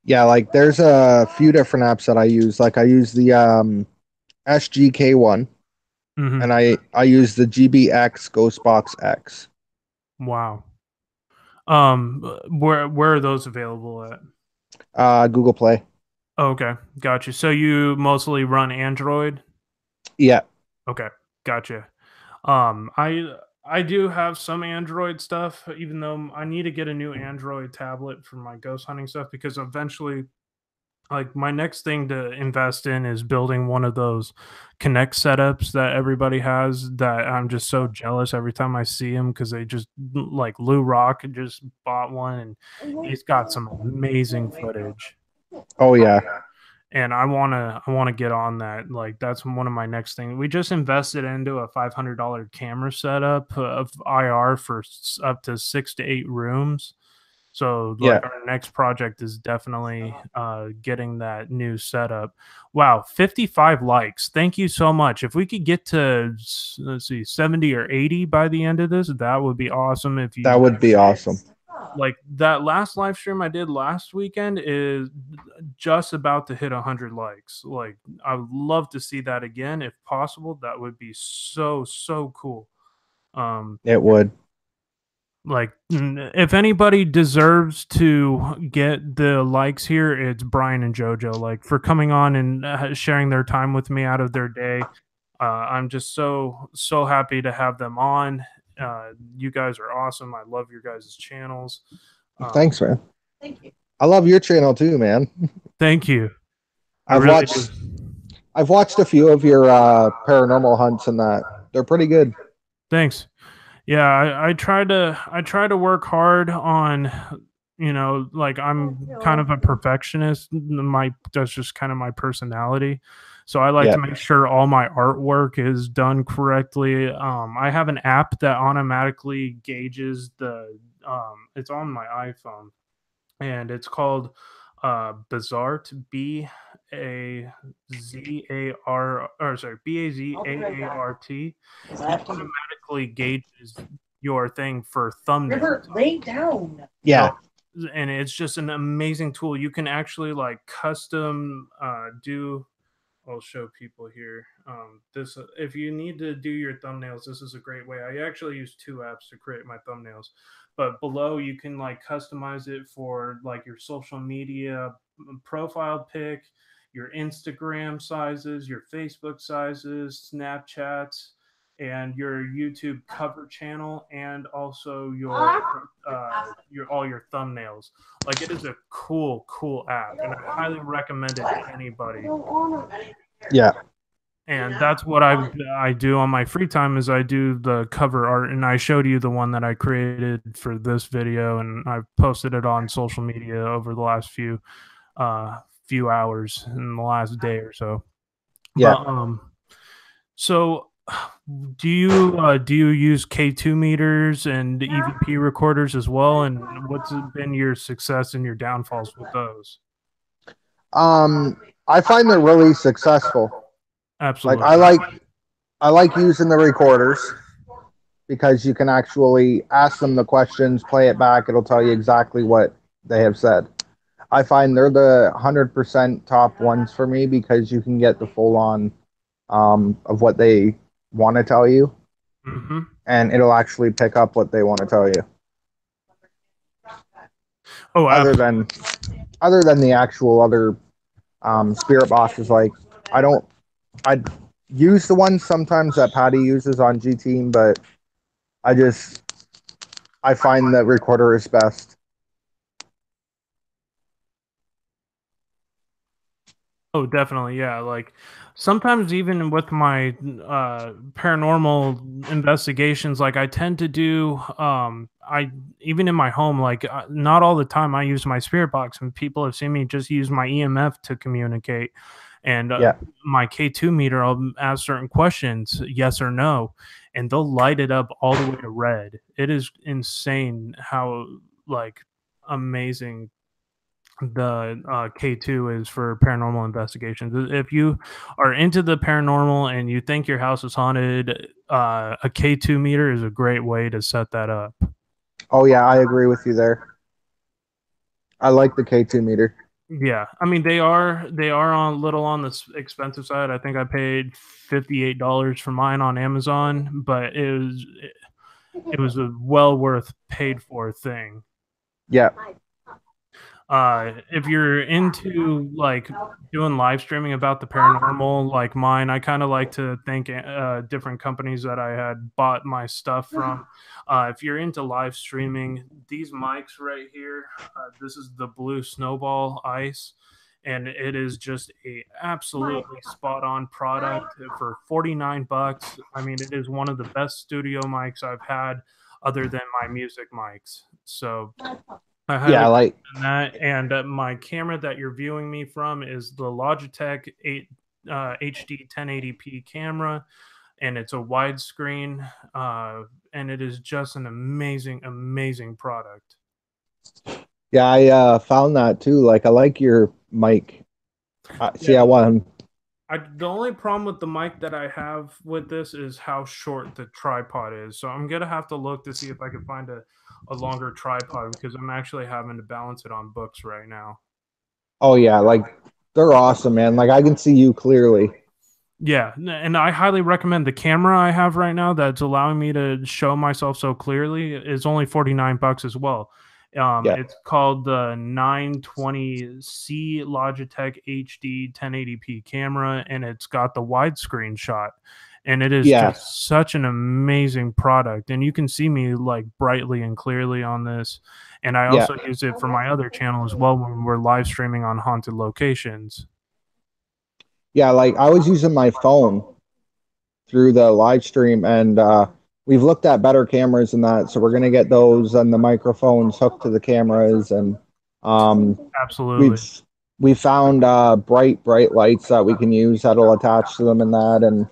Yeah, like there's a few different apps that I use. Like I use the SGK1, and I use the GBX Ghostbox X. Wow. Where are those available at? Google Play. Oh, okay, gotcha. So you mostly run Android? Yeah. Okay, gotcha. I do have some Android stuff, even though I need to get a new Android tablet for my ghost hunting stuff, because eventually, like, my next thing to invest in is building one of those Connect setups that everybody has, that I'm just so jealous every time I see them, because they just, like, Lou Rock just bought one, and he's got some amazing footage. Oh yeah. And I wanna get on that. Like, that's one of my next things. We just invested into a $500 camera setup of IR for up to 6 to 8 rooms. So like our next project is definitely getting that new setup. Wow, 55 likes. Thank you so much. If we could get to, let's see, 70 or 80 by the end of this, that would be awesome. If you, that would be awesome. Like that last live stream I did last weekend is just about to hit 100 likes. Like, I would love to see that again if possible. That would be so cool. It would. Like, if anybody deserves to get the likes here, it's Brian and JoJo. Like, for coming on and sharing their time with me out of their day. I'm just so happy to have them on. You guys are awesome. I love your guys' channels. Thanks, man. Thank you. I love your channel too, man. Thank you. I've watched a few of your paranormal hunts, and that they're pretty good. Thanks. Yeah, I try to work hard on, you know, like, I'm kind of a perfectionist. That's just kind of my personality. So I like to make sure all my artwork is done correctly. I have an app that automatically gauges the it's on my iPhone, and it's called Bazart, BAZAART. It automatically gauges your thing for thumbnails. River, lay down. Yeah. So, and it's just an amazing tool. You can actually, like, custom do. I'll show people here. This, if you need to do your thumbnails, this is a great way. I actually use 2 apps to create my thumbnails. But below, you can, like, customize it for, like, your social media profile pic, your Instagram sizes, your Facebook sizes, Snapchats, and your YouTube cover channel, and also your all your thumbnails. Like, it is a cool app, and I highly recommend it to anybody. Yeah. And that's what I do on my free time, is I do the cover art, and I showed you the one that I created for this video, and I've posted it on social media over the last few hours in the last day or so. Yeah. But, so do you use K2 meters and EVP recorders as well? And what's been your success and your downfalls with those? I find they're really successful. Absolutely. Like, I like using the recorders, because you can actually ask them the questions, play it back, it'll tell you exactly what they have said. I find they're the 100% top ones for me, because you can get the full on of what they want to tell you, and it'll actually pick up what they want to tell you. Oh, other than the actual other spirit boxes, like, I use the ones sometimes that Patty uses on G-Team, but I find that recorder is best. Oh, definitely. Yeah. Like, sometimes even with my paranormal investigations, like, I tend to do, even in my home, like, not all the time I use my spirit box, and people have seen me just use my EMF to communicate. And my K2 meter, I'll ask certain questions, yes or no. and they'll light it up all the way to red. It is insane how like amazing the K2 is for paranormal investigations. If you are into the paranormal and you think your house is haunted, a K2 meter is a great way to set that up. Oh yeah, I agree with you there. I like the K2 meter. Yeah, I mean they are on little on the expensive side. I think I paid $58 for mine on Amazon, but it was a well worth paid for thing. Yeah. If you're into like doing live streaming about the paranormal like mine, I kind of like to thank different companies that I had bought my stuff from. If you're into live streaming, these mics right here, this is the Blue Snowball Ice, and it is just a absolutely spot on product for $49. I mean, it is one of the best studio mics I've had other than my music mics. So I highly recommend that. And my camera that you're viewing me from is the Logitech HD 1080p camera, and it's a widescreen, and it is just an amazing product. Yeah, I found that too. Like, I like your mic. See, I want. The only problem with the mic that I have with this is how short the tripod is. So I'm gonna have to look to see if I can find a longer tripod, because I'm actually having to balance it on books right now. Oh yeah, like they're awesome, man. Like I can see you clearly. Yeah, and I highly recommend the camera I have right now that's allowing me to show myself so clearly is only $49 as well. It's called the 920C Logitech HD 1080p camera, and it's got the widescreen shot, and it is just such an amazing product. And you can see me like brightly and clearly on this, and I also use it for my other channel as well when we're live streaming on haunted locations. Yeah, like I was using my phone through the live stream, and we've looked at better cameras than that, so we're gonna get those and the microphones hooked to the cameras, and absolutely, we found bright lights that we can use that'll attach to them and that. And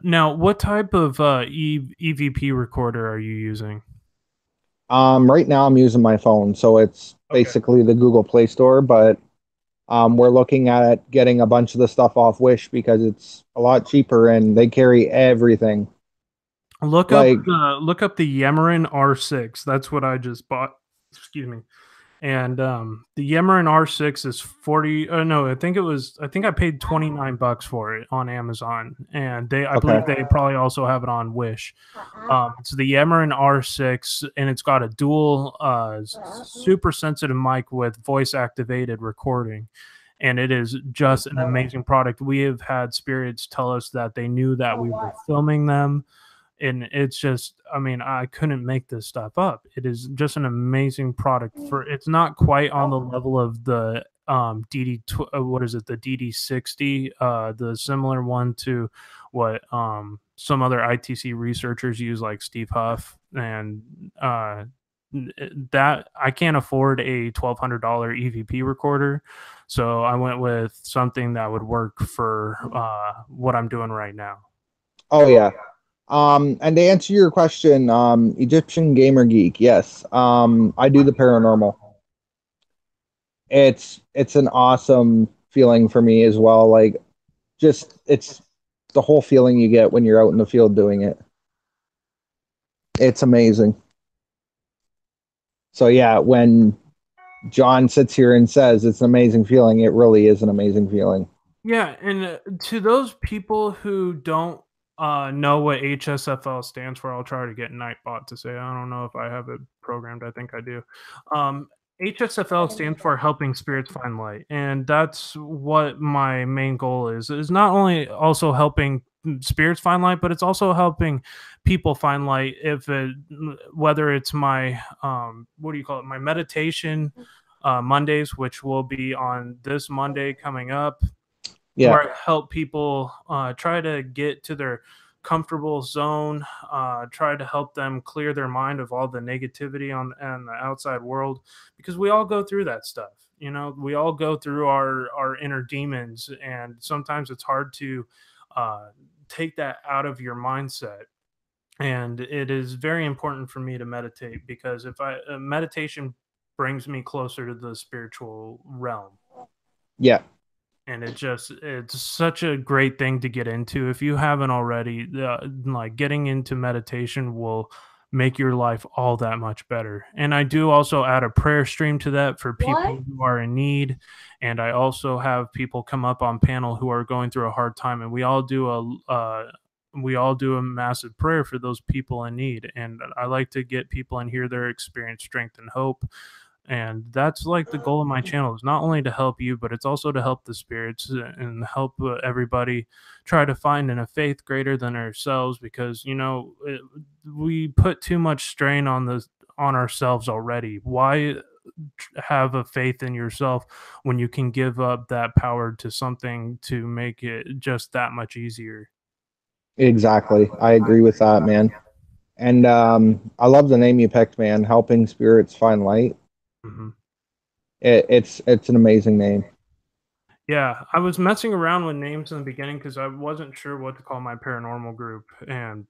now, what type of EVP recorder are you using? Right now I'm using my phone, so it's basically the Google Play Store, but we're looking at getting a bunch of the stuff off Wish because it's a lot cheaper and they carry everything. Look up the Yamarin R6. That's what I just bought. Excuse me. And the Yamarin R6 is 40. No, I think I paid $29 for it on Amazon, and I believe they probably also have it on Wish. It's the Yamarin R6, and it's got a dual super sensitive mic with voice activated recording, and it is just an amazing product. We have had spirits tell us that they knew that we were filming them. And it's just, I mean, I couldn't make this stuff up. It is just an amazing product. It's not quite on the level of the the DD60, the similar one to what some other ITC researchers use, like Steve Huff, and that I can't afford a $1,200 EVP recorder, so I went with something that would work for what I'm doing right now. Oh yeah. And to answer your question, Egyptian Gamer Geek, yes. I do the paranormal. It's an awesome feeling for me as well. Like, just it's the whole feeling you get when you're out in the field doing it. It's amazing. So yeah, when John sits here and says it's an amazing feeling, it really is an amazing feeling. Yeah, and to those people who don't know what HSFL stands for, I'll try to get Nightbot to say. I don't know if I have it programmed. I think I do. HSFL stands for Helping Spirits Find Light, and that's what my main goal is not only also helping spirits find light, but it's also helping people find light. Whether it's my my meditation Mondays, which will be on this Monday coming up, where I help people try to get to their comfortable zone, try to help them clear their mind of all the negativity and the outside world, because we all go through that stuff. You know, we all go through our inner demons, and sometimes it's hard to take that out of your mindset. And it is very important for me to meditate, because if meditation brings me closer to the spiritual realm. Yeah. And it's such a great thing to get into. If you haven't already, like, getting into meditation will make your life all that much better. And I do also add a prayer stream to that for people who are in need. And I also have people come up on panel who are going through a hard time, and we all do a massive prayer for those people in need. And I like to get people in here their experience strength and hope. And that's like the goal of my channel, is not only to help you, but it's also to help the spirits and help everybody try to find in a faith greater than ourselves, because we put too much strain on ourselves already. Why have a faith in yourself when you can give up that power to something to make it just that much easier? Exactly. I agree with that, man. And I love the name you picked, man. Helping spirits find light. Mm-hmm. It's an amazing name. Yeah, I was messing around with names in the beginning because I wasn't sure what to call my paranormal group and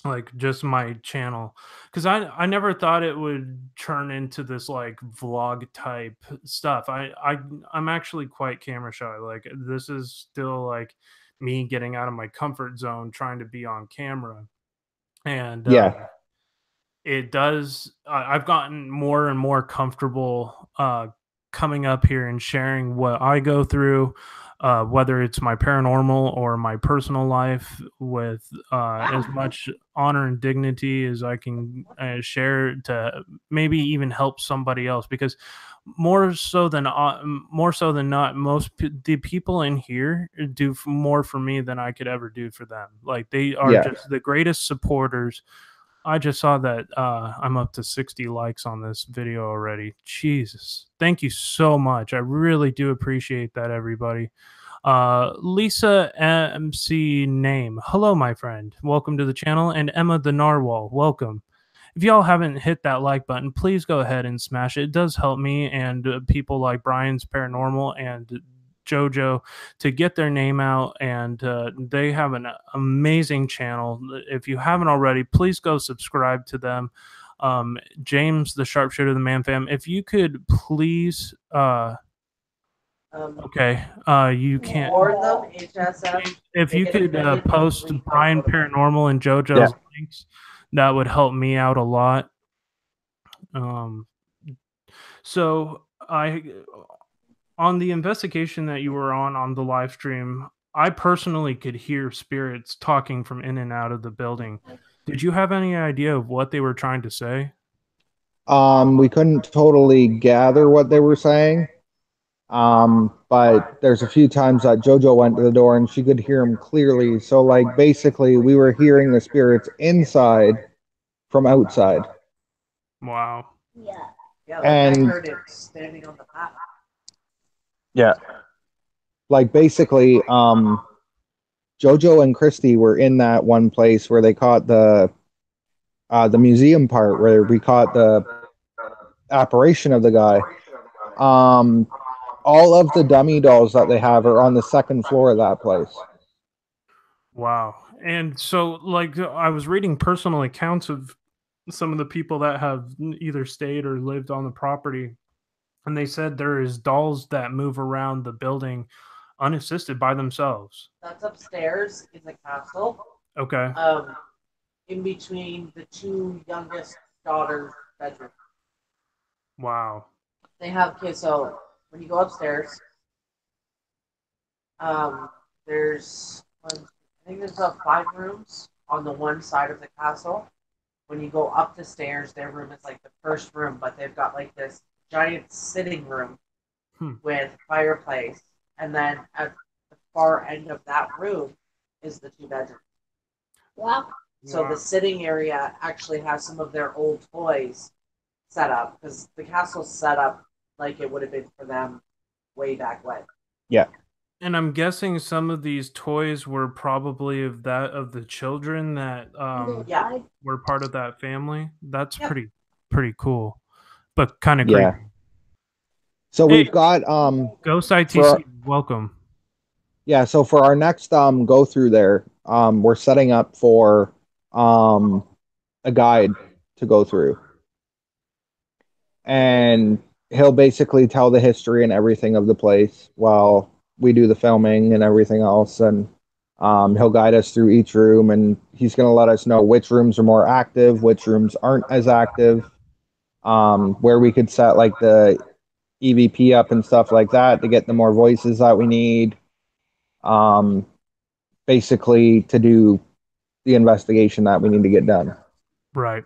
like just my channel, because I never thought it would turn into this like vlog type stuff. I'm actually quite camera shy. Like, this is still like me getting out of my comfort zone trying to be on camera. And Yeah. it does. I've gotten more and more comfortable coming up here and sharing what I go through, whether it's my paranormal or my personal life, with as much honor and dignity as I can share, to maybe even help somebody else. Because more so than not, the people in here do more for me than I could ever do for them. Like, they are just the greatest supporters. I just saw that I'm up to 60 likes on this video already. Jesus. Thank you so much. I really do appreciate that, everybody. Lisa MC Name. Hello, my friend. Welcome to the channel. And Emma the Narwhal. Welcome. If y'all haven't hit that like button, please go ahead and smash it. It does help me and people like Brian's Paranormal and JoJo to get their name out, and they have an amazing channel. If you haven't already, please go subscribe to them. James the Sharpshooter, the Man Fam, if you could please okay, you can't. If you could post Brian Paranormal and JoJo's links, that would help me out a lot. So on the investigation that you were on the live stream, I personally could hear spirits talking from in and out of the building. Did you have any idea of what they were trying to say? We couldn't totally gather what they were saying. But there's a few times that JoJo went to the door and she could hear them clearly. So, like, basically we were hearing the spirits inside from outside. Wow. Yeah, and I heard it standing on the path. Yeah. Like, basically, JoJo and Christy were in that one place where they caught the museum part, where we caught the apparition of the guy. All of the dummy dolls that they have are on the second floor of that place. Wow. And so, like, I was reading personal accounts of some of the people that have either stayed or lived on the property, and they said there is dolls that move around the building unassisted by themselves. That's upstairs in the castle. Okay. In between the two youngest daughters' bedrooms. Wow. They have kids, so when you go upstairs, there's I think there's about 5 rooms on the one side of the castle. When you go up the stairs, their room is like the first room, but they've got like this giant sitting room with fireplace, and then at the far end of that room is the 2 bedrooms. Wow. So the sitting area actually has some of their old toys set up, because the castle's set up like it would have been for them way back when. Yeah. And I'm guessing some of these toys were probably of the children that were part of that family. That's pretty cool, but kind of creepy. So we've got Ghost ITC, welcome. Yeah, so for our next go through there, we're setting up for a guide to go through, and he'll basically tell the history and everything of the place while we do the filming and everything else. And he'll guide us through each room, and he's going to let us know which rooms are more active, which rooms aren't as active, where we could set like the EVP up and stuff like that to get the more voices that we need, basically to do the investigation that we need to get done. Right.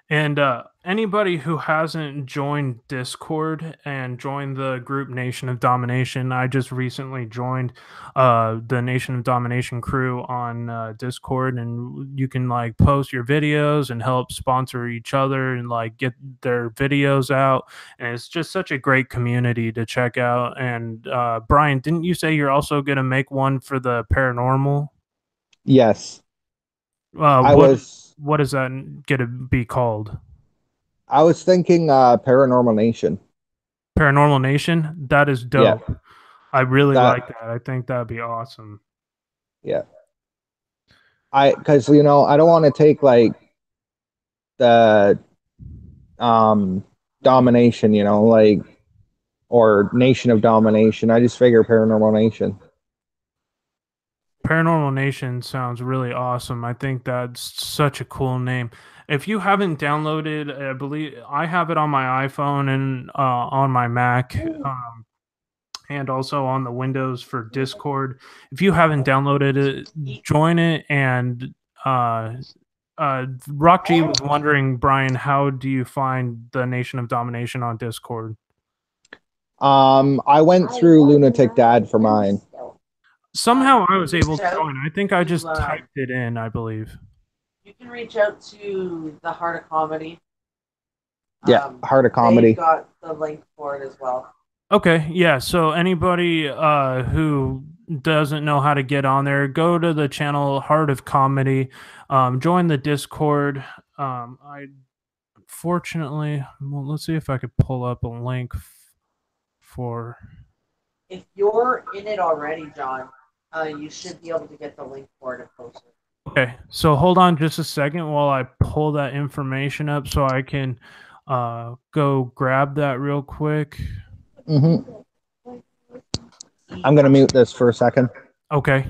And anybody who hasn't joined Discord and joined the group Nation of Domination, I just recently joined the Nation of Domination crew on Discord, and you can like post your videos and help sponsor each other and like get their videos out. And it's just such a great community to check out. And Brian, didn't you say you're also going to make one for the paranormal? Yes. What is that going to be called? I was thinking Paranormal Nation. Paranormal Nation? That is dope. Yeah. I really like that. I think that'd be awesome. Yeah. Because, you know, I don't want to take like the domination, you know, like, or Nation of Domination. I just figure Paranormal Nation. Paranormal Nation sounds really awesome. I think that's such a cool name. If you haven't downloaded, I believe I have it on my iPhone and on my Mac, and also on the Windows for Discord. If you haven't downloaded it, join it. And Rock G was wondering, Brian, how do you find the Nation of Domination on Discord? I went through Lunatic Dad for mine. Somehow I was able to join. I think I just typed it in, I believe. You can reach out to the Heart of Comedy. Yeah, Heart of Comedy. They've got the link for it as well. Okay, yeah. So anybody who doesn't know how to get on there, go to the channel Heart of Comedy. Join the Discord. Fortunately, well, let's see if I could pull up a link for... If you're in it already, John, you should be able to get the link for it and post it. Okay, so hold on just a second while I pull that information up so I can go grab that real quick. I'm going to mute this for a second. Okay.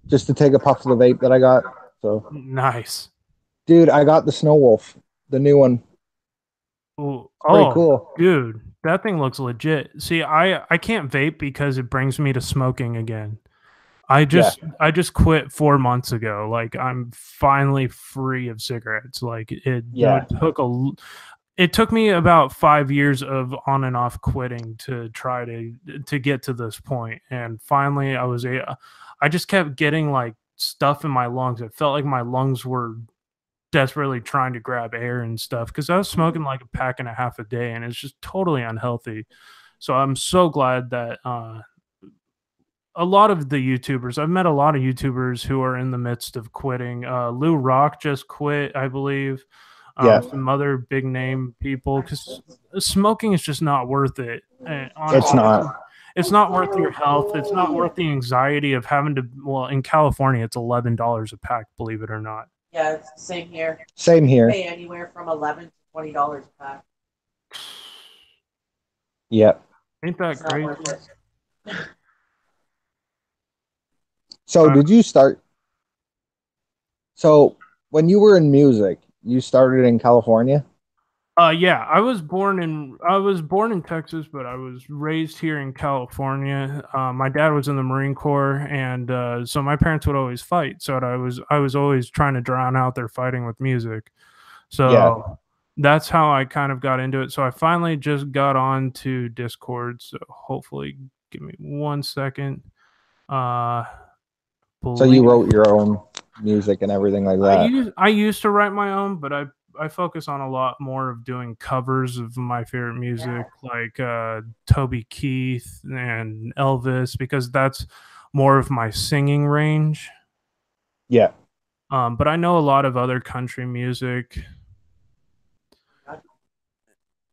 Just to take a puff of the vape that I got. So nice. Dude, I got the Snow Wolf, the new one. Ooh, pretty cool. Dude, that thing looks legit. See, I can't vape because it brings me to smoking again. I just quit 4 months ago. Like, I'm finally free of cigarettes. Like, it took me about 5 years of on and off quitting to try to get to this point. And finally I just kept getting like stuff in my lungs. It felt like my lungs were desperately trying to grab air and stuff because I was smoking like a pack and a half a day, and it's just totally unhealthy. So I'm so glad that a lot of the YouTubers, I've met a lot of YouTubers who are in the midst of quitting. Lou Rock just quit, I believe. Some other big name people, because smoking is just not worth it. Honestly, it's not worth your health. It's not worth the anxiety of having to, well, in California, it's $11 a pack, believe it or not. Yeah, it's same here. Same here. You pay anywhere from $11 to $20 a pack. Yep. Ain't that crazy? So did you start? So when you were in music, you started in California? Yeah, I was born in Texas, but I was raised here in California. My dad was in the Marine Corps, and so my parents would always fight. So I was always trying to drown out their fighting with music. So that's how I kind of got into it. So I finally just got on to Discord. So hopefully, give me 1 second. So you wrote your own music and everything like that? I used to write my own, but I focus on a lot more of doing covers of my favorite music, like Toby Keith and Elvis, because that's more of my singing range. Yeah. But I know a lot of other country music.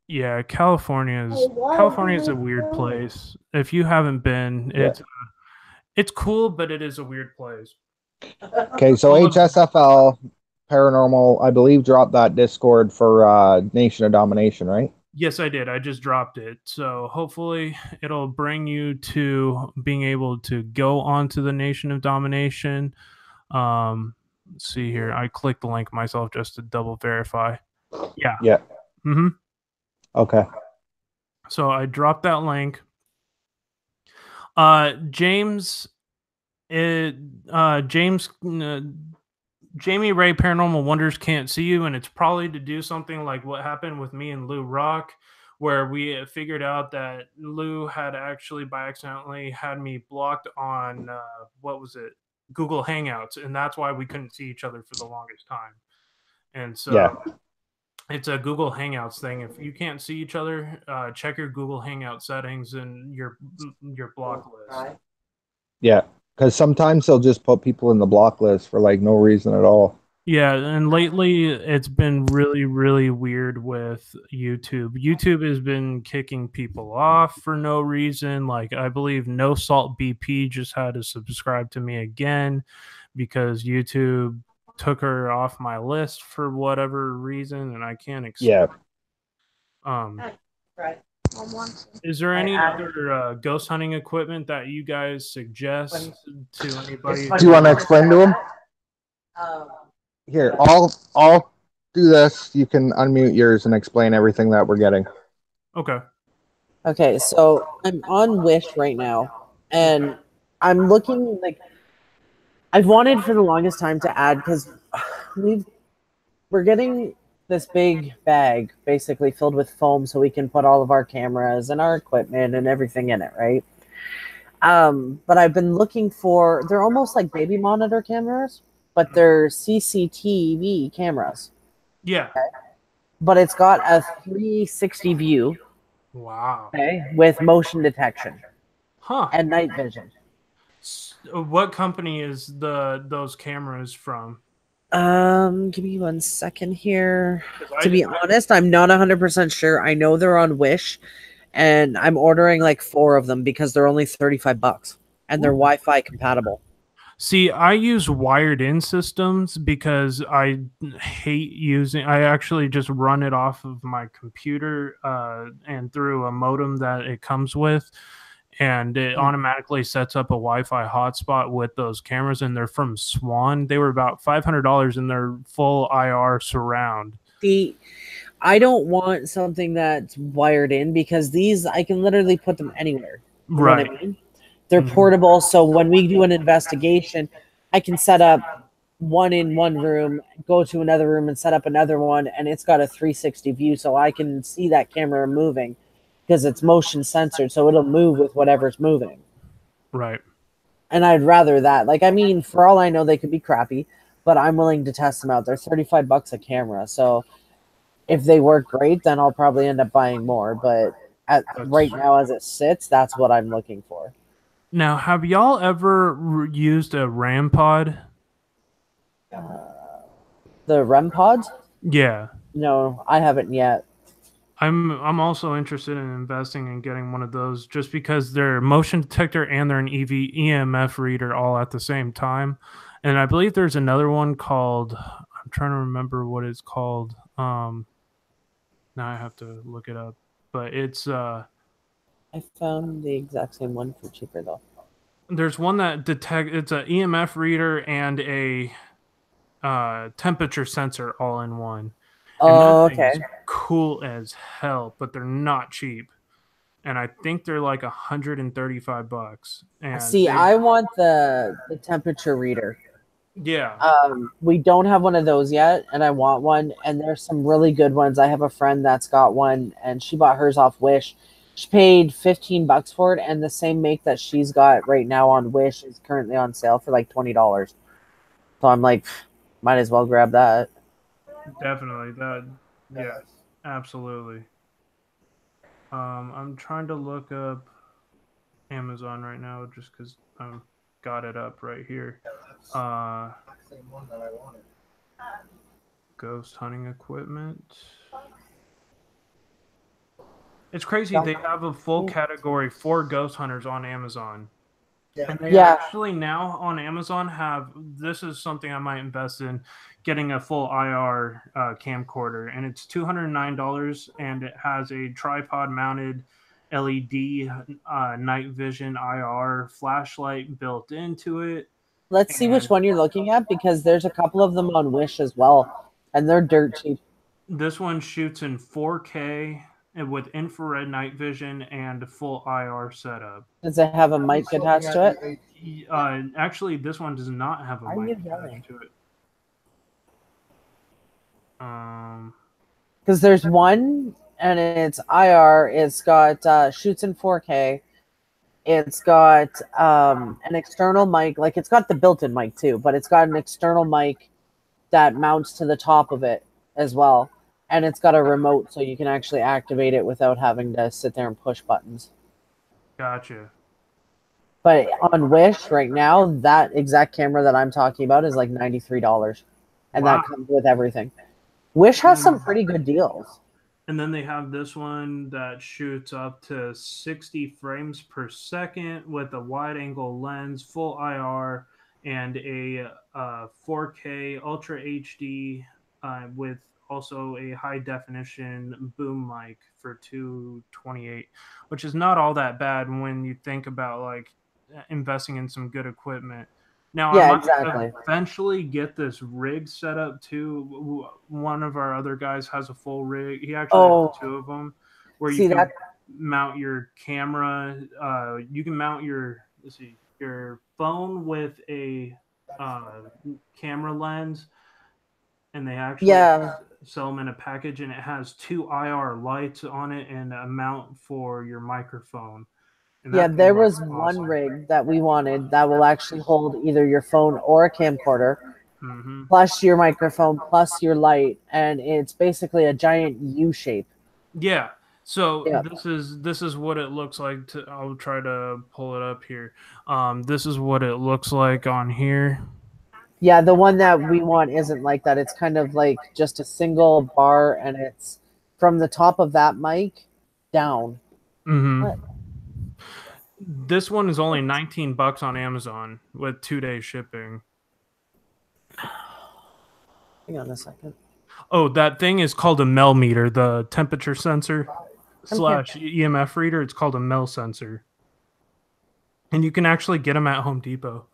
Yeah, California is a weird place. If you haven't been, it's cool, but it is a weird place. Okay, so HSFL Paranormal, I believe, dropped that Discord for Nation of Domination, right? Yes, I did. I just dropped it. So hopefully it'll bring you to being able to go onto the Nation of Domination. Let's see here. I clicked the link myself just to double verify. Yeah. Yeah. Mm-hmm. Okay. So I dropped that link. James, Jamie Ray Paranormal Wonders can't see you, and it's probably to do something like what happened with me and Lou Rock, where we figured out that Lou had actually by accidentally had me blocked on what was it, Google Hangouts, and that's why we couldn't see each other for the longest time. And so it's a Google Hangouts thing. If you can't see each other, check your Google Hangout settings and your block list. Yeah, because sometimes they'll just put people in the block list for like no reason at all. Yeah, and lately it's been really, really weird with YouTube. YouTube has been kicking people off for no reason. Like, I believe No Salt BP just had to subscribe to me again because YouTube took her off my list for whatever reason, and I can't explain. Right. Is there any other ghost hunting equipment that you guys suggest to anybody? Do you want to explain to them? Here, I'll do this. You can unmute yours and explain everything that we're getting. Okay. Okay, so I'm on Wish right now, and I'm looking like I've wanted for the longest time to add because we're getting this big bag basically filled with foam so we can put all of our cameras and our equipment and everything in it, right? But I've been looking for, they're almost like baby monitor cameras, but they're CCTV cameras. Yeah. Okay? But it's got a 360 view. Wow. Okay, with motion detection. Huh. And night vision. What company is those cameras from? Give me 1 second here. To be honest, I'm not 100% sure. I know they're on Wish, and I'm ordering like 4 of them because they're only $35, and they're Wi-Fi compatible. See, I use wired-in systems because I hate using. I actually just run it off of my computer and through a modem that it comes with. And it automatically sets up a Wi-Fi hotspot with those cameras, and they're from Swan. They were about $500 in their full IR surround. See, I don't want something that's wired in because these, I can literally put them anywhere. You know what I mean? They're portable, so when we do an investigation, I can set up one in one room, go to another room and set up another one, and it's got a 360 view, so I can see that camera moving. Because it's motion censored, so it'll move with whatever's moving. Right. And I'd rather that. Like, I mean, for all I know, they could be crappy, but I'm willing to test them out. They're $35 a camera, so if they work great, then I'll probably end up buying more. But right now, as it sits, that's what I'm looking for. Now, have y'all ever used a RAM pod? The REM pods? Yeah. No, I haven't yet. I'm also interested in investing in getting one of those just because they're motion detector and they're an EMF reader all at the same time. And I believe there's another one called, I'm trying to remember what it's called. Now I have to look it up. But it's I found the exact same one for cheaper though. There's one that it's an EMF reader and a temperature sensor all in one. Oh, okay. Cool as hell, but they're not cheap, and I think they're like $135. And see, I want the temperature reader. Yeah. We don't have one of those yet, and I want one. And there's some really good ones. I have a friend that's got one, and she bought hers off Wish. She paid $15 for it, and the same make that she's got right now on Wish is currently on sale for like $20. So I'm like, might as well grab that. Definitely that. Yeah, absolutely. I'm trying to look up Amazon right now just because I've got it up right here. Ghost hunting equipment. It's crazy. They have a full category for ghost hunters on Amazon. And they actually now on Amazon have, this is something I might invest in, getting a full IR camcorder, and it's $209, and it has a tripod mounted LED night vision IR flashlight built into it. Let's see which one you're looking at, because there's a couple of them on Wish as well, and they're dirt cheap. This one shoots in 4K and with infrared night vision and full IR setup. Does it have a mic attached to it? Actually, this one does not have a mic attached to it. Because there's one, and it's IR. It's got shoots in 4K. It's got an external mic, like it's got the built-in mic too, but it's got an external mic that mounts to the top of it as well. And it's got a remote, so you can actually activate it without having to sit there and push buttons. Gotcha. But on Wish right now, that exact camera that I'm talking about is like $93. And that comes with everything. Wish has some pretty good deals. And then they have this one that shoots up to 60 frames per second with a wide angle lens, full IR, and a 4K Ultra HD with also a high definition boom mic for $228, which is not all that bad when you think about like investing in some good equipment. Now, I might eventually get this rig set up too. One of our other guys has a full rig. He actually has two of them, where you can mount your camera. You can mount your phone with a camera lens, and they actually sell them in a package, and it has 2 IR lights on it and a mount for your microphone. Yeah, there was one rig that we wanted that will actually hold either your phone or a camcorder, plus your microphone, plus your light, and it's basically a giant U shape. Yeah. So this is what it looks like. I'll try to pull it up here. This is what it looks like on here. Yeah, the one that we want isn't like that. It's kind of like just a single bar, and it's from the top of that mic down. This one is only $19 on Amazon with 2-day shipping. Hang on a second. Oh, that thing is called a Mel meter, the temperature sensor / EMF reader. It's called a Mel sensor. And you can actually get them at Home Depot.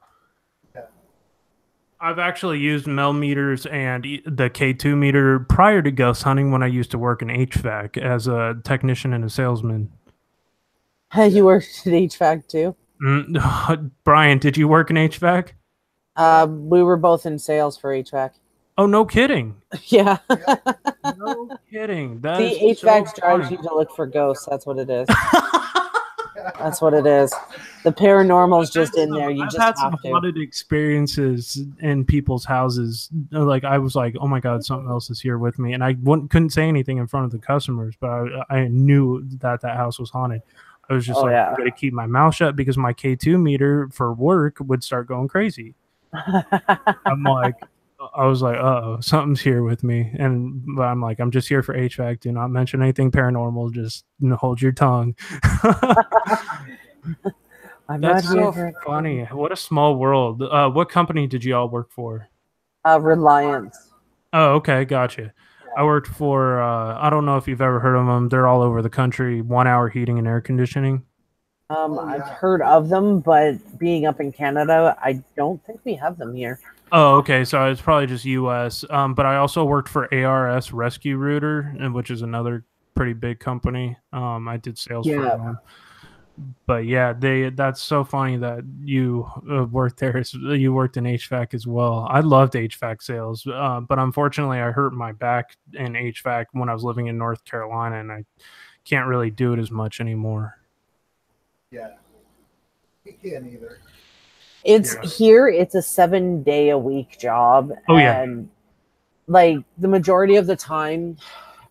I've actually used Mel meters and the K2 meter prior to ghost hunting when I used to work in HVAC as a technician and a salesman. You worked in HVAC too? Brian, did you work in HVAC? We were both in sales for HVAC. Oh, no kidding. Yeah. No kidding. See, HVAC drives you to look for ghosts. That's what it is. That's what it is. The paranormal's just in there. You just have to. I've had some haunted experiences in people's houses. Like I was like, oh my God, something else is here with me. And I couldn't say anything in front of the customers, but I knew that house was haunted. I was just I'm going to keep my mouth shut because my K2 meter for work would start going crazy. I was like, uh-oh, something's here with me. And I'm like, I'm just here for HVAC. Do not mention anything paranormal. Just hold your tongue. That's so funny. What a small world. What company did you all work for? Reliance. Oh, okay. Gotcha. I worked for, I don't know if you've ever heard of them. They're all over the country. 1 Hour Heating and Air Conditioning. I've heard of them, but being up in Canada, I don't think we have them here. Oh, okay. So it's probably just U.S. But I also worked for ARS Rescue Router, which is another pretty big company. I did sales for them. But yeah, that's so funny that you worked there. You worked in HVAC as well. I loved HVAC sales, but unfortunately I hurt my back in HVAC when I was living in North Carolina, and I can't really do it as much anymore. Yeah, we can't either. Here, it's a 7-day-a-week job. And like the majority of the time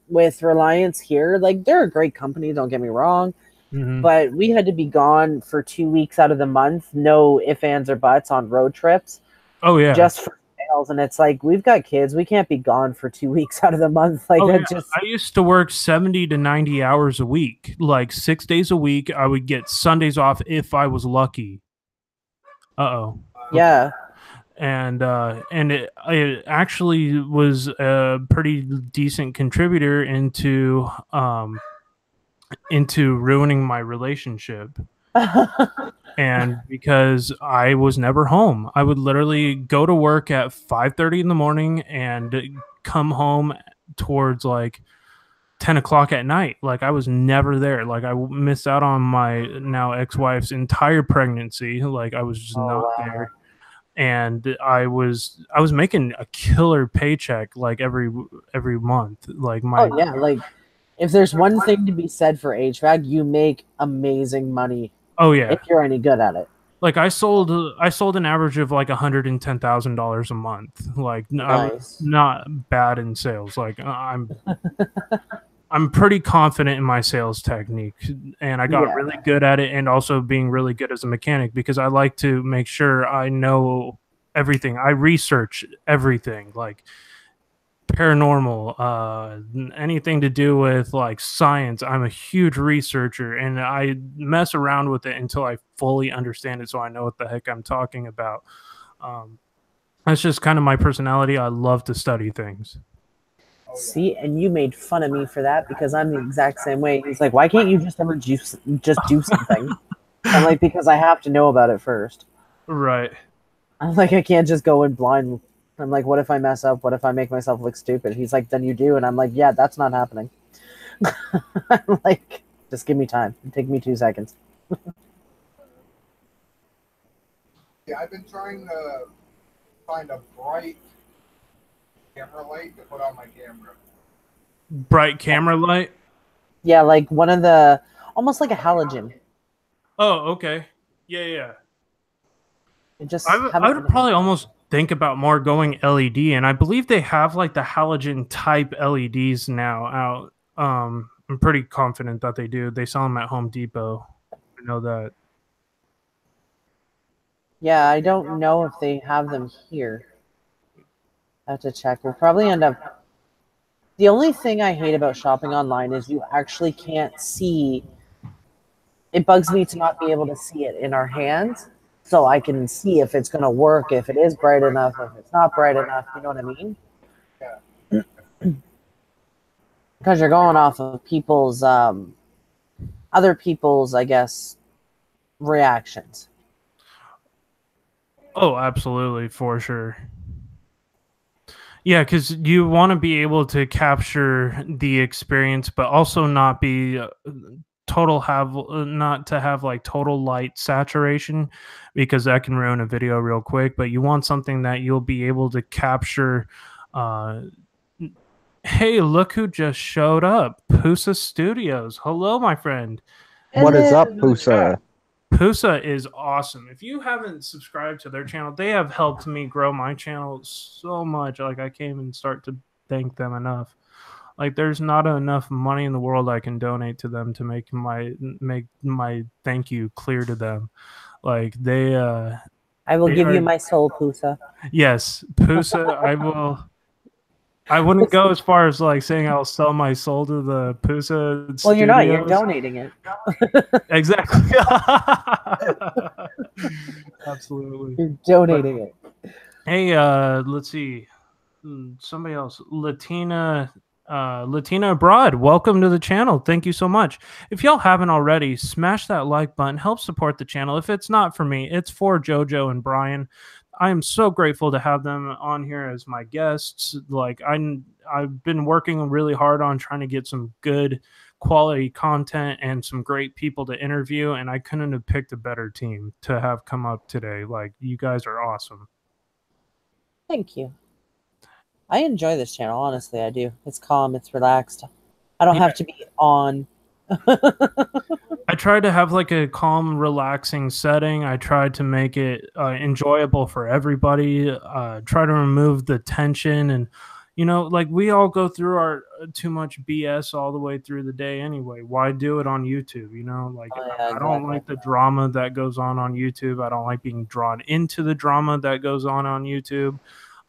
with Reliance here, like they're a great company, don't get me wrong. But we had to be gone for 2 weeks out of the month. No ifs, ands, or buts on road trips. Oh, yeah. Just for sales. And it's like, we've got kids. We can't be gone for 2 weeks out of the month. Like, I used to work 70 to 90 hours a week. Like 6 days a week. I would get Sundays off if I was lucky. Uh-oh. Yeah. And it actually was a pretty decent contributor into ruining my relationship. And because I was never home, I would literally go to work at 5:30 in the morning and come home towards like 10 o'clock at night. Like I was never there. Like I missed out on my now ex-wife's entire pregnancy. Like I was just not there. And I was making a killer paycheck like every month. Like my like if there's one thing to be said for HVAC, you make amazing money. Oh yeah, if you're any good at it. Like I sold an average of like $110,000 a month. Like Nice. I was not bad in sales. Like I'm pretty confident in my sales technique, and I got really good at it, and also being really good as a mechanic because I like to make sure I know everything. I research everything, like paranormal, anything to do with like science. I'm a huge researcher, and I mess around with it until I fully understand it, so I know what the heck I'm talking about. That's just kind of my personality. I love to study things. See, and you made fun of me for that because I'm the exact same way. He's like, why can't you just ever do something? I'm like, because I have to know about it first. Right. I'm like, I can't just go in blind. I'm like, what if I mess up? What if I make myself look stupid? He's like, then you do. And I'm like, yeah, that's not happening. I'm like, just give me time. Take me 2 seconds. Yeah, I've been trying to find a bright camera light to put on my camera. Bright camera light? Yeah, like one of the, almost like a halogen. Oh, okay. Yeah. It just I would probably almost think about more going LED, and I believe they have like the halogen type LEDs now out. I'm pretty confident that they do. They sell them at Home Depot. I know that. Yeah, I don't know if they have them here. I have to check. We'll probably end up... The only thing I hate about shopping online is you actually can't see... It bugs me to not be able to see it in our hands, so I can see if it's going to work, if it is bright enough, if it's not bright enough, you know what I mean? Yeah. Because you're going off of people's... other people's, I guess, reactions. Oh, absolutely, for sure. Yeah, because you want to be able to capture the experience, but also not be not to have like total light saturation, because that can ruin a video real quick. But you want something that you'll be able to capture. Hey, look who just showed up! Pusa Studios. Hello, my friend. What is up, Pusa? Pusa is awesome. If you haven't subscribed to their channel, they have helped me grow my channel so much. Like I can't even start to thank them enough. Like there's not enough money in the world I can donate to them to make my thank you clear to them. Like they I will give you my soul, Pusa. Yes, Pusa, I will. I wouldn't go as far as like saying I'll sell my soul to the Pusa. Well, you're not. Studios. You're donating it. Exactly. Absolutely. You're donating it. Hey, let's see. Somebody else. Latina Abroad. Welcome to the channel. Thank you so much. If y'all haven't already, smash that like button. Help support the channel. If it's not for me, it's for JoJo and Brian. I am so grateful to have them on here as my guests. Like I've been working really hard on trying to get some good quality content and some great people to interview, and I couldn't have picked a better team to have come up today. Like you guys are awesome. Thank you. I enjoy this channel, honestly, I do. It's calm, it's relaxed. I don't have to be on. I tried to have like a calm, relaxing setting. I tried to make it enjoyable for everybody. Try to remove the tension, and like we all go through our too much BS all the way through the day anyway. Why do it on YouTube? Like I don't like the drama that goes on YouTube. I don't like being drawn into the drama that goes on YouTube.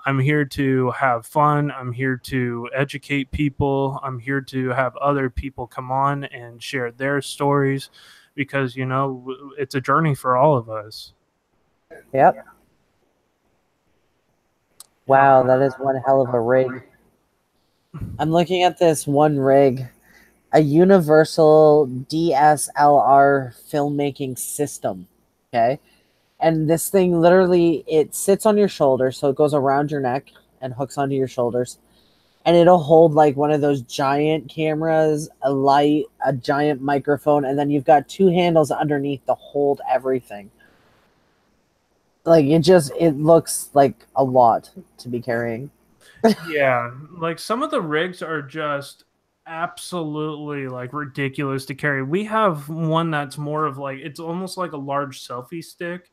I'm here to have fun. I'm here to educate people. I'm here to have other people come on and share their stories because, it's a journey for all of us. Yep. Wow, that is one hell of a rig. I'm looking at this one rig, a universal DSLR filmmaking system. Okay. And this thing literally, it sits on your shoulder, so it goes around your neck and hooks onto your shoulders. And it'll hold like one of those giant cameras, a light, a giant microphone, and then you've got two handles underneath to hold everything. Like it looks like a lot to be carrying. Yeah, like some of the rigs are just absolutely like ridiculous to carry. We have one that's more of like it's almost like a large selfie stick,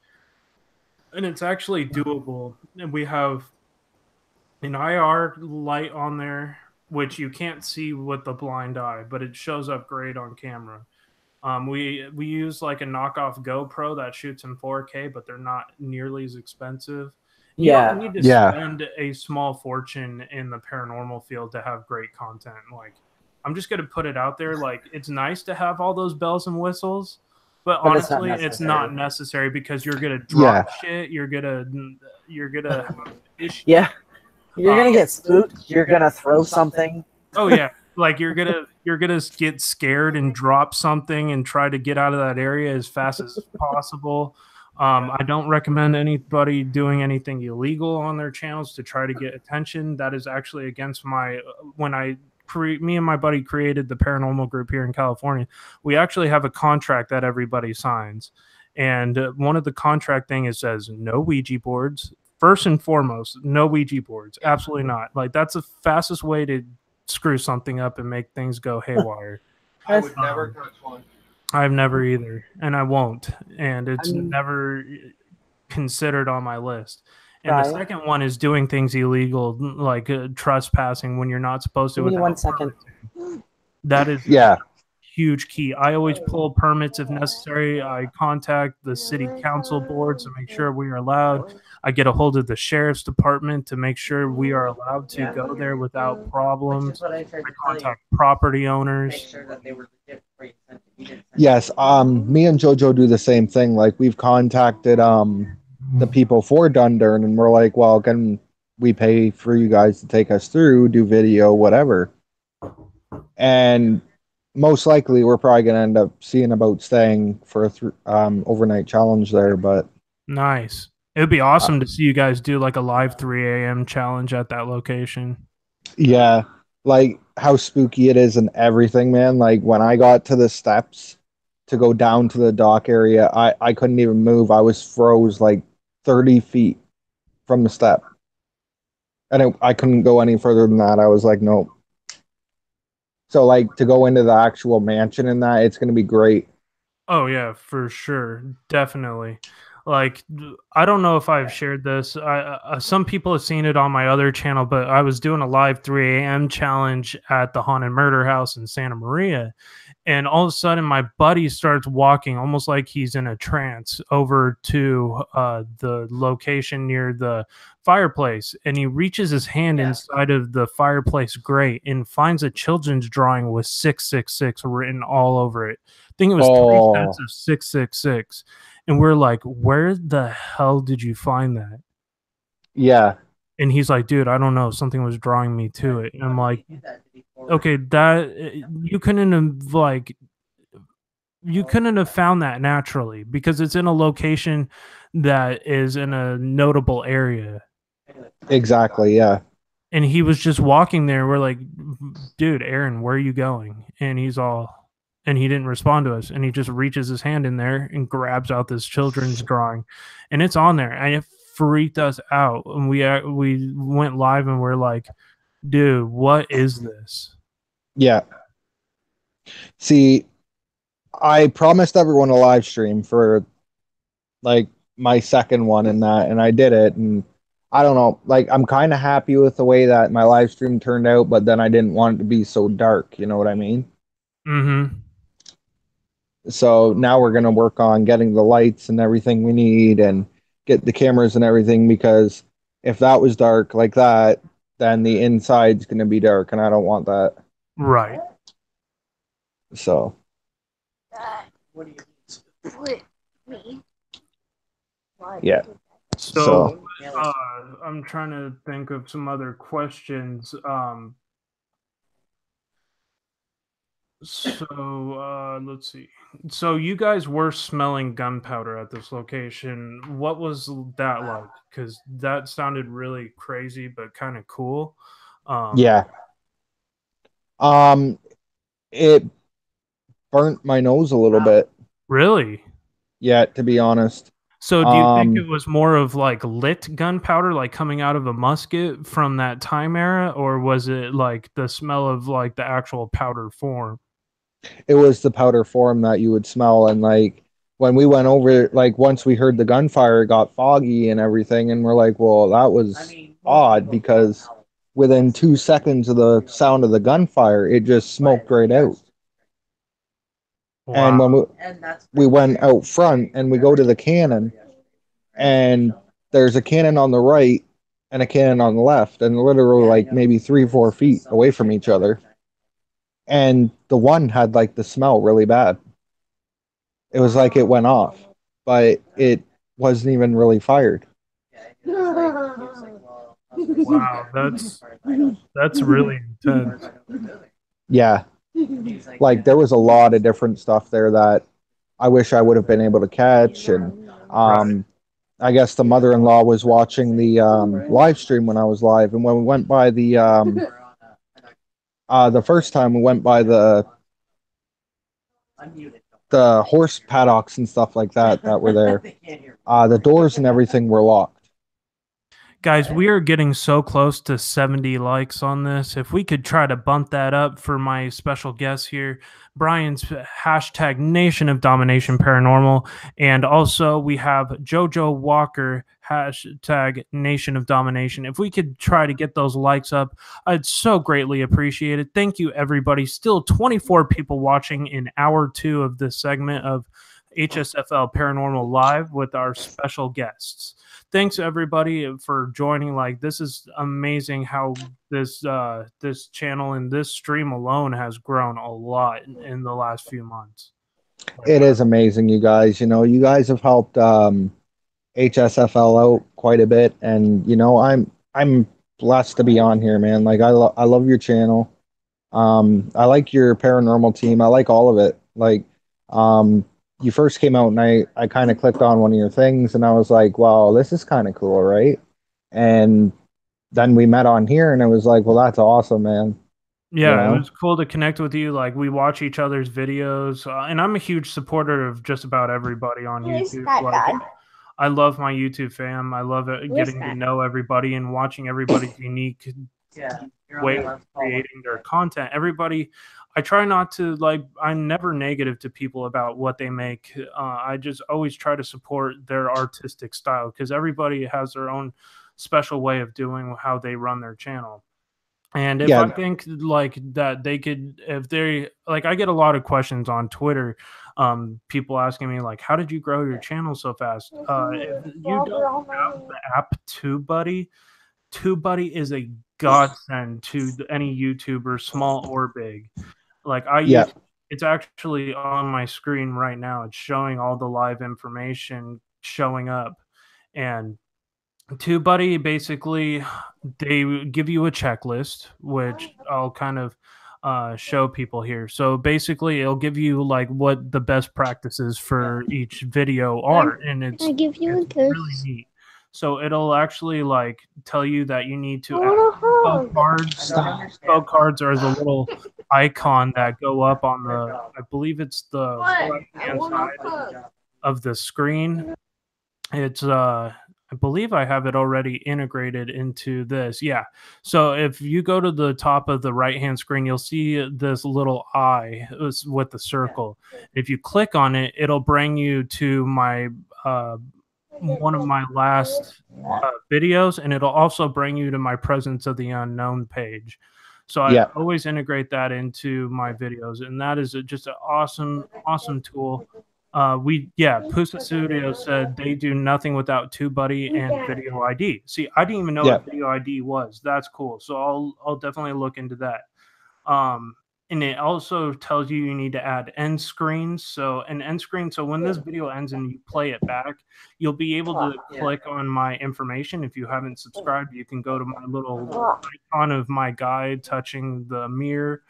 and it's actually doable. And we have an IR light on there, which you can't see with the blind eye, but it shows up great on camera. We use like a knockoff GoPro that shoots in 4K, but they're not nearly as expensive. You don't need to spend a small fortune in the paranormal field to have great content. Like, I'm just gonna put it out there. Like, it's nice to have all those bells and whistles, but honestly, it's not necessary because you're gonna drop shit. You're gonna have issues. Yeah, you're gonna get spooked. You're gonna throw something. Oh yeah. Like you're gonna get scared and drop something and try to get out of that area as fast as possible. I don't recommend anybody doing anything illegal on their channels to try to get attention. That is actually against my me and my buddy created the paranormal group here in California. We actually have a contract that everybody signs, and one of the contract thing is says no Ouija boards. First and foremost, no Ouija boards. Absolutely not. Like that's the fastest way to screw something up and make things go haywire. I would never touch one. I've never either, and I won't, and it's never considered on my list. And the second one is doing things illegal, like trespassing when you're not supposed to. Give me 1 second. That is huge key. I always pull permits if necessary. I contact the city council boards to make sure we are allowed. I get a hold of the sheriff's department to make sure we are allowed to go there without problems. I contact property owners. Yes, me and JoJo do the same thing. Like we've contacted the people for Dundrum, and we're like, well, can we pay for you guys to take us through, do video, whatever? And most likely we're probably going to end up seeing about staying for a overnight challenge there. But nice. It would be awesome to see you guys do like a live 3 a.m. challenge at that location. Yeah, like how spooky it is and everything, man. Like when I got to the steps to go down to the dock area, I couldn't even move. I was froze like 30 feet from the step. And I couldn't go any further than that. I was like, nope. So like to go into the actual mansion and that, it's going to be great. Oh yeah, for sure. Definitely. Like, I don't know if I've shared this. Some people have seen it on my other channel, but I was doing a live 3 a.m. challenge at the Haunted Murder House in Santa Maria. And all of a sudden, my buddy starts walking almost like he's in a trance over to the location near the fireplace. And he reaches his hand inside of the fireplace grate and finds a children's drawing with 666 written all over it. I think it was 3 sets of 666. And we're like, where the hell did you find that? Yeah. And he's like, dude, I don't know. Something was drawing me to it. And I'm like, okay, you couldn't have found that naturally because it's in a location that is in a notable area. Exactly, yeah. And he was just walking there. We're like, dude, Aaron, where are you going? And and he didn't respond to us. And he just reaches his hand in there and grabs out this children's drawing. And it's on there. And it freaked us out. And we went live and we're like, dude, what is this? Yeah. See, I promised everyone a live stream for like my second one and that, and I did it. And I don't know, like I'm kind of happy with the way that my live stream turned out, but then I didn't want it to be so dark. You know what I mean? Mm-hmm. So now we're going to work on getting the lights and everything we need and get the cameras and everything, because if that was dark like that, then the inside's going to be dark, and I don't want that. Right. So. What do you mean? Me. Why? Yeah. So I'm trying to think of some other questions. Let's see. So you guys were smelling gunpowder at this location. What was that like? Because that sounded really crazy, but kind of cool. Yeah. It burnt my nose a little bit. Really? Yeah, to be honest. So do you think it was more of like lit gunpowder, like coming out of a musket from that time era, or was it like the smell of like the actual powder form? It was the powder form that you would smell, and like when we went over, like once we heard the gunfire, it got foggy and everything, and we're like, well, that was odd because within 2 seconds of the sound of the gunfire, it just smoked right out. Wow. And when we went out front and we go to the cannon, and there's a cannon on the right and a cannon on the left, and literally like maybe 3 or 4 feet away from each other. And the one had like the smell really bad. It was like it went off, but it wasn't even really fired. Wow, that's really intense. Yeah. Like there was a lot of different stuff there that I wish I would have been able to catch. And I guess the mother-in-law was watching the live stream when I was live. And when we went by the first time we went by the horse paddocks and stuff like that were there, the doors and everything were locked. Guys, we are getting so close to 70 likes on this. If we could try to bump that up for my special guest here, Brian's hashtag Nation of Domination Paranormal. And also we have JoJo Walker, hashtag Nation of Domination. If we could try to get those likes up, I'd so greatly appreciate it. Thank you, everybody. Still 24 people watching in hour 2 of this segment of HSFL Paranormal Live with our special guests. Thanks everybody for joining. Like, this is amazing how this channel and this stream alone has grown a lot in the last few months. It is amazing, you guys. You know, you guys have helped HSFL out quite a bit, and you know, I'm blessed to be on here, man. Like I love your channel. I like your paranormal team. I like all of it. Like you first came out and I kind of clicked on one of your things and I was like, wow, this is kind of cool, right? And then we met on here and it was like, well, that's awesome, man. Yeah, you know? It was cool to connect with you. Like, we watch each other's videos, and I'm a huge supporter of just about everybody on YouTube. Like, I love my YouTube fam. I love it, getting to know everybody and watching everybody's unique way of creating their content. Everybody, I try not to, like, I'm never negative to people about what they make. I just always try to support their artistic style because everybody has their own special way of doing how they run their channel. And if I think like that they could, if they like, I get a lot of questions on Twitter, people asking me like, how did you grow your channel so fast? If you don't have the app TubeBuddy, TubeBuddy is a godsend to any YouTuber, small or big. Like it's actually on my screen right now. It's showing all the live information showing up. And TubeBuddy, basically, they give you a checklist, which I'll kind of show people here. So basically, it'll give you like what the best practices for each video are, and it's really neat. So it'll actually like tell you that you need to add spell cards. Spell cards are the little icon that go up on the, I believe it's the right-hand side of the screen. It's I believe I have it already integrated into this. Yeah. So if you go to the top of the right-hand screen, you'll see this little eye with the circle. If you click on it, it'll bring you to my one of my last videos, and it'll also bring you to my Presence of the Unknown page. So I always integrate that into my videos, and that is just an awesome tool. Pusa Studio said they do nothing without TubeBuddy and Video ID. See, I didn't even know what Video ID was. That's cool. So I'll definitely look into that. and it also tells you need to add end screens. So an end screen. So when this video ends and you play it back, you'll be able to click on my information. If you haven't subscribed, you can go to my little icon of my guy touching the mirror,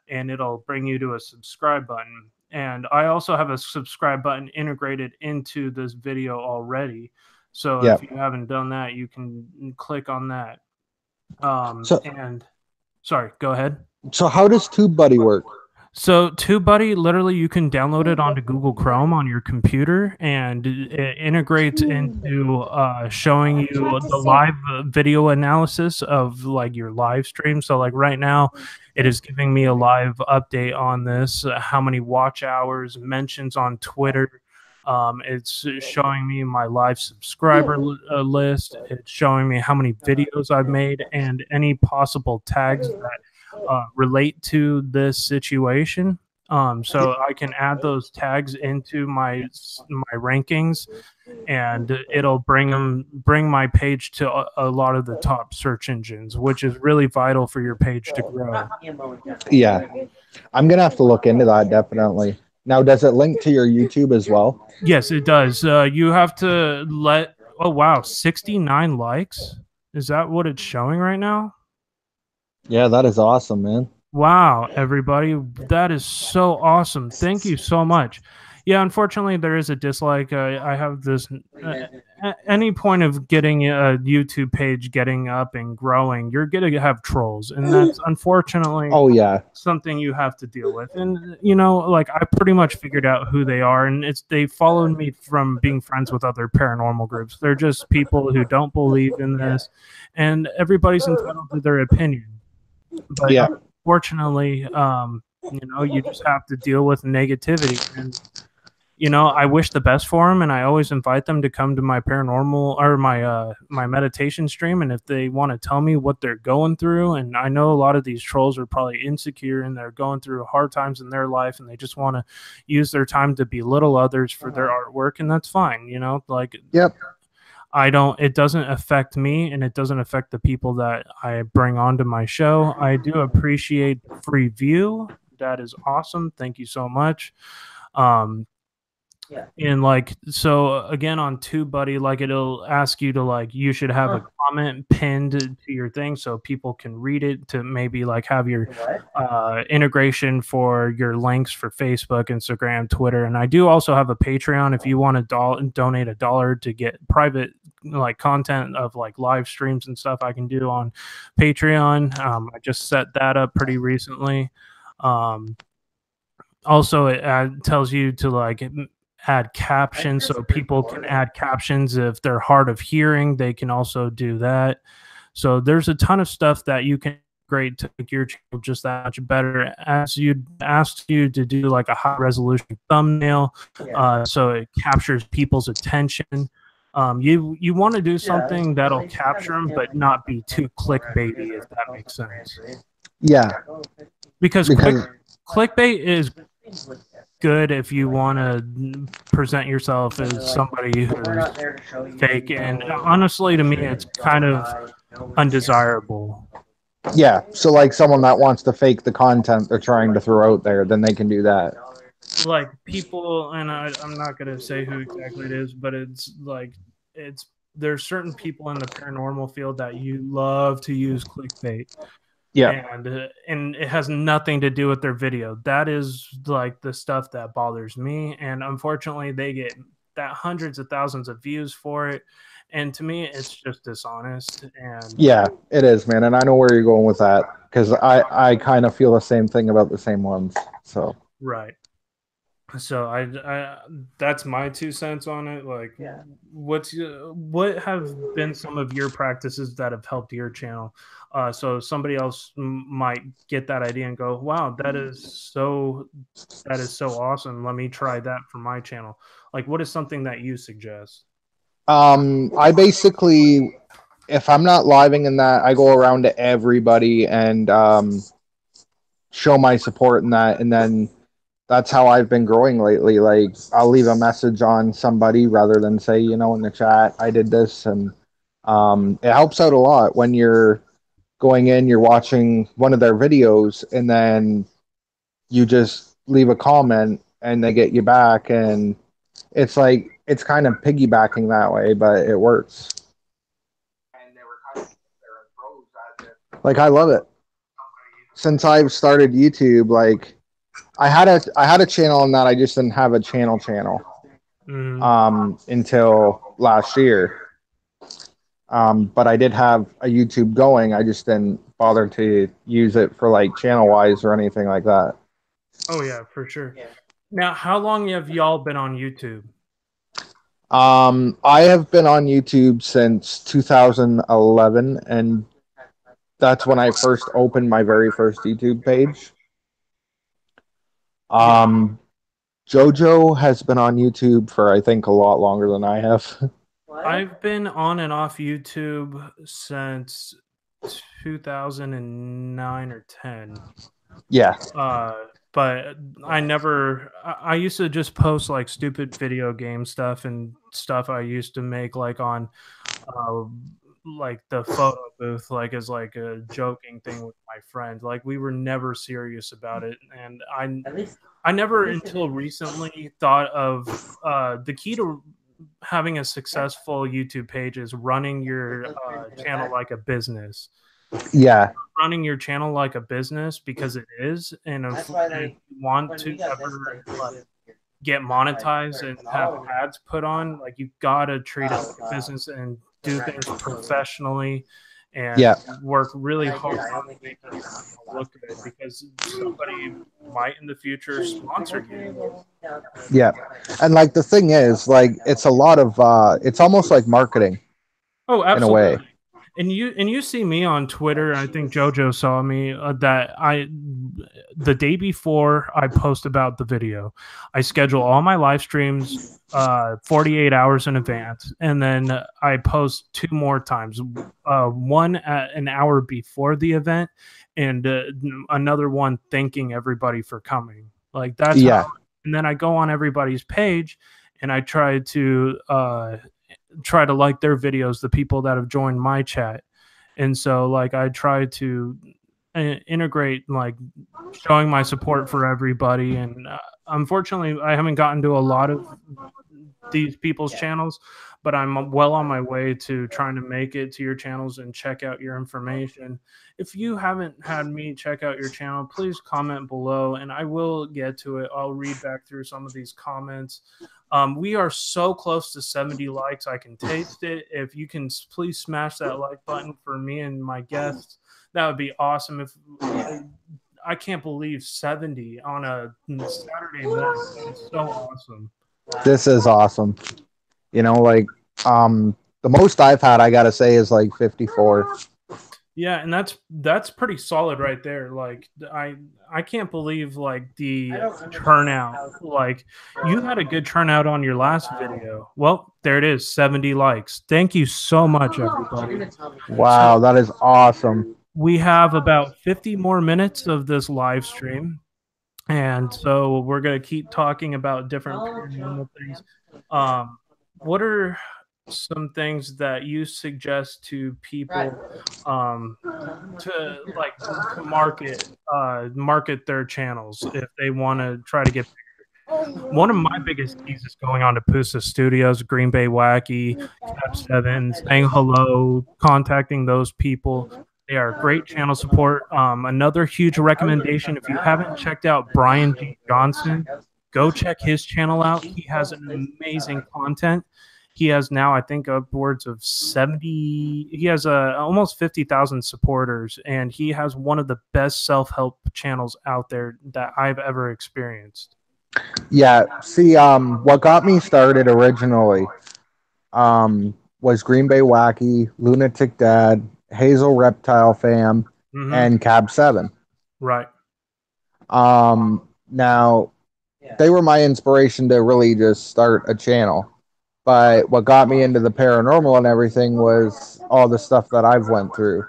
and it'll bring you to a subscribe button. And I also have a subscribe button integrated into this video already. So if you haven't done that, you can click on that. Sorry, go ahead. So how does TubeBuddy work? So TubeBuddy, literally, you can download it onto Google Chrome on your computer, and it integrates into showing you the live video analysis of like your live stream. So like right now, it is giving me a live update on this, how many watch hours, mentions on Twitter. It's showing me my live subscriber list. It's showing me how many videos I've made and any possible tags that relate to this situation. So I can add those tags into my rankings, and it'll bring my page to a lot of the top search engines, which is really vital for your page to grow. Yeah, I'm gonna have to look into that definitely. Now, does it link to your YouTube as well? Yes, it does. You have to let. Oh wow, 69 likes. Is that what it's showing right now? Yeah, that is awesome, man. Wow, everybody. That is so awesome. Thank you so much. Yeah, unfortunately, there is a dislike. I have this. Any point of getting a YouTube page getting up and growing, you're going to have trolls. And that's unfortunately something you have to deal with. And, you know, like I pretty much figured out who they are. And they followed me from being friends with other paranormal groups. They're just people who don't believe in this. And everybody's entitled to their opinion. But unfortunately, you know, you just have to deal with negativity. And, you know, I wish the best for them, and I always invite them to come to my paranormal or my meditation stream. And if they want to tell me what they're going through, and I know a lot of these trolls are probably insecure and they're going through hard times in their life, and they just want to use their time to belittle others for their artwork, and that's fine. You know, like it doesn't affect me, and it doesn't affect the people that I bring onto my show. I do appreciate the free view. That is awesome. Thank you so much. And like, so again on TubeBuddy, like it'll ask you to like, you should have a comment pinned to your thing so people can read it, to maybe like have your integration for your links for Facebook, Instagram, Twitter. And I do also have a Patreon if you want to donate $1 to get private like content of like live streams and stuff I can do on Patreon. I just set that up pretty recently. Also, it tells you to like add captions, so people can add captions if they're hard of hearing. They can also do that. So there's a ton of stuff that you can integrate to make your channel just that much better. As you asked you to do like a high resolution thumbnail, so it captures people's attention. You want to do something that'll capture them, but not be too clickbaity, if that makes sense. Yeah, because clickbait is good if you want to present yourself as somebody who's fake, and honestly to me it's kind of undesirable. Yeah, so like someone that wants to fake the content they're trying to throw out there, then they can do that. Like people, and I'm not going to say who exactly it is, but it's like there's certain people in the paranormal field that you love to use clickbait. Yeah, and it has nothing to do with their video. That is like the stuff that bothers me, and unfortunately they get that hundreds of thousands of views for it, and to me it's just dishonest. And yeah, it is, man, and I know where you're going with that, because I kind of feel the same thing about the same ones. So right, so I that's my 2 cents on it. Like, what have been some of your practices that have helped your channel? So somebody else might get that idea and go, wow, that is so awesome. Let me try that for my channel. Like, what is something that you suggest? I basically, if I'm not living in that, I go around to everybody and show my support in that. And then that's how I've been growing lately. Like, I'll leave a message on somebody rather than say, you know, in the chat, I did this. And it helps out a lot when you're going in, you're watching one of their videos, and then you just leave a comment and they get you back, and it's like it's kind of piggybacking that way, but it works. Like I love it. Since I've started YouTube, like I had a channel on that, I just didn't have a channel until last year. But I did have a YouTube going. I just didn't bother to use it for like channel wise or anything like that. Oh yeah, for sure. Now, how long have y'all been on YouTube? I have been on YouTube since 2011, and that's when I first opened my very first YouTube page. JoJo has been on YouTube for, I think, a lot longer than I have. I've been on and off YouTube since 2009 or 10. Yeah. But I used to just post like stupid video game stuff and stuff I used to make like on like the photo booth, like as like a joking thing with my friend. Like we were never serious about it. And I never until recently thought of the key to having a successful YouTube page is running your channel like a business. Yeah. Running your channel like a business, because it is. And if you want to ever get monetized and have ads put on, like you gotta treat it like a business and do things professionally and work really hard on making it look good, because somebody might in the future sponsor you. Yeah. And like the thing is, like it's a lot of it's almost like marketing. Oh, absolutely. In a way. And you see me on Twitter. I think JoJo saw me that the day before I post about the video, I schedule all my live streams 48 hours in advance, and then I post 2 more times, one at an hour before the event, and another one thanking everybody for coming. Like that's how, and then I go on everybody's page, and I try to like their videos, the people that have joined my chat. And so like I try to integrate like showing my support for everybody. And unfortunately I haven't gotten to a lot of these people's channels, but I'm well on my way to trying to make it to your channels and check out your information. If you haven't had me check out your channel, please comment below and I will get to it. I'll read back through some of these comments. We are so close to 70 likes. I can taste it. If you can please smash that like button for me and my guests, that would be awesome. If I can't believe 70 on a Saturday morning. It's so awesome. This is awesome. You know, like the most I've had, I gotta say, is like 54. Yeah, and that's pretty solid right there. Like I can't believe like the turnout. Like you had a good turnout on your last video. Well, there it is, 70 likes. Thank you so much, everybody. Wow, so, that is awesome. We have about 50 more minutes of this live stream. And so we're going to keep talking about different paranormal things. What are some things that you suggest to people to like to market their channels if they want to try to get bigger? One of my biggest keys is going on to Pusa Studios, Green Bay Wacky, Cap 7, saying hello, contacting those people. They are great channel support. Another huge recommendation, if you haven't checked out Brian G. Johnson, go check his channel out. He has an amazing content. He has now, I think, upwards of 70. He has almost 50,000 supporters, and he has one of the best self-help channels out there that I've ever experienced. Yeah. See, what got me started originally was Green Bay Wacky, Lunatic Dad, Hazel Reptile Fam, and Cab 7. Right. Now, they were my inspiration to really just start a channel. But what got me into the paranormal and everything was all the stuff that I've went through.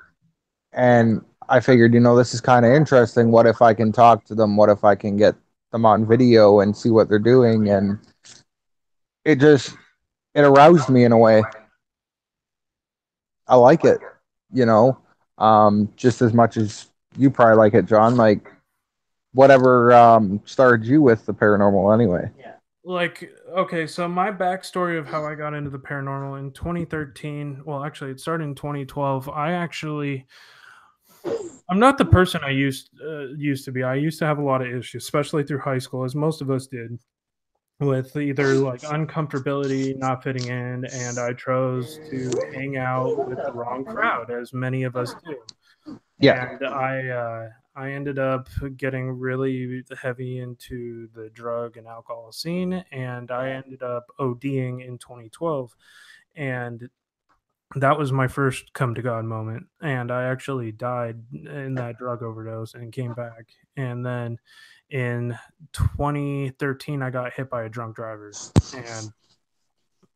And I figured, you know, this is kind of interesting. What if I can talk to them? What if I can get them on video and see what they're doing? And it aroused me in a way. I like it, you know, just as much as you probably like it, John. Like, whatever started you with the paranormal anyway? Like, okay, so my backstory of how I got into the paranormal in 2013, well, actually, it started in 2012. I'm not the person I used to be. I used to have a lot of issues, especially through high school, as most of us did, with either like uncomfortability, not fitting in, and I chose to hang out with the wrong crowd, as many of us do. Yeah. And I ended up getting really heavy into the drug and alcohol scene, and I ended up ODing in 2012, and that was my first come to God moment. And I actually died in that drug overdose and came back. And then in 2013, I got hit by a drunk driver,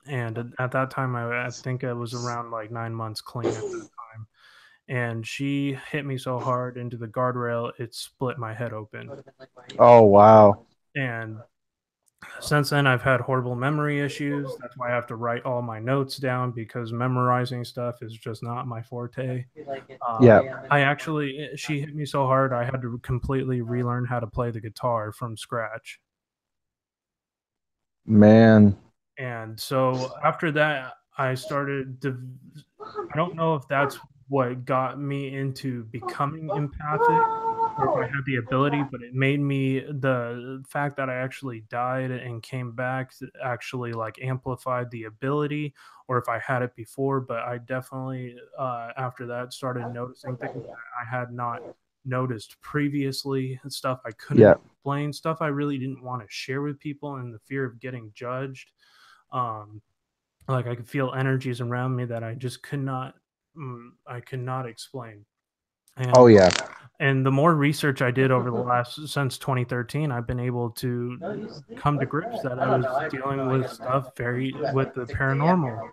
and at that time, I think I was around like 9 months clean at that time, and she hit me so hard into the guardrail it split my head open. Oh, wow. And since then I've had horrible memory issues. That's why I have to write all my notes down, because memorizing stuff is just not my forte. She hit me so hard I had to completely relearn how to play the guitar from scratch. Man. And so after that, I don't know if that's what got me into becoming empathic or if I had the ability, but it made me, the fact that I actually died and came back actually like amplified the ability, or if I had it before. But I definitely, after that, started noticing things that I had not noticed previously, and stuff I couldn't explain, stuff I really didn't want to share with people, and the fear of getting judged. Like I could feel energies around me that I just could not explain. And, and the more research I did over the last, since 2013, I've been able to come to grips that I was dealing with stuff with the paranormal.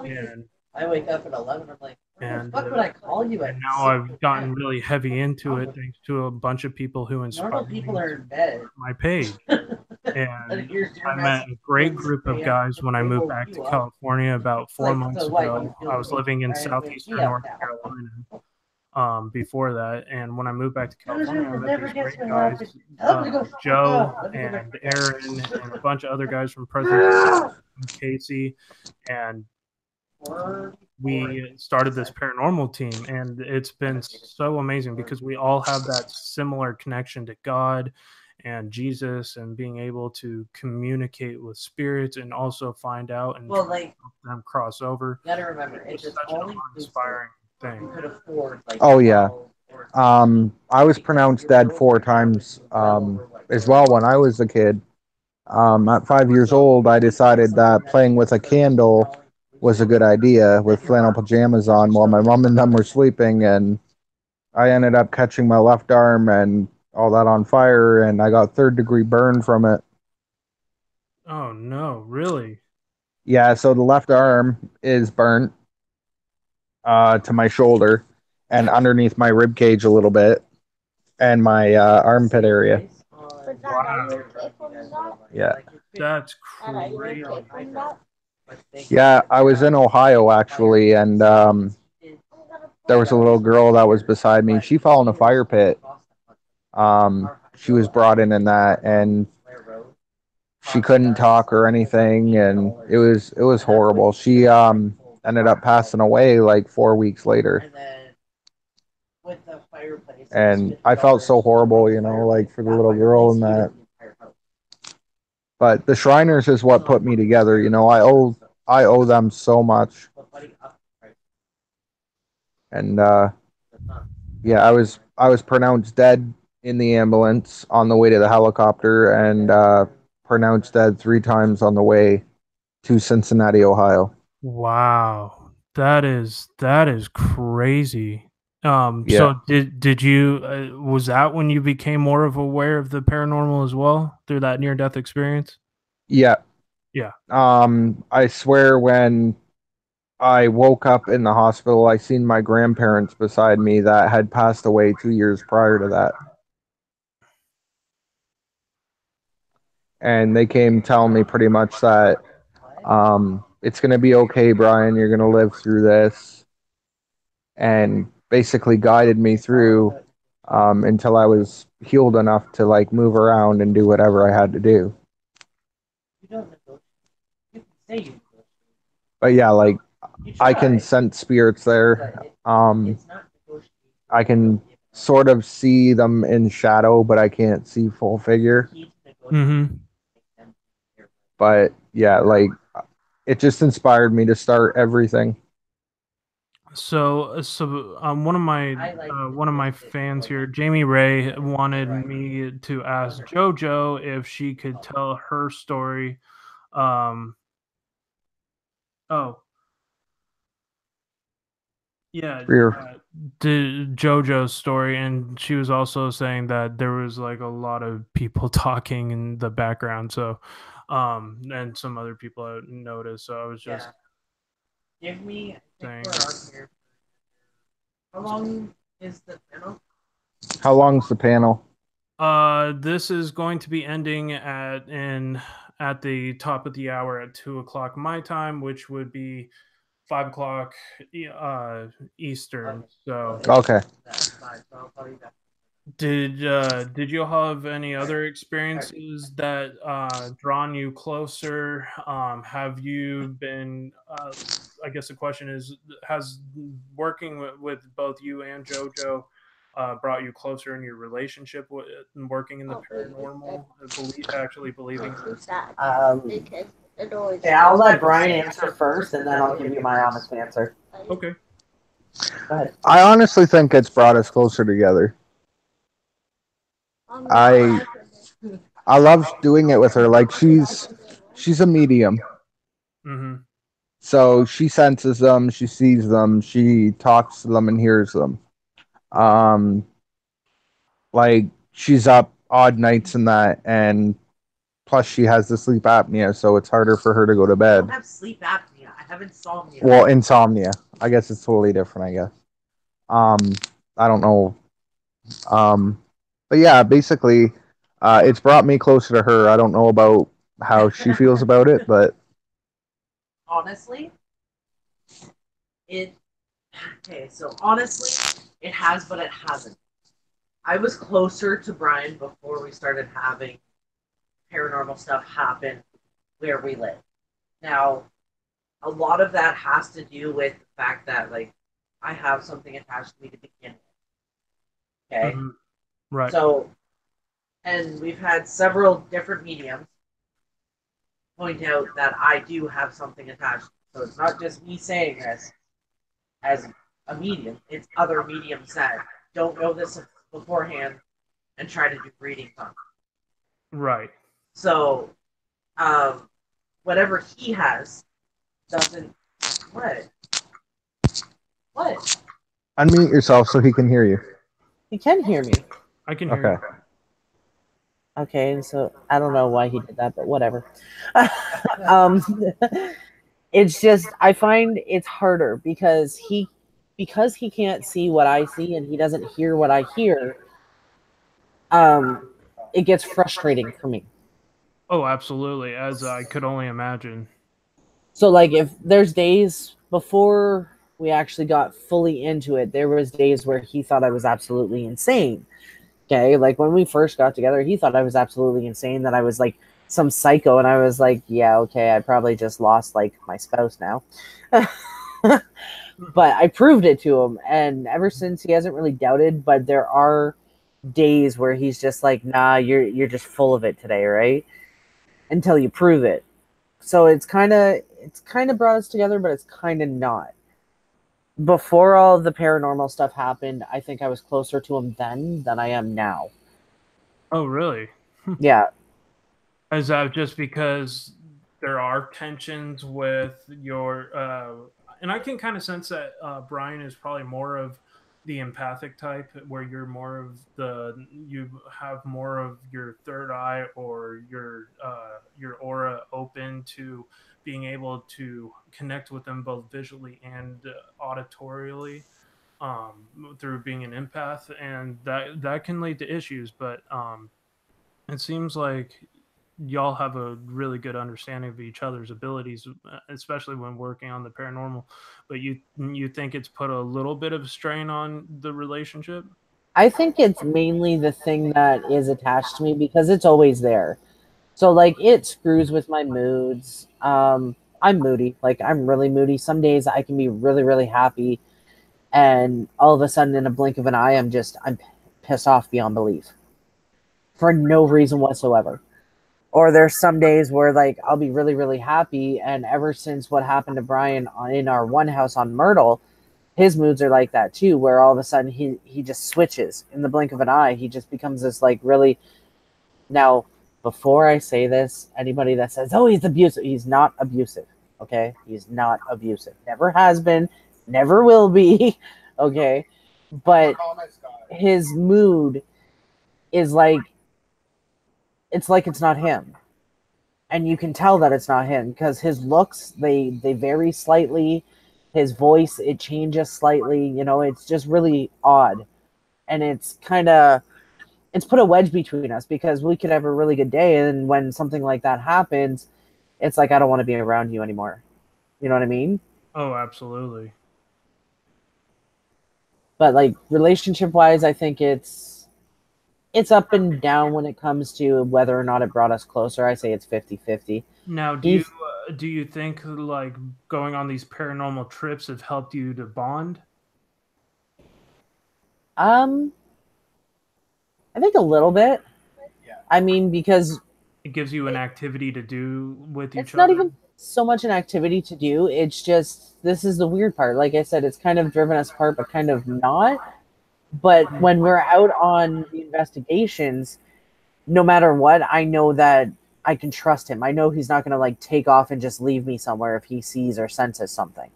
And I wake up at 11. I'm like, and what would I call you at? And now I've gotten really heavy into it thanks to a bunch of people who inspired me to my page. And I met a great group of guys when I moved back to California about 4 months ago. I was living in southeastern North Carolina before that, and when I moved back to California, I met these great guys, Joe and Aaron and a bunch of other guys from President Casey, and we started this paranormal team, and it's been so amazing because we all have that similar connection to God and Jesus, and being able to communicate with spirits and also find out and help them cross over. You gotta remember, it's just such an inspiring thing. Oh yeah. I was pronounced dead 4 times as well when I was a kid. At 5 years old, I decided that playing with a candle was a good idea with flannel pajamas on while my mom and them were sleeping, and I ended up catching my left arm and all that on fire, and I got 3rd-degree burn from it. Oh no, really? Yeah, so the left arm is burnt to my shoulder and underneath my rib cage a little bit, and my armpit area. Wow. Yeah. That's crazy. Yeah, I was in Ohio actually, and there was a little girl that was beside me. She fell in a fire pit. She was brought in that, and she couldn't talk or anything, and it was horrible. She ended up passing away like 4 weeks later. And I felt so horrible, you know, like for the little girl and that. But the Shriners is what put me together, you know. I owe them so much. And yeah, I was pronounced dead in the ambulance on the way to the helicopter, and pronounced dead 3 times on the way to Cincinnati, Ohio. Wow. That is crazy. So did you was that when you became more of aware of the paranormal as well, through that near death experience? Yeah. Yeah. I swear when I woke up in the hospital, I seen my grandparents beside me that had passed away 2 years prior to that. And they came telling me pretty much that it's going to be okay, Brian, you're going to live through this. And basically guided me through until I was healed enough to like move around and do whatever I had to do. You don't negotiate. You can say you negotiate. But yeah, like You I try, can sense spirits there. but it's not negotiating. I can sort of see them in shadow, but I can't see full figure. Mm-hmm. But yeah, like it just inspired me to start everything. So one of my fans here, Jamie Ray, wanted me to ask JoJo if she could tell her story. Oh, yeah, JoJo's story, and she was also saying that there was like a lot of people talking in the background. So, and some other people I noticed. So I was just Give me. saying. We're on here. How long is the panel? How long's the panel? This is going to be ending at the top of the hour at 2:00 my time, which would be 5:00 Eastern. So Okay. That's fine. So I'll call you back. did you have any other experiences that drawn you closer? Have you been I guess the question is, has working with both you and JoJo brought you closer in your relationship with working in the paranormal, believing this? Yeah, I'll let Brian answer first, and then I'll give you my honest answer. Okay. Go ahead. I honestly think it's brought us closer together. I love doing it with her. Like she's a medium. Mm-hmm. So she senses them, she sees them, she talks to them and hears them. Like she's up odd nights and that, and plus she has the sleep apnea, so it's harder for her to go to I bed. don't have sleep apnea. I have insomnia. Well, insomnia. I guess it's totally different, I guess. I don't know. But yeah, basically, it's brought me closer to her. I don't know about how she feels about it, but honestly, it it has, but it hasn't. I was closer to Brian before we started having paranormal stuff happen where we live. Now, a lot of that has to do with the fact that like I have something attached to me to begin with. Okay. Mm-hmm. Right. So, and we've had several different mediums point out that I do have something attached. So it's not just me saying this as a medium, it's other mediums that don't know this beforehand and try to do readings on it. Right. So, whatever he has doesn't. What? What? unmute yourself so he can hear you. He can hear me. I can hear Okay. you. Okay, and so I don't know why he did that, but whatever. It's just I find it's harder because he can't see what I see and he doesn't hear what I hear. It gets frustrating for me. Oh, absolutely, as I could only imagine. So like if there's days before we actually got fully into it, there was days where he thought I was absolutely insane. Okay, like when we first got together, he thought I was absolutely insane, that I was like some psycho, and I was like, yeah, okay, I probably just lost like my spouse now. But I proved it to him, and ever since he hasn't really doubted, but there are days where he's just like, nah, you're just full of it today, right? Until you prove it. So it's kind of brought us together, but it's kind of not. Before all the paranormal stuff happened, I think I was closer to him then than I am now. Oh, really? Yeah. Is that just because there are tensions with your and I can kind of sense that Brian is probably more of the empathic type, where you're more of you have more of your third eye or your aura open to being able to connect with them both visually and auditorially, through being an empath, and that can lead to issues. But it seems like y'all have a really good understanding of each other's abilities, especially when working on the paranormal. But you think it's put a little bit of strain on the relationship? I think it's mainly the thing that is attached to me because it's always there. So like it screws with my moods. I'm moody. Like I'm really moody. Some days I can be really, really happy, and all of a sudden, in a blink of an eye, I'm pissed off beyond belief for no reason whatsoever. Or there's some days where like I'll be really, really happy, and ever since what happened to Brian in our one house on Myrtle, his moods are like that too, where all of a sudden he just switches in the blink of an eye. He just becomes this like really. Now, before I say this, anybody that says, "Oh, he's abusive," he's not abusive. Okay, he's not abusive. Never has been, never will be. Okay, but his mood is like it's not him, and you can tell that it's not him because his looks they vary slightly. His voice it changes slightly. You know, it's just really odd, and it's kind of it's put a wedge between us because we could have a really good day, and when something like that happens, it's like I don't want to be around you anymore. You know what I mean? Oh, absolutely. But like relationship wise, I think it's up and down when it comes to whether or not it brought us closer. I say it's 50-50. Now, do you think like going on these paranormal trips have helped you to bond? I think a little bit. Yeah. I mean, because it gives you an activity to do with each other. It's not even so much an activity to do. It's just this is the weird part. Like I said, it's kind of driven us apart, but kind of not. But when we're out on the investigations, no matter what, I know that I can trust him. I know he's not going to like take off and just leave me somewhere if he sees or senses something.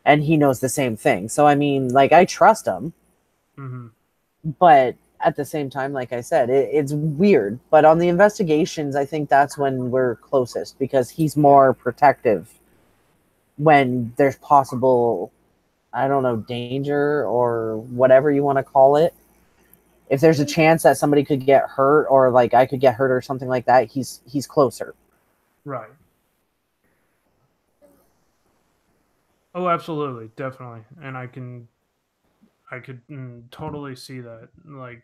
And he knows the same thing. So, I mean, like, I trust him. Mm-hmm. But at the same time, like I said, it's weird. But on the investigations, I think that's when we're closest because he's more protective when there's possible, I don't know, danger or whatever you want to call it. If there's a chance that somebody could get hurt or like I could get hurt or something like that, he's closer. Right. Oh, absolutely, definitely. And I could totally see that. Like,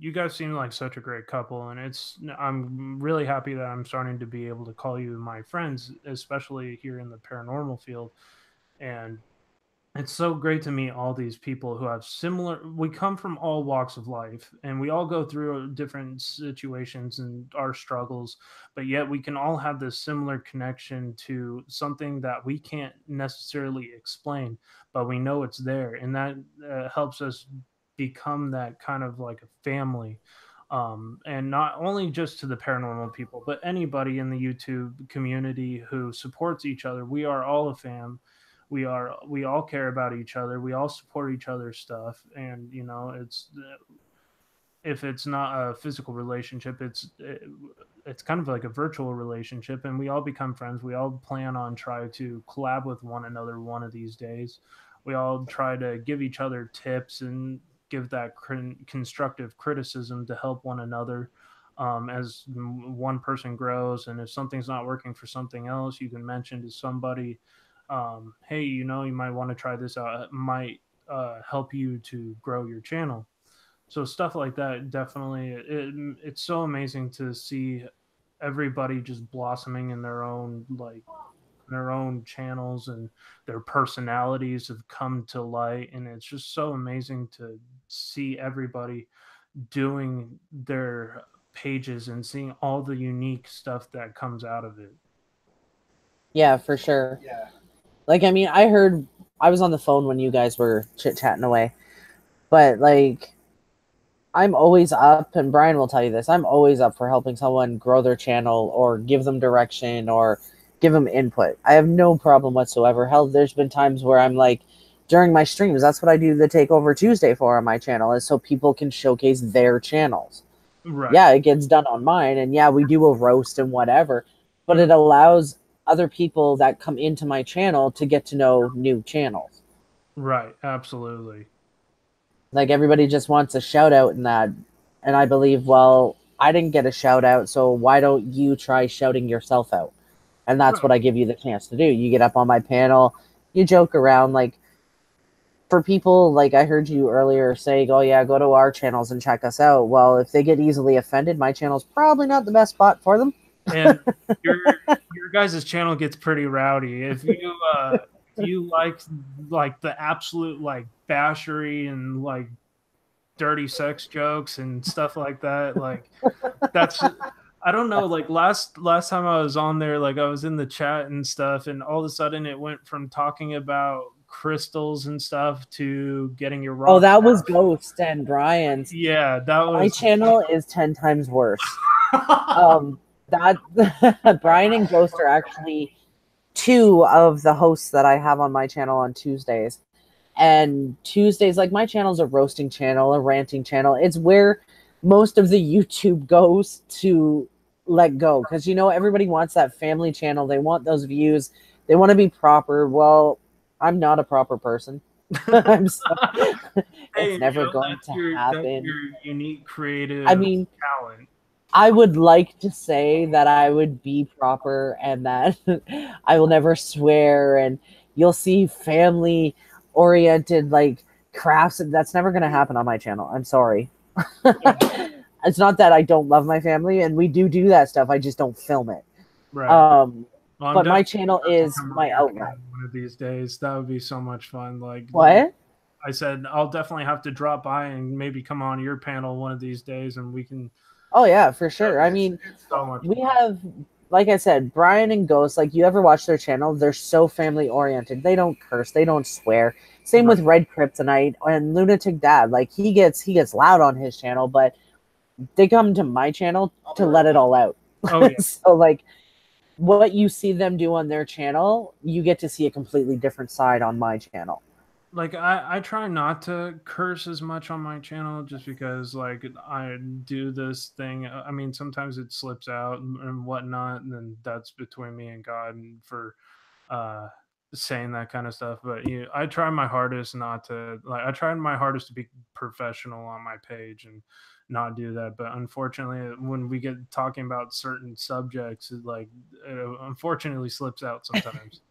you guys seem like such a great couple, and I'm really happy that I'm starting to be able to call you my friends, especially here in the paranormal field. And it's so great to meet all these people who have we come from all walks of life, and we all go through different situations and our struggles, but yet we can all have this similar connection to something that we can't necessarily explain, but we know it's there, and that helps us become that kind of like a family. And not only just to the paranormal people, but anybody in the YouTube community who supports each other. We are all a fam. We all care about each other. We all support each other's stuff. And, you know, if it's not a physical relationship, it's kind of like a virtual relationship, and we all become friends. We all plan on try to collab with one another one of these days. We all try to give each other tips and give that constructive criticism to help one another as one person grows. And if something's not working for something else, you can mention to somebody, hey, you know, you might want to try this out. It might help you to grow your channel. So stuff like that, definitely, it's so amazing to see everybody just blossoming in their own channels, and their personalities have come to light, and it's just so amazing to see everybody doing their pages and seeing all the unique stuff that comes out of it. Yeah, for sure. Yeah. Like, I mean, I was on the phone when you guys were chit-chatting away, but like, I'm always up, and Brian will tell you this, I'm always up for helping someone grow their channel or give them direction or give them input. I have no problem whatsoever. Hell, there's been times where I'm like, during my streams, that's what I do the Takeover Tuesday for on my channel, is so people can showcase their channels. Right. Yeah, it gets done on mine, and yeah, we do a roast and whatever, but it allows other people that come into my channel to get to know new channels. Right, absolutely. Like, everybody just wants a shout out in that, and I believe, well, I didn't get a shout out, so why don't you try shouting yourself out? And that's what I give you the chance to do. You get up on my panel, you joke around, like, for people, like I heard you earlier saying, oh yeah, go to our channels and check us out. Well, if they get easily offended, my channel's probably not the best spot for them. And your guys' channel gets pretty rowdy. If you like the absolute like bashery and like dirty sex jokes and stuff like that, like that's I don't know, like last time I was on there, like I was in the chat and stuff, and all of a sudden it went from talking about crystals and stuff to getting your rock. Oh, that was Ghost and Brian's. Yeah, that was my channel is 10 times worse. That Brian and Ghost are actually two of the hosts that I have on my channel on Tuesdays. And Tuesdays, like my channel's a roasting channel, a ranting channel. It's where most of the YouTube goes to let go. Because, you know, everybody wants that family channel. They want those views. They want to be proper. Well, I'm not a proper person. I'm sorry. It's never going to happen. That's your unique creative talent. I would like to say that I would be proper and that I will never swear, and you'll see family oriented like crafts. That's never going to happen on my channel. I'm sorry. It's not that I don't love my family, and we do that stuff. I just don't film it. Right. Well, but my channel is my outlet. One of these days, that would be so much fun. Like what? I said, I'll definitely have to drop by and maybe come on your panel one of these days, and we can. Oh yeah, for sure. I mean, we have, like I said, Brian and Ghost. Like, you ever watch their channel? They're so family oriented. They don't curse. They don't swear. Same with Red Kryptonite and Lunatic Dad. Like, he gets loud on his channel, but they come to my channel to let it all out. Oh yeah. So like, what you see them do on their channel, you get to see a completely different side on my channel. Like I try not to curse as much on my channel just because like I do this thing. I mean, sometimes it slips out and whatnot, and then that's between me and God and for saying that kind of stuff. But I try my hardest not to I try my hardest to be professional on my page and not do that. But unfortunately, when we get talking about certain subjects, it unfortunately slips out sometimes.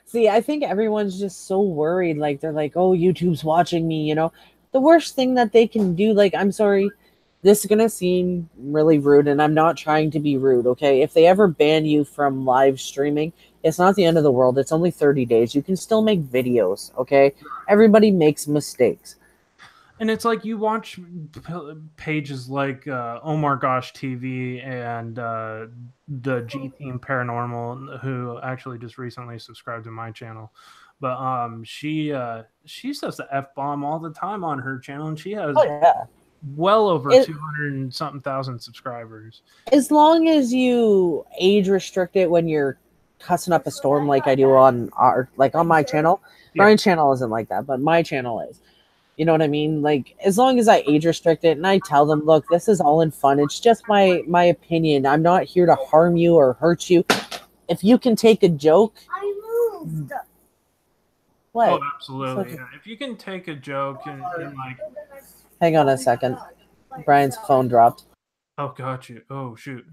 See, I think everyone's just so worried. Like, they're like, oh, YouTube's watching me, you know. The worst thing that they can do, like, I'm sorry, this is going to seem really rude, and I'm not trying to be rude, okay? If they ever ban you from live streaming, it's not the end of the world. It's only 30 days. You can still make videos, okay? Everybody makes mistakes. And it's like you watch pages like Oh My Gosh TV and the G Team Paranormal, who actually just recently subscribed to my channel. But she says the F-bomb all the time on her channel, and she has well over 200 and something thousand subscribers. As long as you age restrict it when you're cussing up a storm like I do on my channel. Brian's channel isn't like that, but my channel is. You know what I mean? Like, as long as I age restrict it and I tell them, look, this is all in fun. It's just my opinion. I'm not here to harm you or hurt you. If you can take a joke. I moved. What? Oh, absolutely. Yeah. If you can take a joke and like. Hang on a second. Brian's phone dropped. Oh, got you. Oh, shoot.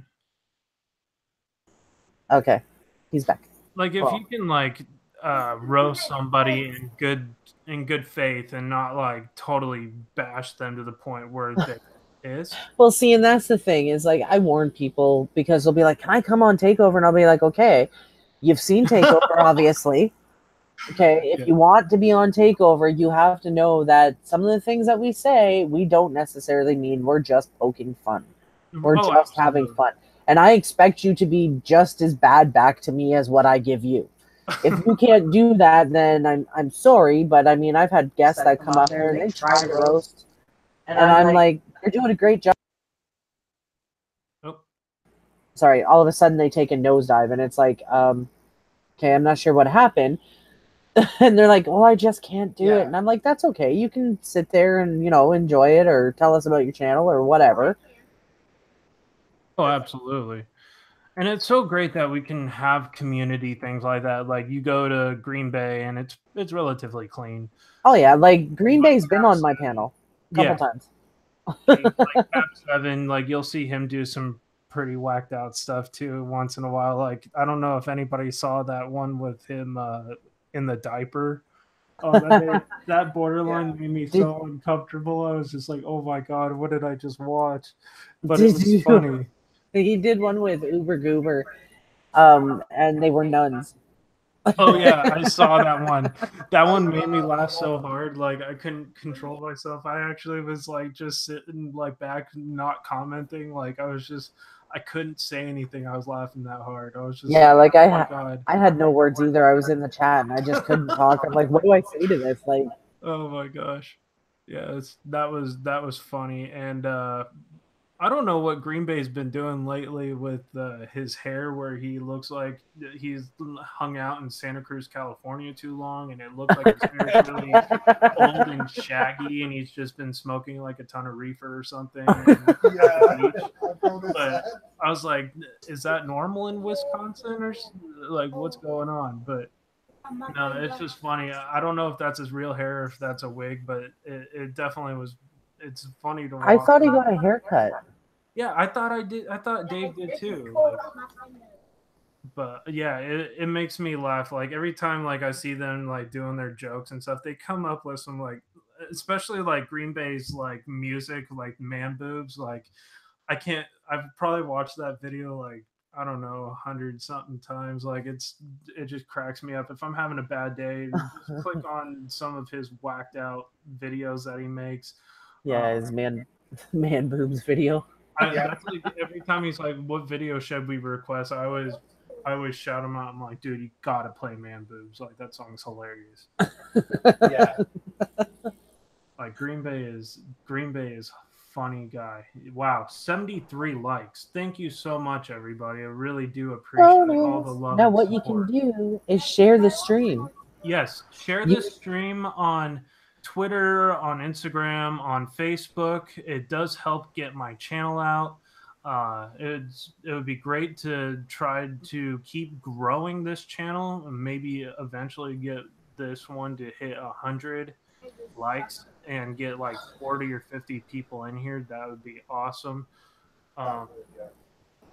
Okay. He's back. Like, if you can, like, roast somebody in good faith and not like totally bash them to the point where they is. Well, see, and that's the thing is like I warn people because they'll be like, "Can I come on Takeover?" And I'll be like, "Okay, you've seen Takeover, obviously. Okay, if you want to be on Takeover, you have to know that some of the things that we say, we don't necessarily mean we're just poking fun. We're just having fun, and I expect you to be just as bad back to me as what I give you." If you can't do that, then I'm sorry, but I mean, I've had guests that come up here and they try to roast, and I'm like, you're doing a great job. Oh. Sorry, all of a sudden they take a nosedive, and it's like, okay, I'm not sure what happened, and they're like, well, I just can't do it, and I'm like, that's okay, you can sit there and enjoy it, or tell us about your channel, or whatever. Oh, absolutely. And it's so great that we can have community things like that. Like you go to Green Bay and it's relatively clean. Oh yeah, like Green Bay's been on my panel a couple times. Like Cap7, like you'll see him do some pretty whacked out stuff too once in a while. Like I don't know if anybody saw that one with him in the diaper. Oh, that borderline made me so uncomfortable. I was just like, oh my god, what did I just watch? But it was funny. He did one with Uber Goober, and they were nuns. Oh yeah, I saw that one. That one made me laugh so hard, like I couldn't control myself. I actually was like just sitting like back, not commenting. Like I couldn't say anything. I was laughing that hard. I was just like oh my god. I had no words either. I was in the chat and I just couldn't talk. I'm like, what do I say to this? Like, oh my gosh, yeah, that was funny. And I don't know what Green Bay's been doing lately with his hair, where he looks like he's hung out in Santa Cruz, California too long, and it looks like his hair is really old and shaggy, and he's just been smoking like a ton of reefer or something. But I was like, is that normal in Wisconsin, or like what's going on? But no, it's just funny. I don't know if that's his real hair or if that's a wig, but it definitely was. It's funny to watch. I thought he got a haircut. Yeah, I thought I did. I thought Dave did too. Like, but yeah, it makes me laugh. Like every time like I see them like doing their jokes and stuff, they come up with some like, especially like Green Bay's like music, like man boobs. Like I've probably watched that video like I don't know 100 something times. Like it just cracks me up. If I'm having a bad day, just click on some of his whacked out videos that he makes. Yeah, his man boobs video. That's like every time he's like, "What video should we request?" I always shout him out. I'm like, "Dude, you gotta play Man Boobs! Like that song's hilarious." Yeah. Like Green Bay is funny guy. Wow, 73 likes. Thank you so much, everybody. I really do appreciate all the love. Now, what you can do is share the stream. Yes, share this stream on Twitter, on Instagram, on Facebook. It does help get my channel out. It would be great to try to keep growing this channel and maybe eventually get this one to hit 100 likes and get like 40 or 50 people in here. That would be awesome.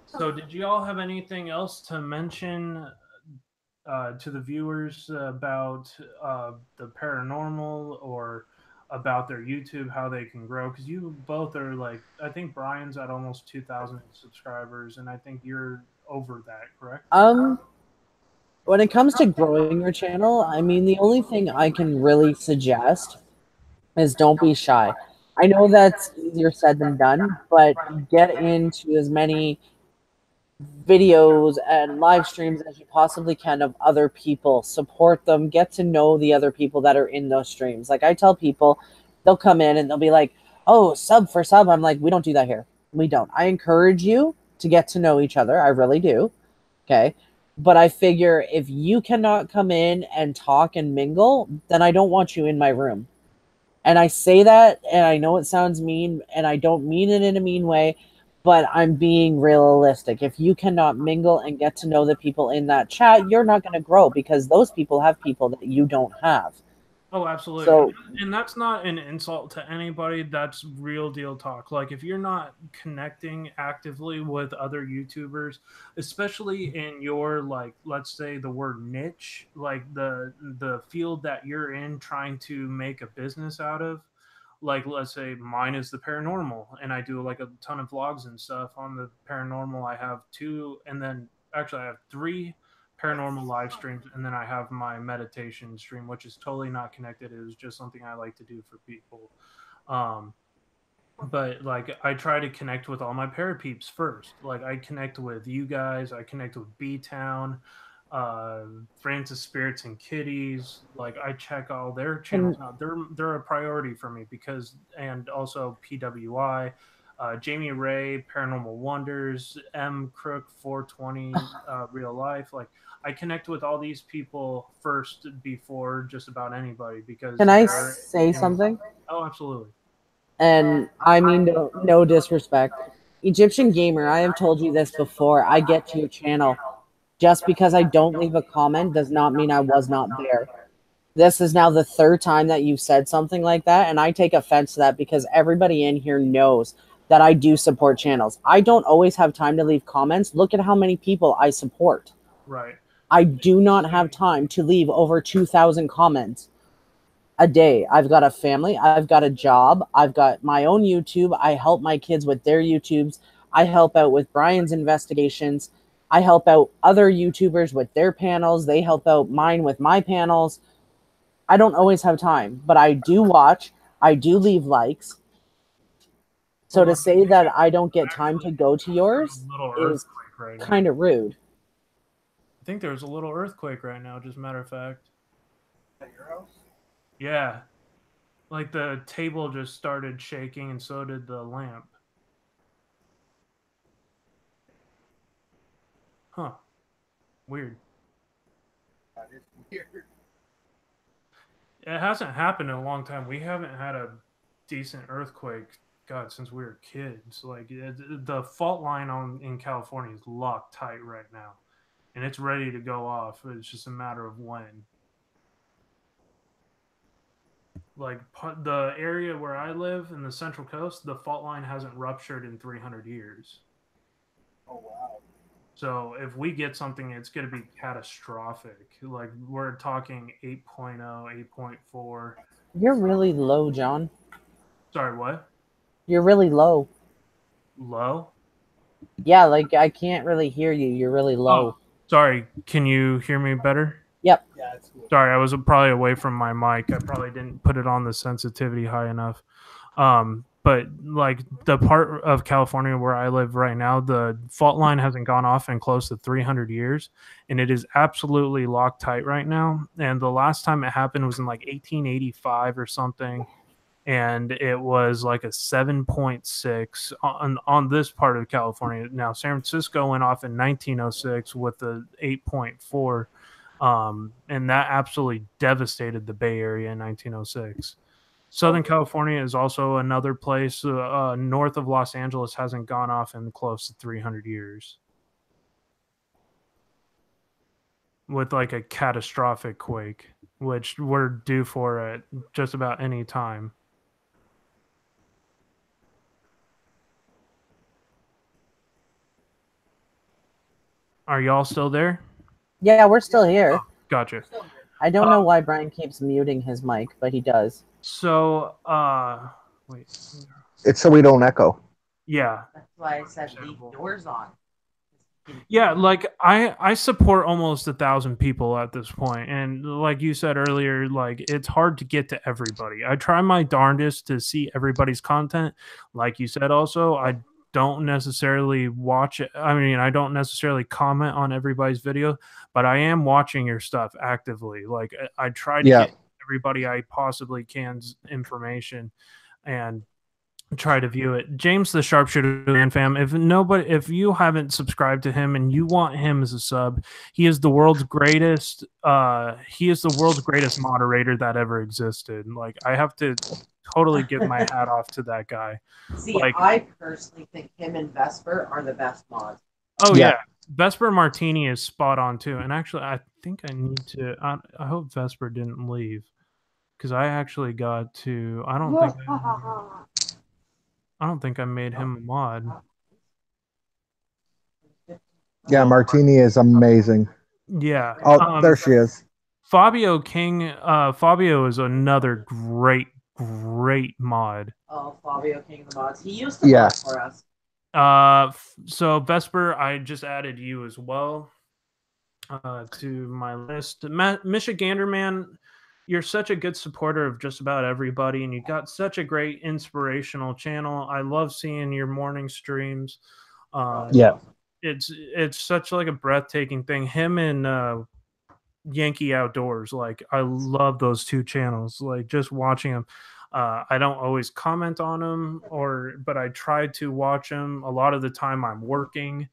So did you all have anything else to mention to the viewers about the paranormal or about their YouTube, how they can grow? Because you both are like, I think Brian's at almost 2,000 subscribers, and I think you're over that, correct? When it comes to growing your channel, I mean, the only thing I can really suggest is don't be shy. I know that's easier said than done, but get into as many videos and live streams as you possibly can of other people. Support them. Get to know the other people that are in those streams. Like I tell people, they'll come in and they'll be like, oh, sub for sub. I'm like, we don't do that here. We don't. I encourage you to get to know each other. I really do. Okay. But I figure if you cannot come in and talk and mingle, then I don't want you in my room. And I say that, and I know it sounds mean, and I don't mean it in a mean way, but I'm being realistic. If you cannot mingle and get to know the people in that chat, you're not going to grow because those people have people that you don't have. Oh, absolutely. So, and that's not an insult to anybody. That's real deal talk. Like if you're not connecting actively with other YouTubers, especially in your, like, let's say the word niche, like the field that you're in trying to make a business out of, like let's say mine is the paranormal, and I do like a ton of vlogs and stuff on the paranormal. I have 2, and then actually I have 3 paranormal live streams, and then I have my meditation stream, which is totally not connected. It was just something I like to do for people. But like I try to connect with all my parapeeps first. Like I connect with you guys, I connect with B-Town, Francis Spirits and Kitties. Like I check all their channels out. They're a priority for me because, and also PWI, Jamie Ray, Paranormal Wonders, M Crook 420, Real Life. Like I connect with all these people first before just about anybody because. Can I say something? Oh, absolutely. And I mean no disrespect. Egyptian Gamer, I have told you this before. I get to your channel. Just because I don't leave a comment does not mean I was not there. This is now the 3rd time that you've said something like that, and I take offense to that because everybody in here knows that I do support channels. I don't always have time to leave comments. Look at how many people I support. Right. I do not have time to leave over 2,000 comments. a day. I've got a family. I've got a job. I've got my own YouTube. I help my kids with their YouTubes. I help out with Brian's investigations. I help out other YouTubers with their panels. They help out mine with my panels. I don't always have time, but I do watch. I do leave likes. So to say that I don't get time to go to yours is kind of rude. I think there's a little earthquake right now, just a matter of fact. At your house? Yeah. Like the table just started shaking and so did the lamp. Huh. Weird. That is weird. It hasn't happened in a long time. We haven't had a decent earthquake, God, since we were kids. Like the fault line in California is locked tight right now, and it's ready to go off. It's just a matter of when. Like the area where I live in the Central Coast, the fault line hasn't ruptured in 300 years. Oh, wow. So if we get something, it's going to be catastrophic. Like we're talking 8.0, 8.4. You're really low, John. Sorry, what? You're really low. Low? Yeah, like I can't really hear you. You're really low. Oh, sorry. Can you hear me better? Yep. Yeah, it's cool. Sorry, I was probably away from my mic. I probably didn't put it on the sensitivity high enough. But like the part of California where I live right now, the fault line hasn't gone off in close to 300 years, and it is absolutely locked tight right now. And the last time it happened was in like 1885 or something, and it was like a 7.6 on this part of California. Now San Francisco went off in 1906 with the 8.4, and that absolutely devastated the Bay Area in 1906. Southern California is also another place north of Los Angeles, hasn't gone off in close to 300 years with like a catastrophic quake, which we're due for at just about any time. Are y'all still there? Yeah, we're still here. Gotcha. I don't know why Brian keeps muting his mic, but he does. So, wait. It's so we don't echo. Yeah. That's why I said leave doors on. Yeah, like I support almost 1,000 people at this point, and like you said earlier, like it's hard to get to everybody. I try my darndest to see everybody's content. Like you said, also I don't necessarily watch it. I mean, I don't necessarily comment on everybody's video, but I am watching your stuff actively. Like I try to get everybody I possibly can's information and try to view it. James the Sharpshooter Man Fam, if you haven't subscribed to him and you want him as a sub, he is the world's greatest moderator that ever existed. Like I have to totally give my hat off to that guy. See, like, I personally think him and Vesper are the best mods. Oh yeah. Vesper Martini is spot on too. And actually I think I need to I hope Vesper didn't leave, because I actually got to I don't think I made him a mod. Yeah, Martini is amazing. Yeah. Oh, there she is. Fabio King. Fabio is another great mod. Oh, Fabio King of the mods. He used to mod for us. So Vesper, I just added you as well to my list. Michigander Man, you're such a good supporter of just about everybody, and you got such a great inspirational channel. I love seeing your morning streams. It's such like a breathtaking thing. Him and Yankee Outdoors, like I love those two channels. Like just watching them. I don't always comment on them, but I try to watch them. A lot of the time I'm working.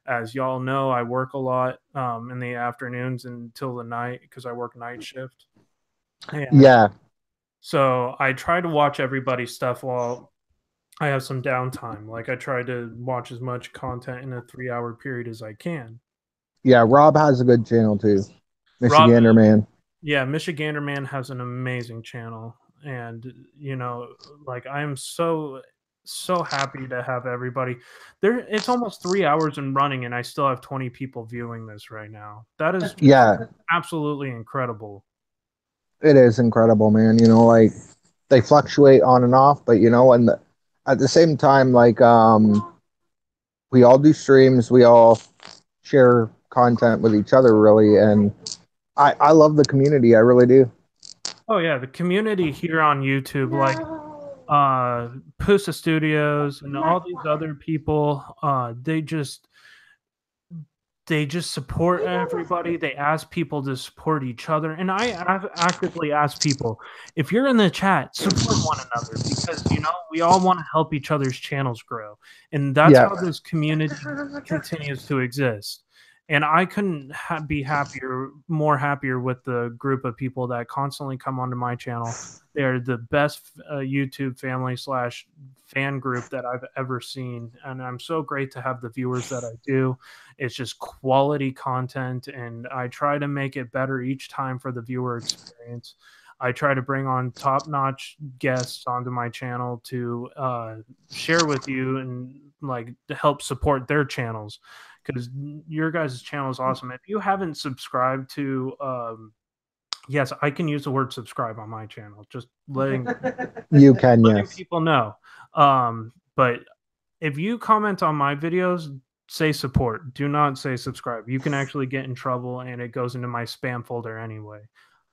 As y'all know, I work a lot in the afternoons until the night because I work night shift. And so I try to watch everybody's stuff while I have some downtime. Like I try to watch as much content in a 3-hour period as I can. Yeah, Rob has a good channel too. Michigander Man. Yeah, Michigander Man has an amazing channel. And, you know, like I'm so happy to have everybody there. It's almost 3 hours and running, and I still have 20 people viewing this right now. That is absolutely incredible. It is incredible, man. You know, like they fluctuate on and off, but you know, and at the same time, like we all do streams, we all share content with each other, really, and I love the community. I really do. Oh yeah, the community here on YouTube, like Pusa Studios and all these other people, they just support everybody. They ask people to support each other, and I actively ask people, if you're in the chat, support one another, because you know we all want to help each other's channels grow, and that's how this community continues to exist. And I couldn't be more happier with the group of people that constantly come onto my channel. They're the best YouTube family / fan group that I've ever seen. And I'm so great to have the viewers that I do. It's just quality content, and I try to make it better each time for the viewer experience. I try to bring on top-notch guests onto my channel to share with you and like to help support their channels, because your guys' channel is awesome. If you haven't subscribed to, yes, I can use the word subscribe on my channel. Just letting letting people know. But if you comment on my videos, say support. Do not say subscribe. You can actually get in trouble, and it goes into my spam folder anyway.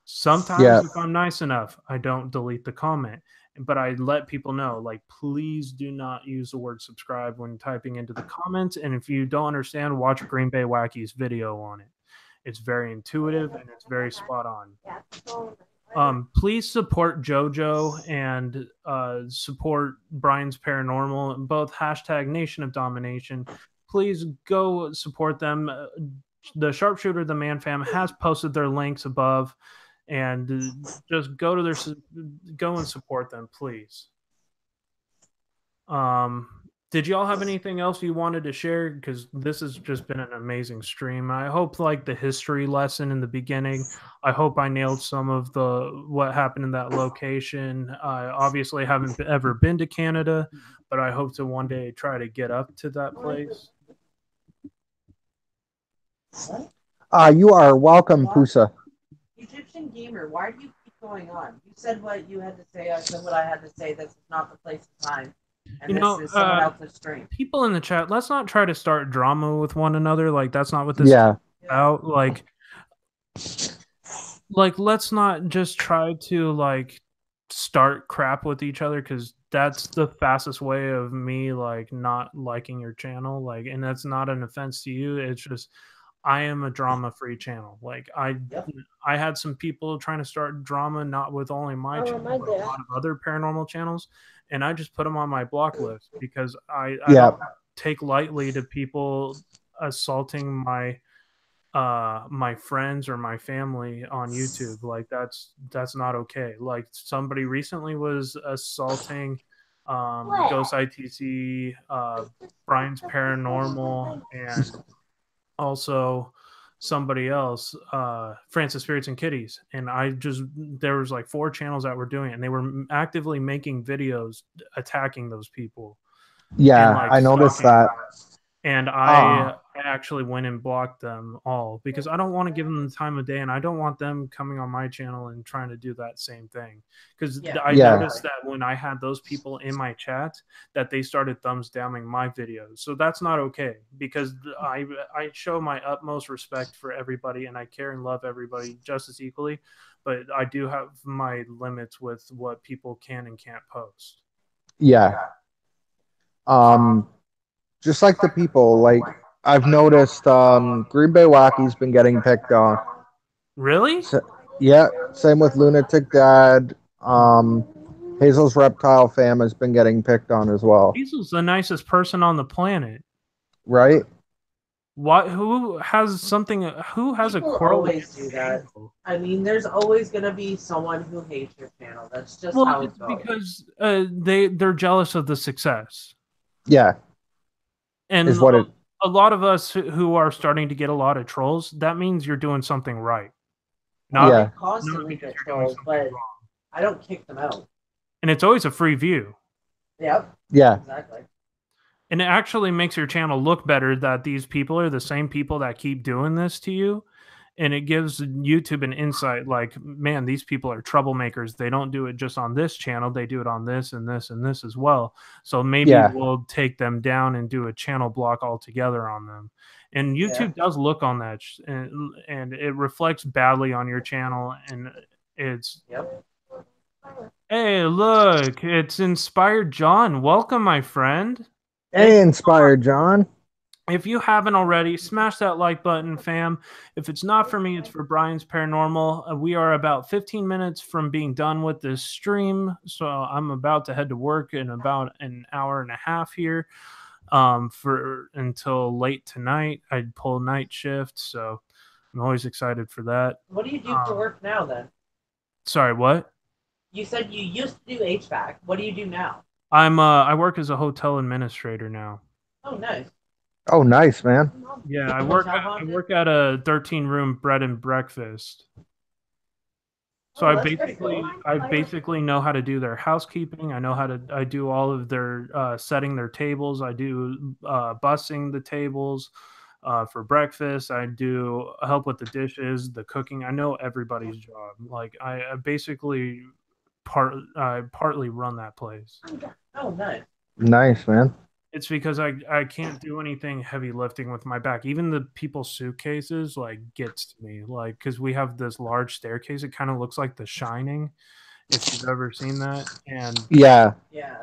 Sometimes, if I'm nice enough, I don't delete the comment, but I let people know, like, please do not use the word subscribe when typing into the comments. And if you don't understand, watch Green Bay Wacky's video on it. It's very intuitive and it's very spot on. Please support JoJo and support Brian's Paranormal, both hashtag Nation of Domination. Please go support them. The Sharpshooter, the Man Fam, has posted their links above, and just go and support them, please. Did y'all have anything else you wanted to share? Because this has just been an amazing stream. I hope, like the history lesson in the beginning, I hope I nailed some of what happened in that location. I obviously haven't ever been to Canada, but I hope to one day try to get up to that place. You are welcome, Pusa. Egyptian Gamer, why do you keep going on? You said what you had to say. I said what I had to say. This is not the place and time. And this is someone else's stream. People in the chat, let's not try to start drama with one another. Like, that's not what this is about. Like, let's not just try to, like, start crap with each other, because that's the fastest way of me, like, not liking your channel. Like, and that's not an offense to you. It's just, I am a drama-free channel. Like, I had some people trying to start drama, not with only my channel, but a lot of other paranormal channels, and I just put them on my block list, because I don't take lightly to people assaulting my my friends or my family on YouTube. Like, that's not okay. Like, somebody recently was assaulting Ghost ITC, Brian's Paranormal, and also somebody else, Francis Spirits and Kitties. And there was like 4 channels that were doing it, and they were actively making videos attacking those people. Yeah, and, like, I noticed that. And I actually went and blocked them all, because I don't want to give them the time of day, and I don't want them coming on my channel and trying to do that same thing. Because I noticed that when I had those people in my chat, that they started thumbs downing my videos. So that's not okay, because I show my utmost respect for everybody, and I care and love everybody just as equally. But I do have my limits with what people can and can't post. Yeah. Just like the people, like, I've noticed Green Bay Wacky's been getting picked on. Really? Same with Lunatic Dad. Hazel's Reptile Fam has been getting picked on as well. Hazel's the nicest person on the planet. Right? Who has a quarrel? Always do that. I mean, there's always going to be someone who hates your channel. That's just how it goes. Because they're jealous of the success. Yeah. And a lot of us who are starting to get a lot of trolls, that means you're doing something right. I constantly get trolls, but I don't kick them out. And it's always a free view. Yep. Yeah. Exactly. And it actually makes your channel look better that these people are the same people that keep doing this to you. and it gives YouTube an insight like, man, these people are troublemakers. They don't do it just on this channel. They do it on this and this and this as well. So maybe we'll take them down and do a channel block altogether on them. And YouTube does look on that, and it reflects badly on your channel. And it's, hey, look, it's Inspired John. Welcome, my friend. Hey, Inspired John. If you haven't already, smash that like button, fam. If it's not for me, it's for Brian's Paranormal. We are about 15 minutes from being done with this stream, so I'm about to head to work in about an hour and a half here for until late tonight. I pull night shift, so I'm always excited for that. What do you do for work now, then? Sorry, what? You said you used to do HVAC. What do you do now? I work as a hotel administrator now. Oh, nice. Oh, nice, man. Yeah, I work at a 13-room bread and breakfast. So I basically know how to do their housekeeping. I know how to I do all of their setting their tables. I do bussing the tables for breakfast. I do help with the dishes, the cooking. I know everybody's job. Like I basically partly run that place. Oh, nice. Nice, man. It's because I can't do anything heavy lifting with my back. Even the people's suitcases like gets to me, like, because we have this large staircase. It kind of looks like The Shining, if you've ever seen that. And yeah,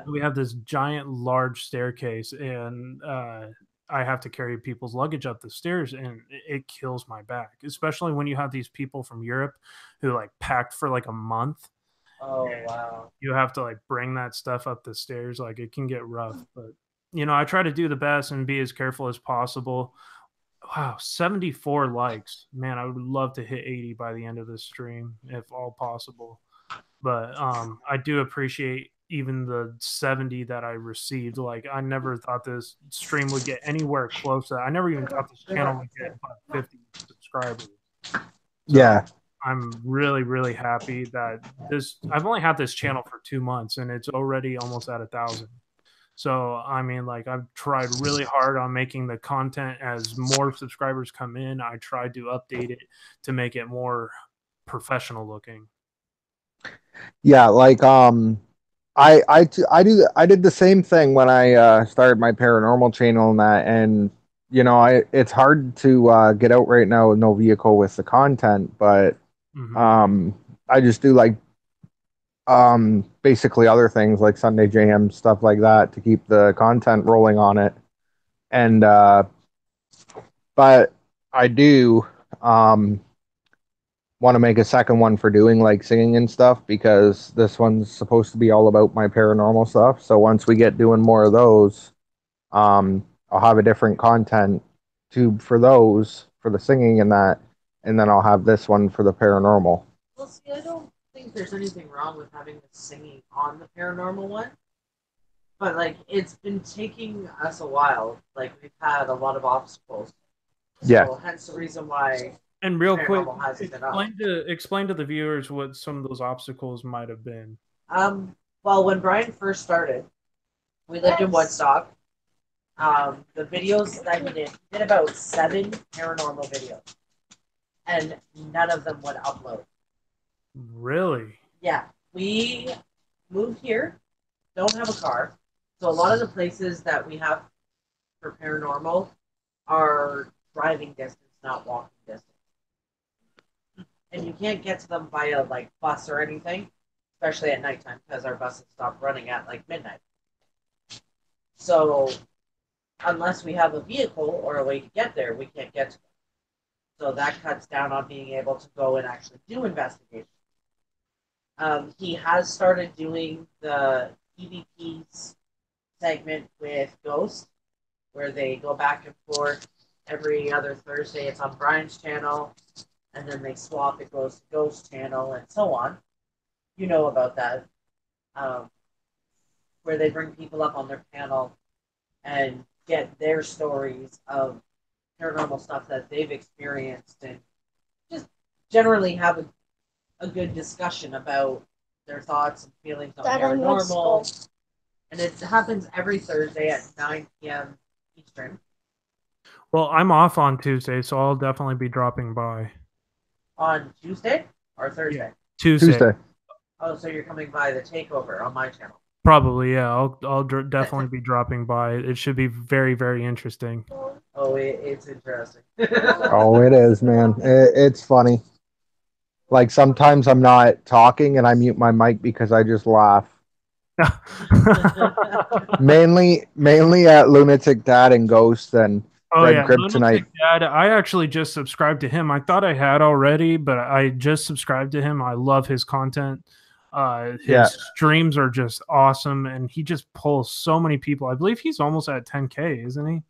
we have this giant large staircase, and I have to carry people's luggage up the stairs, and it kills my back, especially when you have these people from Europe who like packed for like a month. Oh, wow. You have to like bring that stuff up the stairs. Like it can get rough, but you know, I try to do the best and be as careful as possible. Wow, 74 likes. Man, I would love to hit 80 by the end of this stream, if all possible. But I do appreciate even the 70 that I received. Like, I never thought this stream would get anywhere close to that. I never even thought this channel would get about 50 subscribers. So yeah. I'm really, really happy that I've only had this channel for 2 months, and it's already almost at 1,000. So, I mean, like, I've tried really hard on making the content as more subscribers come in. I tried to update it to make it more professional looking. Yeah, like I did the same thing when I started my paranormal channel and that, and you know, it's hard to get out right now with no vehicle with the content, but I just do like basically other things like Sunday Jam, stuff like that to keep the content rolling on it. And but I do want to make a second one for doing like singing and stuff, because this one's supposed to be all about my paranormal stuff. So once we get doing more of those, I'll have a different content tube for those, for the singing and that, and then I'll have this one for the paranormal. Well, see, I don't think there's anything wrong with having the singing on the paranormal one, but like it's been taking us a while. Like we've had a lot of obstacles. So hence the reason why. And real quick, explain to the viewers what some of those obstacles might have been. Well, when Brian first started, we lived in Woodstock. The videos that he did about 7 paranormal videos, and none of them would upload. Really? Yeah. We moved here, don't have a car, so a lot of the places that we have for paranormal are driving distance, not walking distance. And you can't get to them via like bus or anything, especially at nighttime, because our buses stop running at like midnight. So unless we have a vehicle or a way to get there, we can't get to them. So that cuts down on being able to go and actually do investigations. He has started doing the EVPs segment with Ghost, where they go back and forth every other Thursday. It's on Brian's channel, and then they swap. It goes to Ghost channel, and so on. You know about that, where they bring people up on their panel and get their stories of paranormal stuff that they've experienced, and just generally have a good discussion about their thoughts and feelings on paranormal. And it happens every Thursday at 9 p.m. Eastern. Well, I'm off on Tuesday, so I'll definitely be dropping by. On Tuesday or Thursday? Tuesday. Oh, so you're coming by the takeover on my channel? Probably, yeah. I'll definitely be dropping by. It should be very, very interesting. Oh, it's interesting. Oh, it is, man. It's funny. Like sometimes I'm not talking and I mute my mic because I just laugh. mainly at Lunatic Dad and Ghost and Red Kryptonite. Lunatic Dad. I actually just subscribed to him. I thought I had already, but I just subscribed to him. I love his content. His streams are just awesome, and he just pulls so many people. I believe he's almost at 10K, isn't he?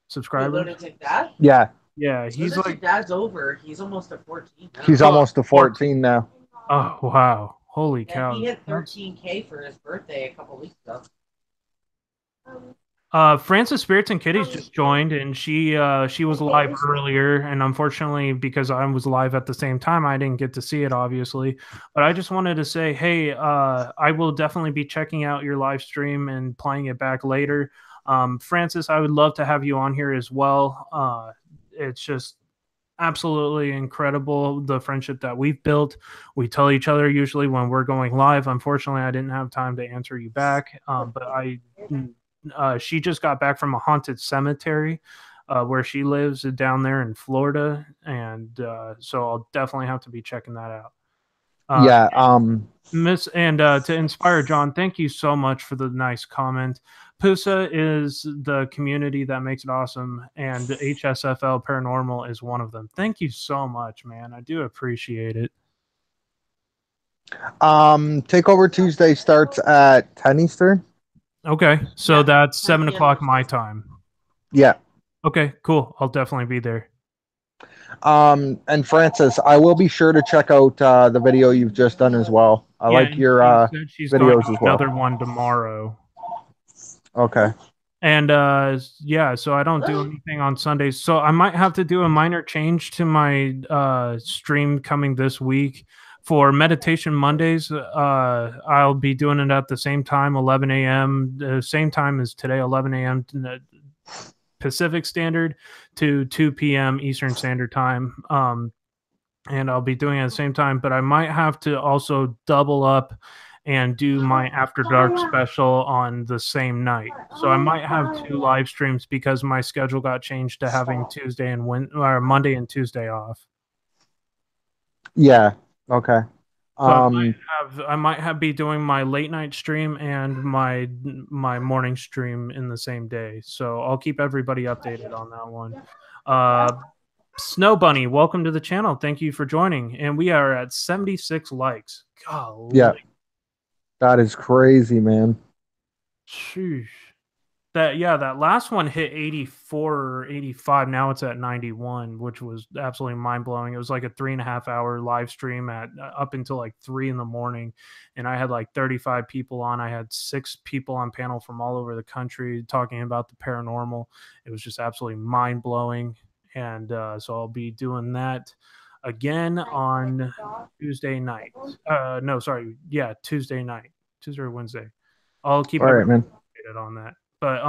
Subscribers. Lunatic Dad? Yeah. Yeah, he's Lunatic Dad's over. He's almost to 14 now. He's almost to 14 now. Oh wow! Holy cow! He hit 13K for his birthday a couple weeks ago. Francis Spirits and Kitties just joined, and she was live earlier, and unfortunately, because I was live at the same time, I didn't get to see it, obviously. But I just wanted to say, hey, I will definitely be checking out your live stream and playing it back later. Francis, I would love to have you on here as well. It's just absolutely incredible, the friendship that we've built. We tell each other usually when we're going live. Unfortunately, I didn't have time to answer you back, but she just got back from a haunted cemetery where she lives down there in Florida, and so I'll definitely have to be checking that out. To inspire John, thank you so much for the nice comment. Pusa is the community that makes it awesome, and HSFL Paranormal is one of them. Thank you so much, man. I do appreciate it. Takeover Tuesday starts at 10 Eastern. Okay, so that's 7 o'clock my time. Yeah. Okay, cool. I'll definitely be there. And Francis, I will be sure to check out the video you've just done as well. I like your videos as well. Another one tomorrow. Okay. And so I don't do anything on Sundays. So I might have to do a minor change to my stream coming this week. For Meditation Mondays, I'll be doing it at the same time, 11 a.m., the same time as today, 11 a.m. Pacific Standard to 2 p.m. Eastern Standard Time. And I'll be doing it at the same time, but I might have to also double up and do my After Dark special on the same night. So I might have 2 live streams because my schedule got changed to having Monday and Tuesday off. Yeah. Okay. So I might be doing my late night stream and my morning stream in the same day. So I'll keep everybody updated on that one. Snow Bunny, welcome to the channel. Thank you for joining. And we are at 76 likes. Golly. Yeah. That is crazy, man. Sheesh. That last one hit 84 or 85. Now it's at 91, which was absolutely mind blowing. It was like a 3.5 hour live stream at up until like 3 in the morning, and I had like 35 people on. I had 6 people on panel from all over the country talking about the paranormal. It was just absolutely mind blowing, and so I'll be doing that again on Tuesday night. Tuesday night, Tuesday or Wednesday. I'll keep everyone updated on that. But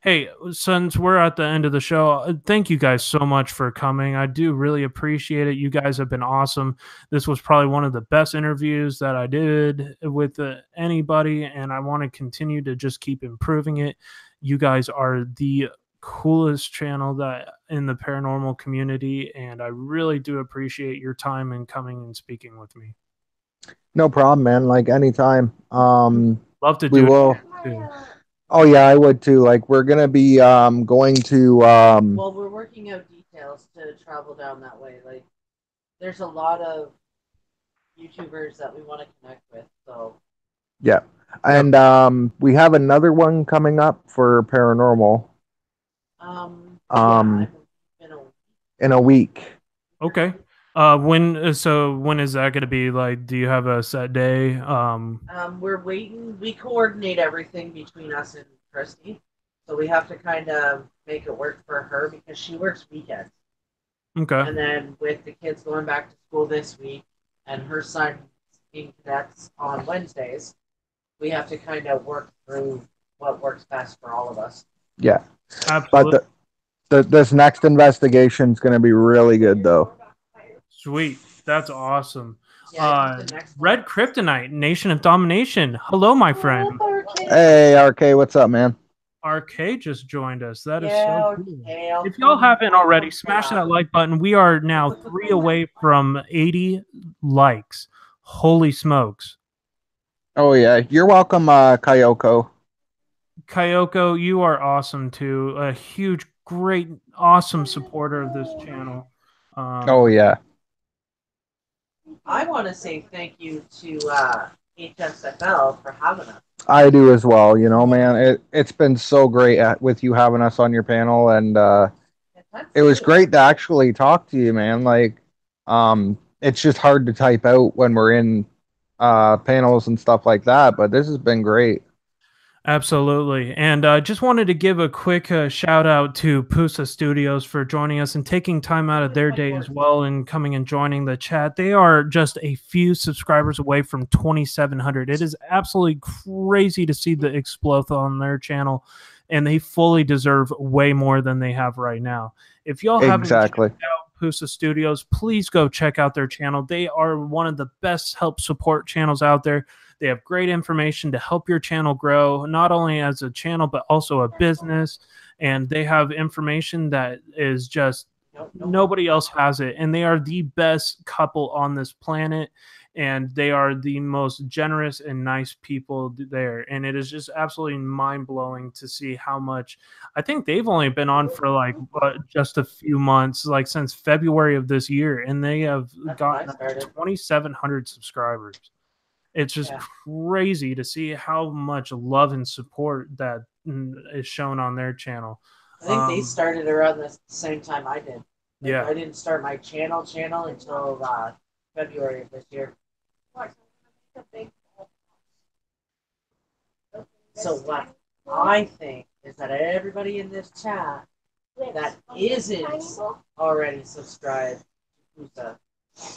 hey, since we're at the end of the show, thank you guys so much for coming. I do really appreciate it. You guys have been awesome. This was probably one of the best interviews that I did with anybody, and I want to continue to just keep improving it. You guys are the coolest channel that in the paranormal community, and I really do appreciate your time and coming and speaking with me. No problem, man. Like anytime. Love to do it too. Oh yeah, I would too. Like we're gonna be going to well, we're working out details to travel down that way. Like there's a lot of YouTubers that we want to connect with, so yeah. And we have another one coming up for paranormal. In a week. Okay. When is that going to be? Like, do you have a set day? We're waiting. We coordinate everything between us and Christy, so we have to kind of make it work for her because she works weekends. Okay. And then with the kids going back to school this week and her son being cadets on Wednesdays, we have to kind of work through what works best for all of us. Yeah. Absolutely. But this next investigation is going to be really good, though. Sweet. That's awesome. Yeah, the next one. Red Kryptonite, Nation of Domination. Hello, my friend. Hey, RK, what's up, man? RK just joined us. That is Yeah, so cool. okay, I'll If y'all come- haven't I'll already, come for smash that. that like button. We are now 3 away from 80 likes. Holy smokes. Oh yeah, you're welcome, Kyoko. Kyoko, you are awesome too. A huge, great, awesome supporter of this channel. Oh yeah. I want to say thank you to HSFL for having us. I do as well. You know, man, it's been so great with you having us on your panel, and it was great to actually talk to you, man. Like, it's just hard to type out when we're in panels and stuff like that, but this has been great. Absolutely. And just wanted to give a quick shout out to Pusa Studios for joining us and taking time out of their day as well and coming and joining the chat. They are just a few subscribers away from 2,700. It is absolutely crazy to see the explode on their channel, and they fully deserve way more than they have right now. If y'all haven't checked out Pusa Studios, please go check out their channel. They are one of the best help support channels out there. They have great information to help your channel grow, not only as a channel, but also a business. And they have information that is just nobody else has it. And they are the best couple on this planet. And they are the most generous and nice people there. And it is just absolutely mind-blowing to see how much. I think they've only been on for like just a few months, like since February of this year. And they have gotten 2,700 subscribers. It's just crazy to see how much love and support that is shown on their channel. I think they started around the same time I did. Yeah. I didn't start my channel until February of this year. So what I think is that everybody in this chat that isn't already subscribed to Pusa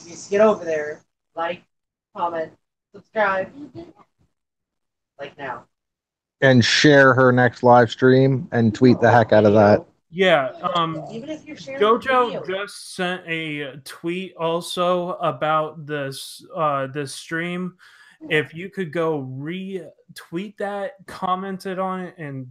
needs to get over there, like, comment, subscribe, like now. And share her next live stream and tweet the heck out of that. Yeah. Even if you're sharing JoJo just sent a tweet also about this this stream. If you could go retweet that, commented on it, and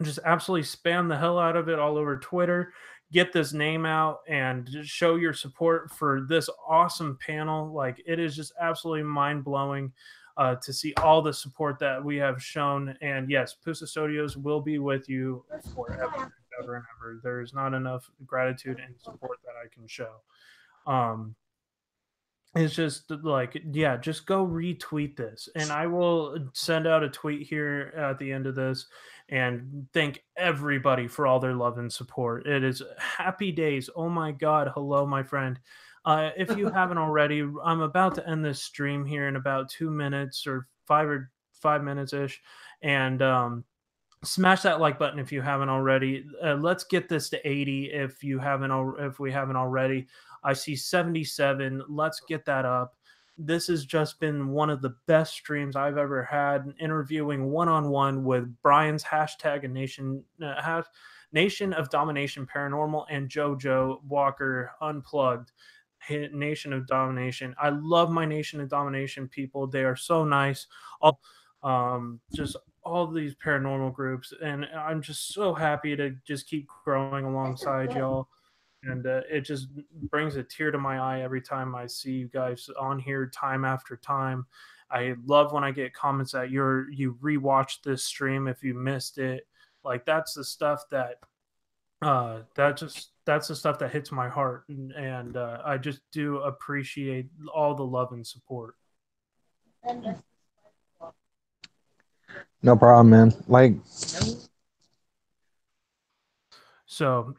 just absolutely spam the hell out of it all over Twitter, get this name out and just show your support for this awesome panel. Like, it is just absolutely mind-blowing to see all the support that we have shown. And yes, Pusa Studios will be with you forever, ever and ever. There's not enough gratitude and support that I can show. It's just like, yeah, just go retweet this, and I will send out a tweet here at the end of this and thank everybody for all their love and support. It is happy days. Oh my God. Hello, my friend. If you haven't already, I'm about to end this stream here in about 2 minutes or 5 minutes ish. And smash that like button if you haven't already. Let's get this to 80 if we haven't already. I see 77. Let's get that up. This has just been one of the best streams I've ever had, interviewing one-on-one with Brian's hashtag and Nation of Domination Paranormal and JoJo Walker Unplugged. Nation of Domination. I love my Nation of Domination people. They are so nice. Just all these paranormal groups, and I'm just so happy to just keep growing alongside y'all. And it just brings a tear to my eye every time I see you guys on here time after time. I love when I get comments that you rewatched this stream if you missed it. Like, that's the stuff that that's the stuff that hits my heart, and I just do appreciate all the love and support. No problem, man. Like, so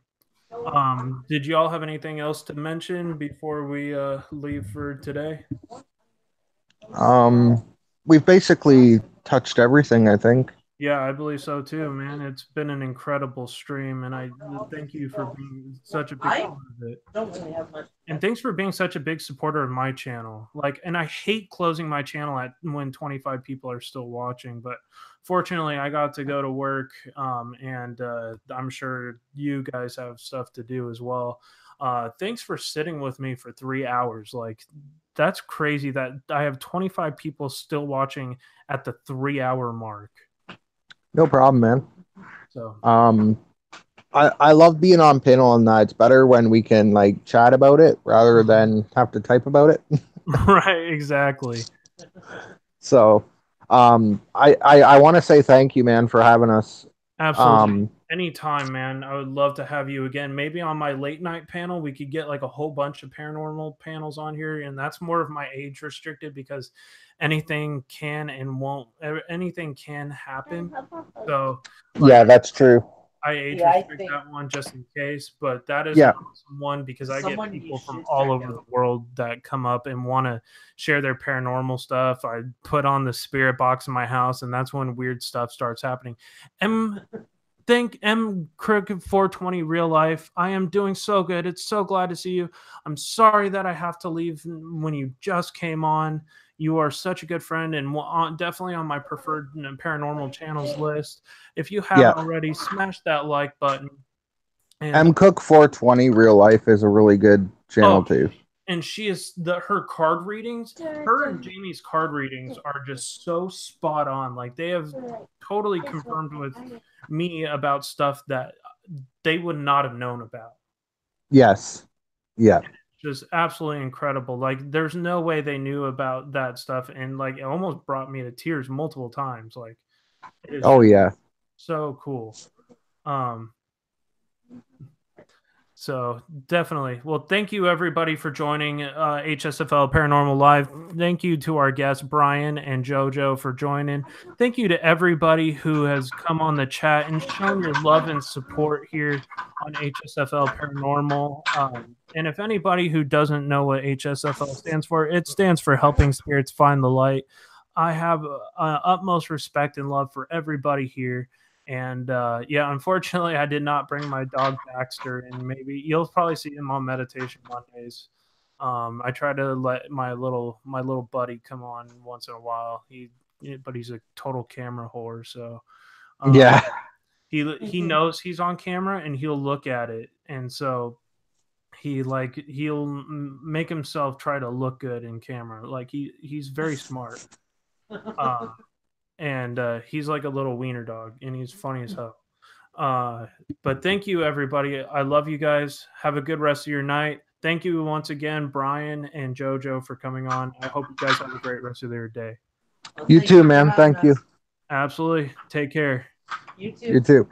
did you all have anything else to mention before we leave for today? we've basically touched everything, I think. Yeah, I believe so too, man. It's been an incredible stream, and I thank you for being such a big part of it. Don't really have much. And thanks for being such a big supporter of my channel. Like, and I hate closing my channel when 25 people are still watching, but fortunately I got to go to work, and I'm sure you guys have stuff to do as well. Thanks for sitting with me for 3 hours. Like, that's crazy that I have 25 people still watching at the 3-hour mark. No problem, man. So I love being on panel, and that it's better when we can like chat about it rather than have to type about it. Right, exactly. So I want to say thank you, man, for having us. Absolutely. Anytime, man. I would love to have you again. Maybe on my late night panel, we could get like a whole bunch of paranormal panels on here. And that's more of my age restricted because anything can and won't, anything can happen. So, like, Yeah, that's true. I age Yeah, I restrict think- that one just in case. But that is Yeah. an awesome one because I Someone get people you from should all check over out. the world that come up and want to share their paranormal stuff. I put on the spirit box in my house, and that's when weird stuff starts happening. M Crook 420 real life. I am doing so good. It's so glad to see you. I'm sorry that I have to leave when you just came on. You are such a good friend and definitely on my preferred paranormal channels list. If you haven't already, smash that like button. And Cook 420 real life is a really good channel too. And she is her card readings. Her and Jamie's card readings are just so spot on. Like, they have totally confirmed with me about stuff that they would not have known about. Yes. Yeah. Just absolutely incredible. Like, there's no way they knew about that stuff, and like, it almost brought me to tears multiple times. Like, it is so cool. So definitely. Well, thank you everybody for joining HSFL Paranormal Live. Thank you to our guests Brian and JoJo for joining. Thank you to everybody who has come on the chat and shown your love and support here on HSFL Paranormal. And if anybody who doesn't know what HSFL stands for, it stands for Helping Spirits Find the Light. I have utmost respect and love for everybody here. And yeah, unfortunately, I did not bring my dog Baxter, and maybe you'll probably see him on Meditation Mondays. I try to let my little buddy come on once in a while. But he's a total camera whore, so he knows he's on camera and he'll look at it, and so he'll make himself try to look good in camera. Like he's very smart. And he's like a little wiener dog, and he's funny as hell. But thank you, everybody. I love you guys. Have a good rest of your night. Thank you once again, Brian and JoJo, for coming on. I hope you guys have a great rest of your day. You too, man. Thank you. Absolutely. Take care. You too. You too.